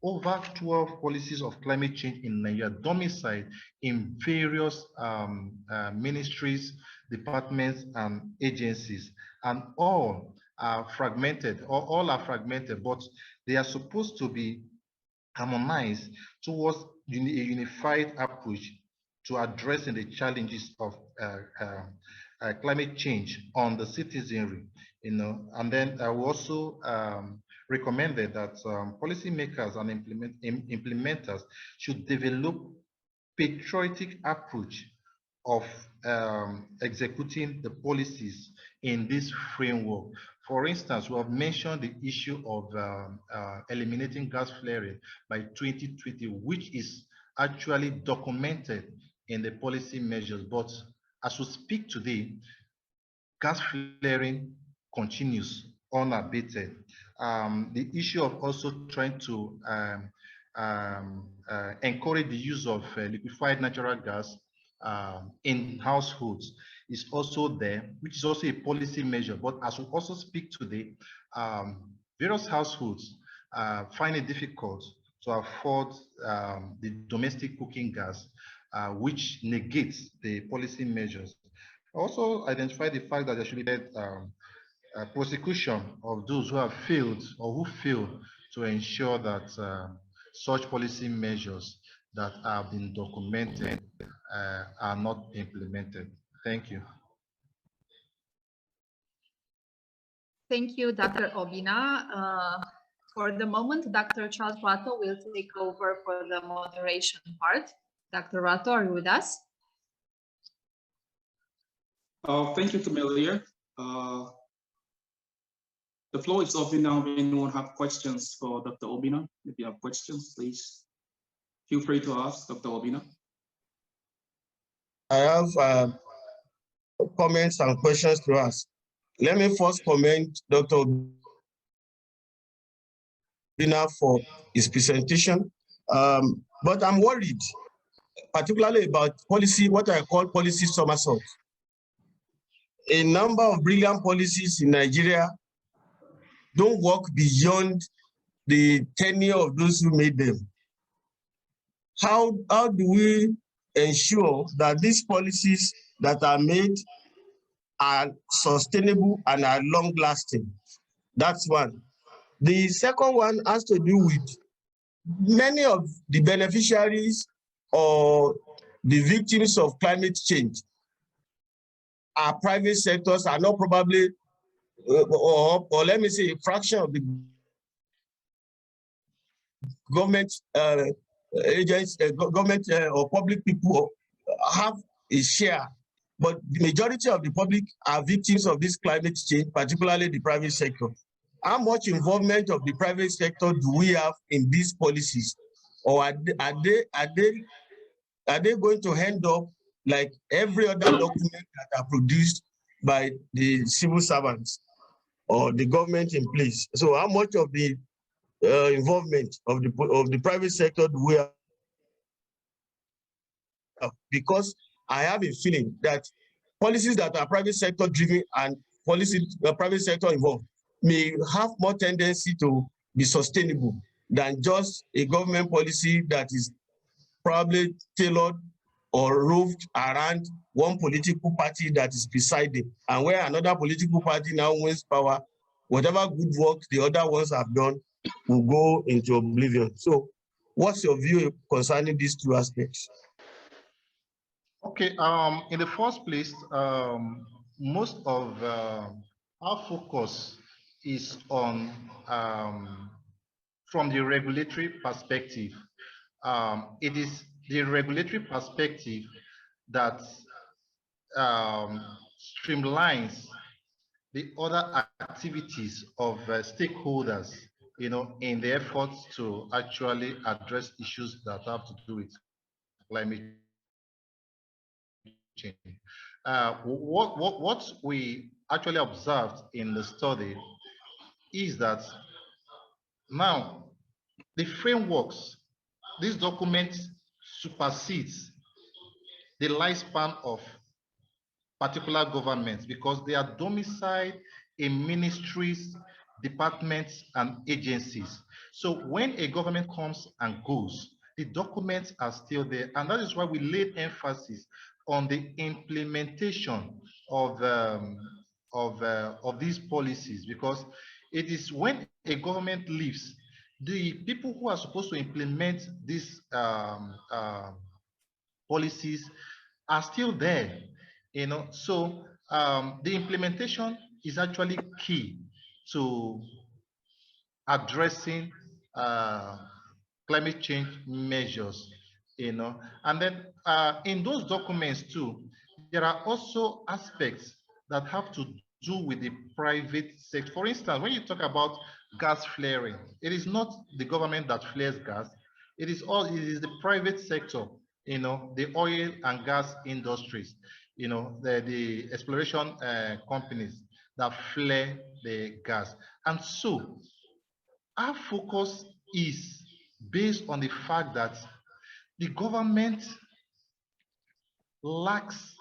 over 12 policies of climate change in Nigeria, domiciled in various ministries, departments, and agencies, and all are fragmented, but they are supposed to be harmonized towards a unified approach to addressing the challenges of climate change on the citizenry, and then we also recommended that policymakers and implementers should develop patriotic approach of executing the policies in this framework. For instance, we have mentioned the issue of eliminating gas flaring by 2020, which is actually documented in the policy measures. But as we speak today, gas flaring continues unabated. The issue of also trying to encourage the use of liquefied natural gas in households is also there, which is also a policy measure. But as we also speak today, various households find it difficult to afford the domestic cooking gas, which negates the policy measures. Also identify the fact that there should be prosecution of those who have failed or who fail to ensure that such policy measures that have been documented are not implemented. Thank you. Thank you, Dr. Obina. For the moment, Dr. Charles Rato will take over for the moderation part. Dr. Rato, are you with us? Thank you, Camelia. The floor is open now. Anyone have questions for Dr. Obina? If you have questions, please feel free to ask Dr. Obina. I have comments and questions to ask. Let me first comment Dr. Obina for his presentation, but I'm worried, particularly about policy, what I call policy somersault. A number of brilliant policies in Nigeria don't work beyond the tenure of those who made them. How do we ensure that these policies that are made are sustainable and are long-lasting? That's one. The second one has to do with many of the beneficiaries or the victims of climate change our private sectors are not probably, or let me say, a fraction of the government agents, government or public people have a share, but the majority of the public are victims of this climate change, particularly the private sector. How much involvement of the private sector do we have in these policies, or are they going to end up like every other document that are produced by the civil servants or the government in place? So, how much of the involvement of the private sector do we have? Because I have a feeling that policies that are private sector driven and policies private sector involved may have more tendency to be sustainable than just a government policy that is probably tailored or roved around one political party that is presiding, and where another political party now wins power, whatever good work the other ones have done will go into oblivion. So what's your view concerning these two aspects? Okay, in the first place, most of our focus is on, from the regulatory perspective. It is the regulatory perspective that streamlines the other activities of stakeholders, in the efforts to actually address issues that have to do with climate change. What we actually observed in the study is that now the frameworks, these documents supersedes the lifespan of particular governments because they are domiciled in ministries, departments, and agencies. So when a government comes and goes, the documents are still there. And that is why we laid emphasis on the implementation of these policies, because it is when a government leaves, the people who are supposed to implement these policies are still there. So the implementation is actually key to addressing climate change measures, and then in those documents too, there are also aspects that have to do with the private sector. For instance, when you talk about gas flaring, it is not the government that flares gas, it is the private sector, the oil and gas industries, the exploration companies that flare the gas. And so our focus is based on the fact that the government lacks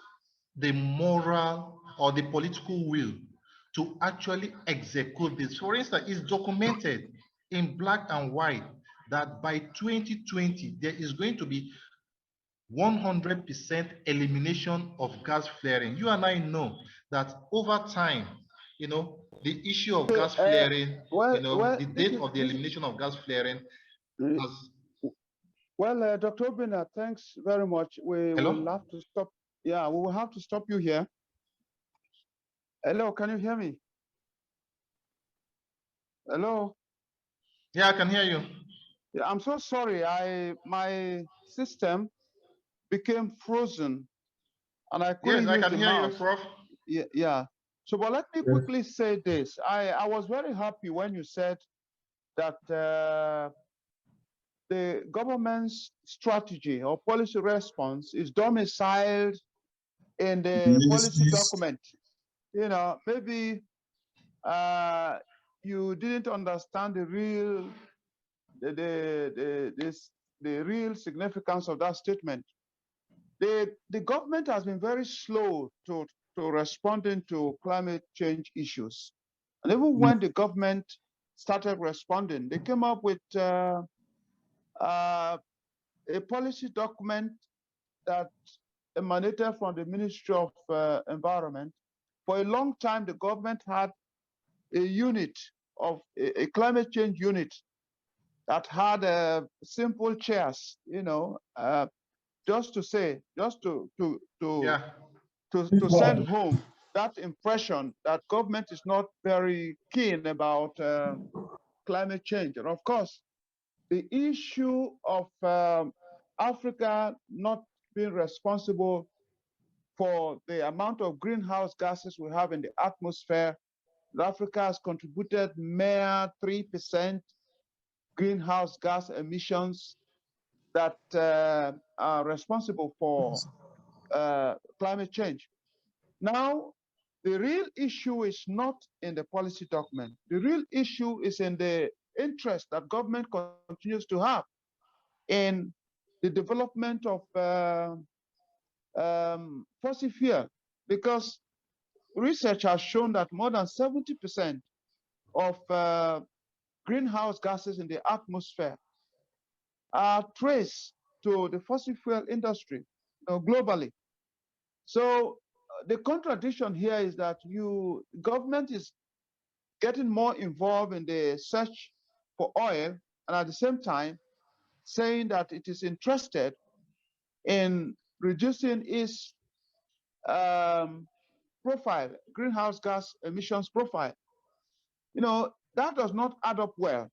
the moral or the political will to actually execute this. For instance, it's documented in black and white that by 2020, there is going to be 100% elimination of gas flaring. You and I know that over time, the issue of gas flaring, the date of the elimination of gas flaring has... Well, Dr. Obina, thanks very much. We will have to stop. Yeah, we will have to stop you here. Hello, can you hear me? Hello? Yeah, I can hear you. Yeah, I'm so sorry. My system became frozen and I couldn't use the mouse. Yes, I can hear you, Prof. Yeah. So, but let me quickly say this. I was very happy when you said that the government's strategy or policy response is domiciled in the policy document. Maybe you didn't understand the real significance of that statement. The government has been very slow to responding to climate change issues. And even when the government started responding, they came up with a policy document that emanated from the Ministry of Environment. For a long time, the government had a unit of a climate change unit that had simple chairs, just to to send home that impression that government is not very keen about climate change. And of course, the issue of Africa not being responsible for the amount of greenhouse gases we have in the atmosphere. Africa has contributed mere 3% greenhouse gas emissions that are responsible for climate change. Now, the real issue is not in the policy document. The real issue is in the interest that government continues to have in the development of fossil fuel, because research has shown that more than 70% of greenhouse gases in the atmosphere are traced to the fossil fuel industry, globally. So the contradiction here is that government is getting more involved in the search for oil, and at the same time saying that it is interested in reducing its profile, greenhouse gas emissions profile. That does not add up well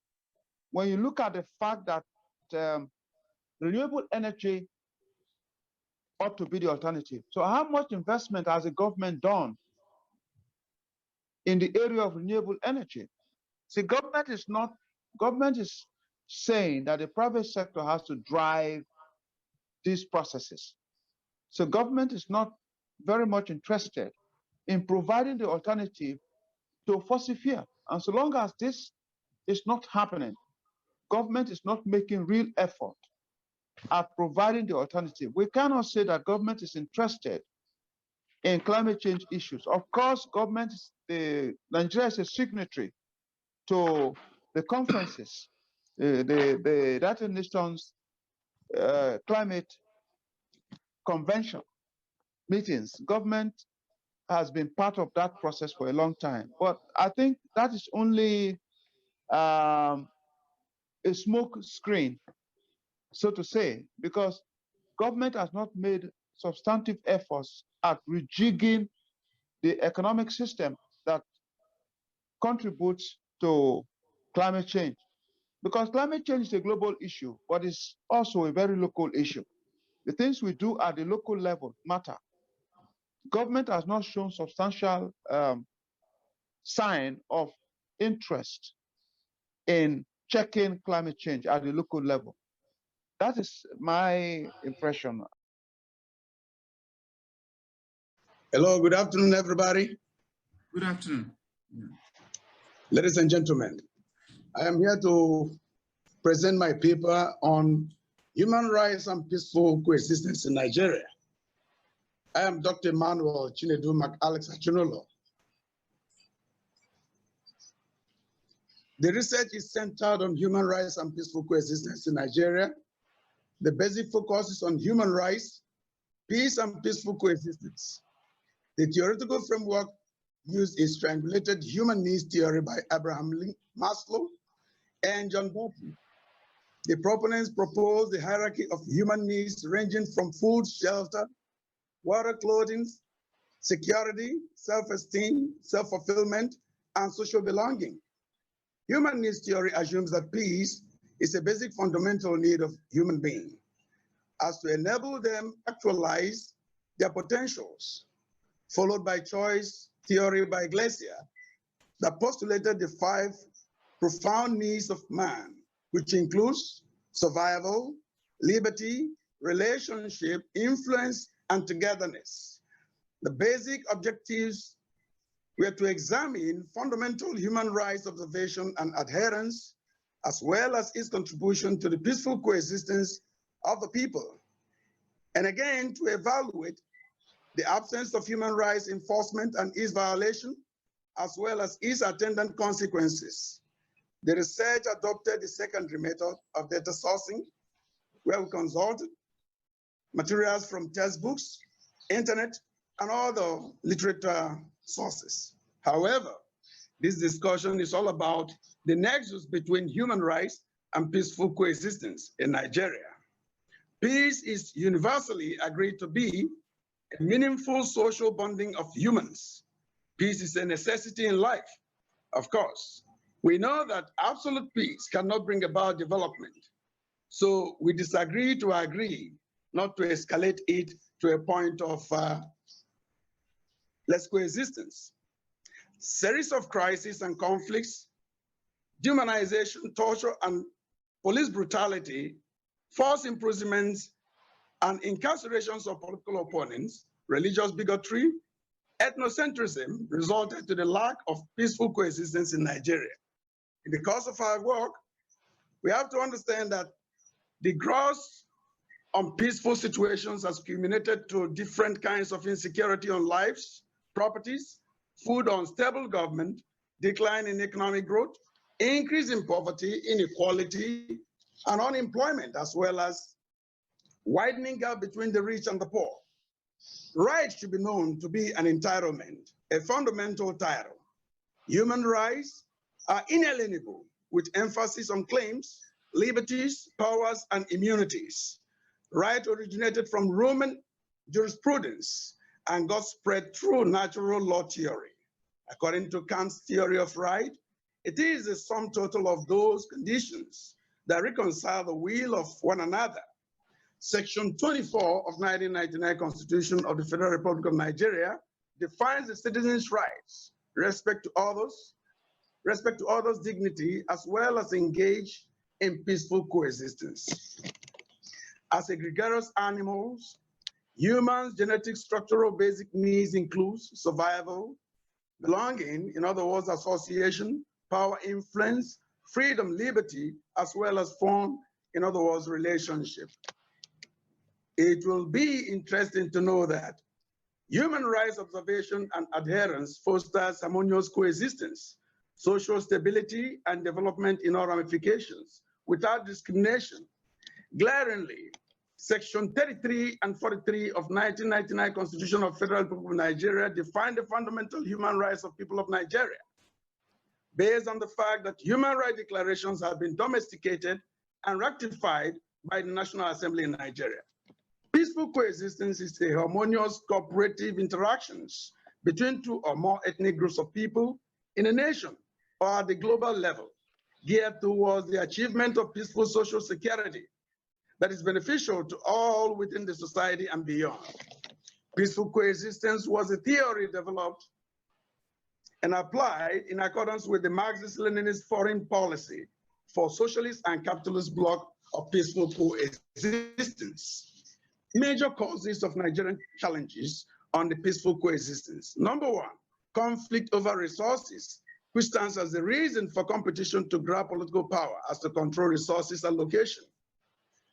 when you look at the fact that renewable energy ought to be the alternative. So how much investment has the government done in the area of renewable energy? See, government is saying that the private sector has to drive these processes. So government is not very much interested in providing the alternative to fossil fuel. And so long as this is not happening, government is not making real effort at providing the alternative. We cannot say that government is interested in climate change issues. Of course, Nigeria is a signatory to the conferences, the United Nations Climate Convention meetings. Government has been part of that process for a long time. But I think that is only a smoke screen, so to say, because government has not made substantive efforts at rejigging the economic system that contributes to climate change. Because climate change is a global issue, but it's also a very local issue. The things we do at the local level matter. Government has not shown substantial sign of interest in checking climate change at the local level. That is my impression. Hello, good afternoon, everybody. Good afternoon. Ladies and gentlemen, I am here to present my paper on human rights and peaceful coexistence in Nigeria. I am Dr. Emmanuel Chinedu McAlex Achinolo. The research is centered on human rights and peaceful coexistence in Nigeria. The basic focus is on human rights, peace, and peaceful coexistence. The theoretical framework used is triangulated human needs theory by Abraham Maslow and John Berkeley. The proponents propose the hierarchy of human needs ranging from food, shelter, water, clothing, security, self-esteem, self-fulfillment, and social belonging. Human needs theory assumes that peace is a basic fundamental need of human beings, as to enable them actualize their potentials, followed by choice theory by Glacier, that postulated the 5 profound needs of man, which includes survival, liberty, relationship, influence, and togetherness. The basic objectives were to examine fundamental human rights observation and adherence, as well as its contribution to the peaceful coexistence of the people. And again, to evaluate the absence of human rights enforcement and its violation, as well as its attendant consequences. The research adopted the secondary method of data sourcing, where we consulted materials from textbooks, internet, and other literature sources. However, this discussion is all about the nexus between human rights and peaceful coexistence in Nigeria. Peace is universally agreed to be a meaningful social bonding of humans. Peace is a necessity in life, of course. We know that absolute peace cannot bring about development. So we disagree to agree, not to escalate it to a point of less coexistence. Series of crises and conflicts, dehumanization, torture, and police brutality, forced imprisonments, and incarcerations of political opponents, religious bigotry, ethnocentrism resulted to the lack of peaceful coexistence in Nigeria. In the course of our work, we have to understand that the gross unpeaceful situations has culminated to different kinds of insecurity on lives, properties, food, unstable government, decline in economic growth, increase in poverty, inequality, and unemployment, as well as widening gap between the rich and the poor. Rights should be known to be an entitlement, a fundamental title. Human rights are inalienable, with emphasis on claims, liberties, powers, and immunities. Right originated from Roman jurisprudence and got spread through natural law theory. According to Kant's theory of right, it is the sum total of those conditions that reconcile the will of one another. Section 24 of 1999 Constitution of the Federal Republic of Nigeria defines the citizens' rights, respect to others' dignity, as well as engage in peaceful coexistence. As a gregarious animals, humans' genetic structural basic needs include survival, belonging, in other words, association, power, influence, freedom, liberty, as well as form, in other words, relationship. It will be interesting to know that human rights observation and adherence fosters harmonious coexistence, social stability, and development in all ramifications without discrimination. Glaringly, Section 33 and 43 of 1999 Constitution of Federal Republic of Nigeria define the fundamental human rights of people of Nigeria, based on the fact that human rights declarations have been domesticated and ratified by the National Assembly in Nigeria. Peaceful coexistence is a harmonious cooperative interactions between two or more ethnic groups of people in a nation or at the global level, geared towards the achievement of peaceful social security that is beneficial to all within the society and beyond. Peaceful coexistence was a theory developed and applied in accordance with the Marxist-Leninist foreign policy for socialist and capitalist bloc of peaceful coexistence. Major causes of Nigerian challenges on the peaceful coexistence. Number one, conflict over resources, which stands as the reason for competition to grab political power as to control resources allocation.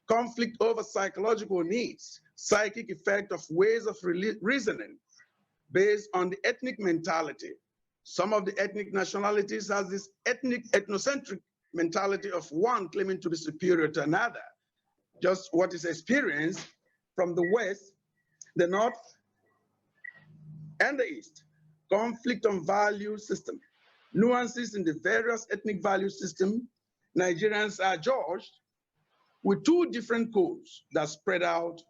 Conflict over psychological needs, psychic effect of ways of reasoning based on the ethnic mentality. Some of the ethnic nationalities has this ethnocentric mentality of one claiming to be superior to another. Just what is experienced from the West, the North, and the East. Conflict on value system. Nuances in the various ethnic value system. Nigerians are judged with two different codes that spread out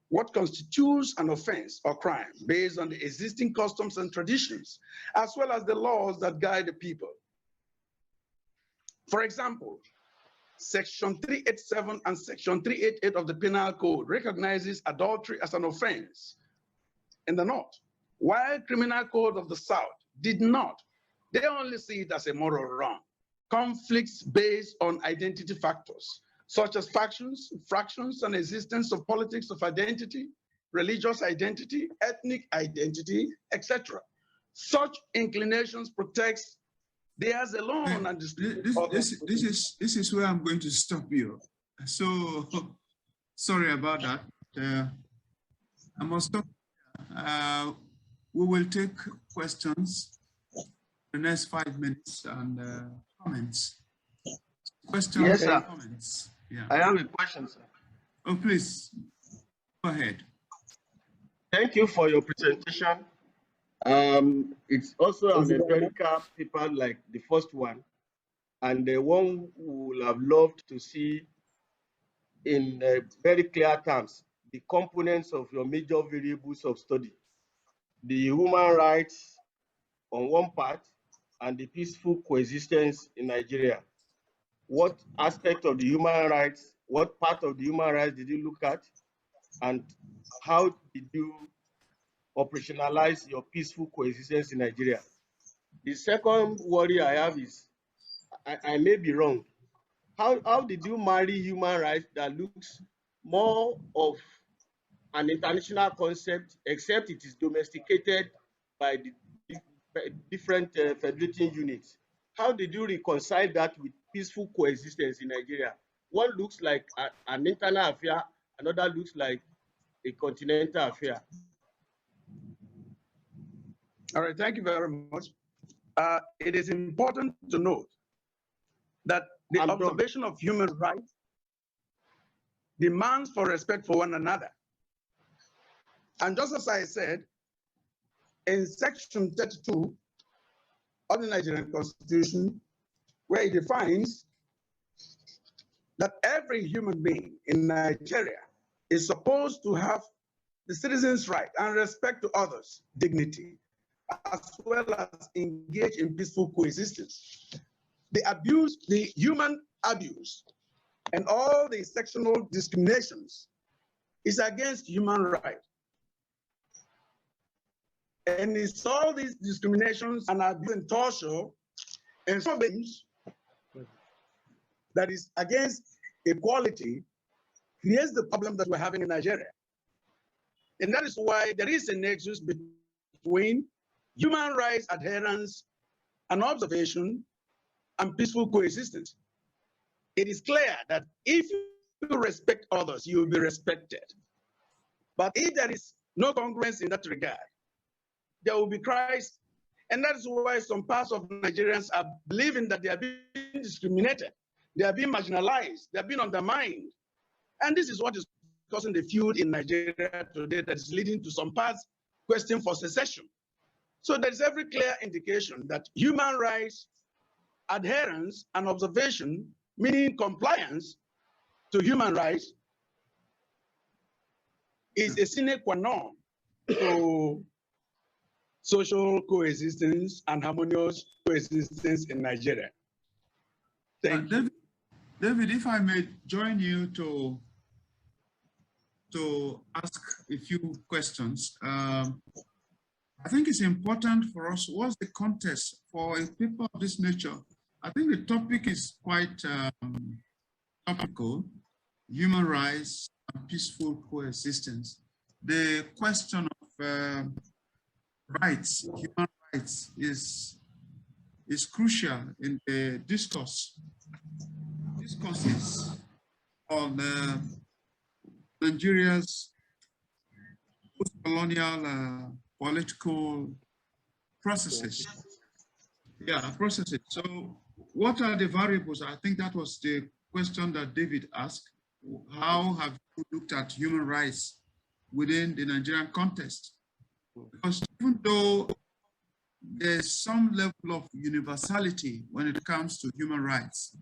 what constitutes an offense or crime based on the existing customs and traditions, as well as the laws that guide the people. For example, Section 387 and Section 388 of the Penal Code recognizes adultery as an offense in the North, while Criminal Code of the South did not. They only see it as a moral wrong. Conflicts based on identity factors, such as factions, fractions, and existence of politics of identity, religious identity, ethnic identity, etc. Such inclinations protects theirs alone and this is where I'm going to stop you. So sorry about that. I must stop. We will take questions the next 5 minutes and comments. Questions, yes, sir. Comments. Yeah. I have a question, sir. Oh, please, go ahead. Thank you for your presentation. It's also an empirical paper like the first one, and the one we would have loved to see in very clear terms the components of your major variables of study, the human rights on one part and the peaceful coexistence in Nigeria. What aspect of the human rights, what part of the human rights did you look at, and how did you operationalize your peaceful coexistence in Nigeria? The second worry I have is, I may be wrong, how did you marry human rights that looks more of an international concept, except it is domesticated by the different federating units? How did you reconcile that with peaceful coexistence in Nigeria? One looks like an internal affair, another looks like a continental affair. All right, thank you very much. It is important to note that the observation of human rights demands for respect for one another. And just as I said, in section 32 of the Nigerian Constitution, where it defines that every human being in Nigeria is supposed to have the citizens' right and respect to others' dignity, as well as engage in peaceful coexistence. The human abuse, and all the sectional discriminations is against human rights. And it's all these discriminations and abuse and torture and things that is against equality creates the problem that we're having in Nigeria. And that is why there is a nexus between human rights adherence and observation and peaceful coexistence. It is clear that if you respect others, you will be respected. But if there is no congruence in that regard, there will be crisis. And that is why some parts of Nigerians are believing that they are being discriminated, they are being marginalized, they are being undermined. And this is what is causing the feud in Nigeria today that is leading to some parts questioning for secession. So there is every clear indication that human rights adherence and observation, meaning compliance to human rights, is a sine qua non to social coexistence and harmonious coexistence in Nigeria. Thank you. David, if I may join you to ask a few questions. I think it's important for us, what's the context for a paper of this nature? I think the topic is quite topical, human rights and peaceful coexistence. The question of rights, human rights is crucial in the discourses on Nigeria's post-colonial political processes. Yeah, processes. So what are the variables? I think that was the question that David asked. How have you looked at human rights within the Nigerian context? Because even though there's some level of universality when it comes to human rights,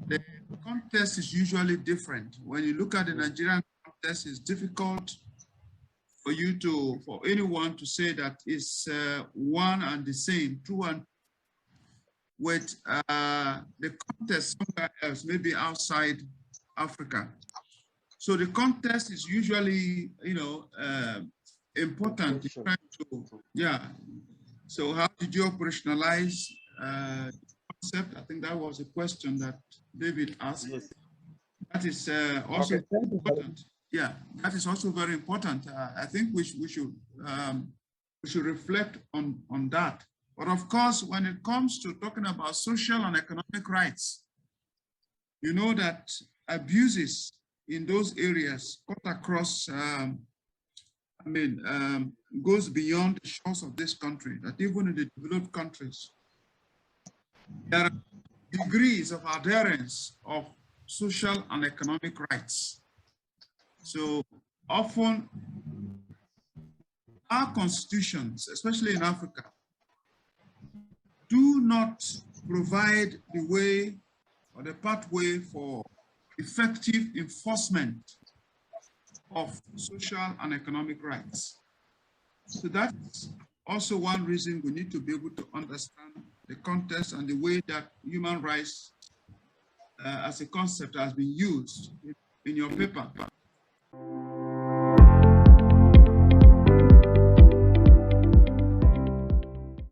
the context is usually different. When you look at the Nigerian context, it's difficult for anyone to say that it's one and the same, true, and with the context somewhere else, maybe outside Africa. So the context is usually, important. Yeah. So how did you operationalize the concept? I think that was a question that David asked. Yes. That is also important. Yeah, that is also very important. I think we should reflect on that. But of course, when it comes to talking about social and economic rights, you know that abuses in those areas cut across, goes beyond the shores of this country, that even in the developed countries, there are degrees of adherence of social and economic rights. So often our constitutions, especially in Africa, do not provide the way or the pathway for effective enforcement of social and economic rights. So that's also one reason we need to be able to understand the context and the way that human rights as a concept has been used in your paper.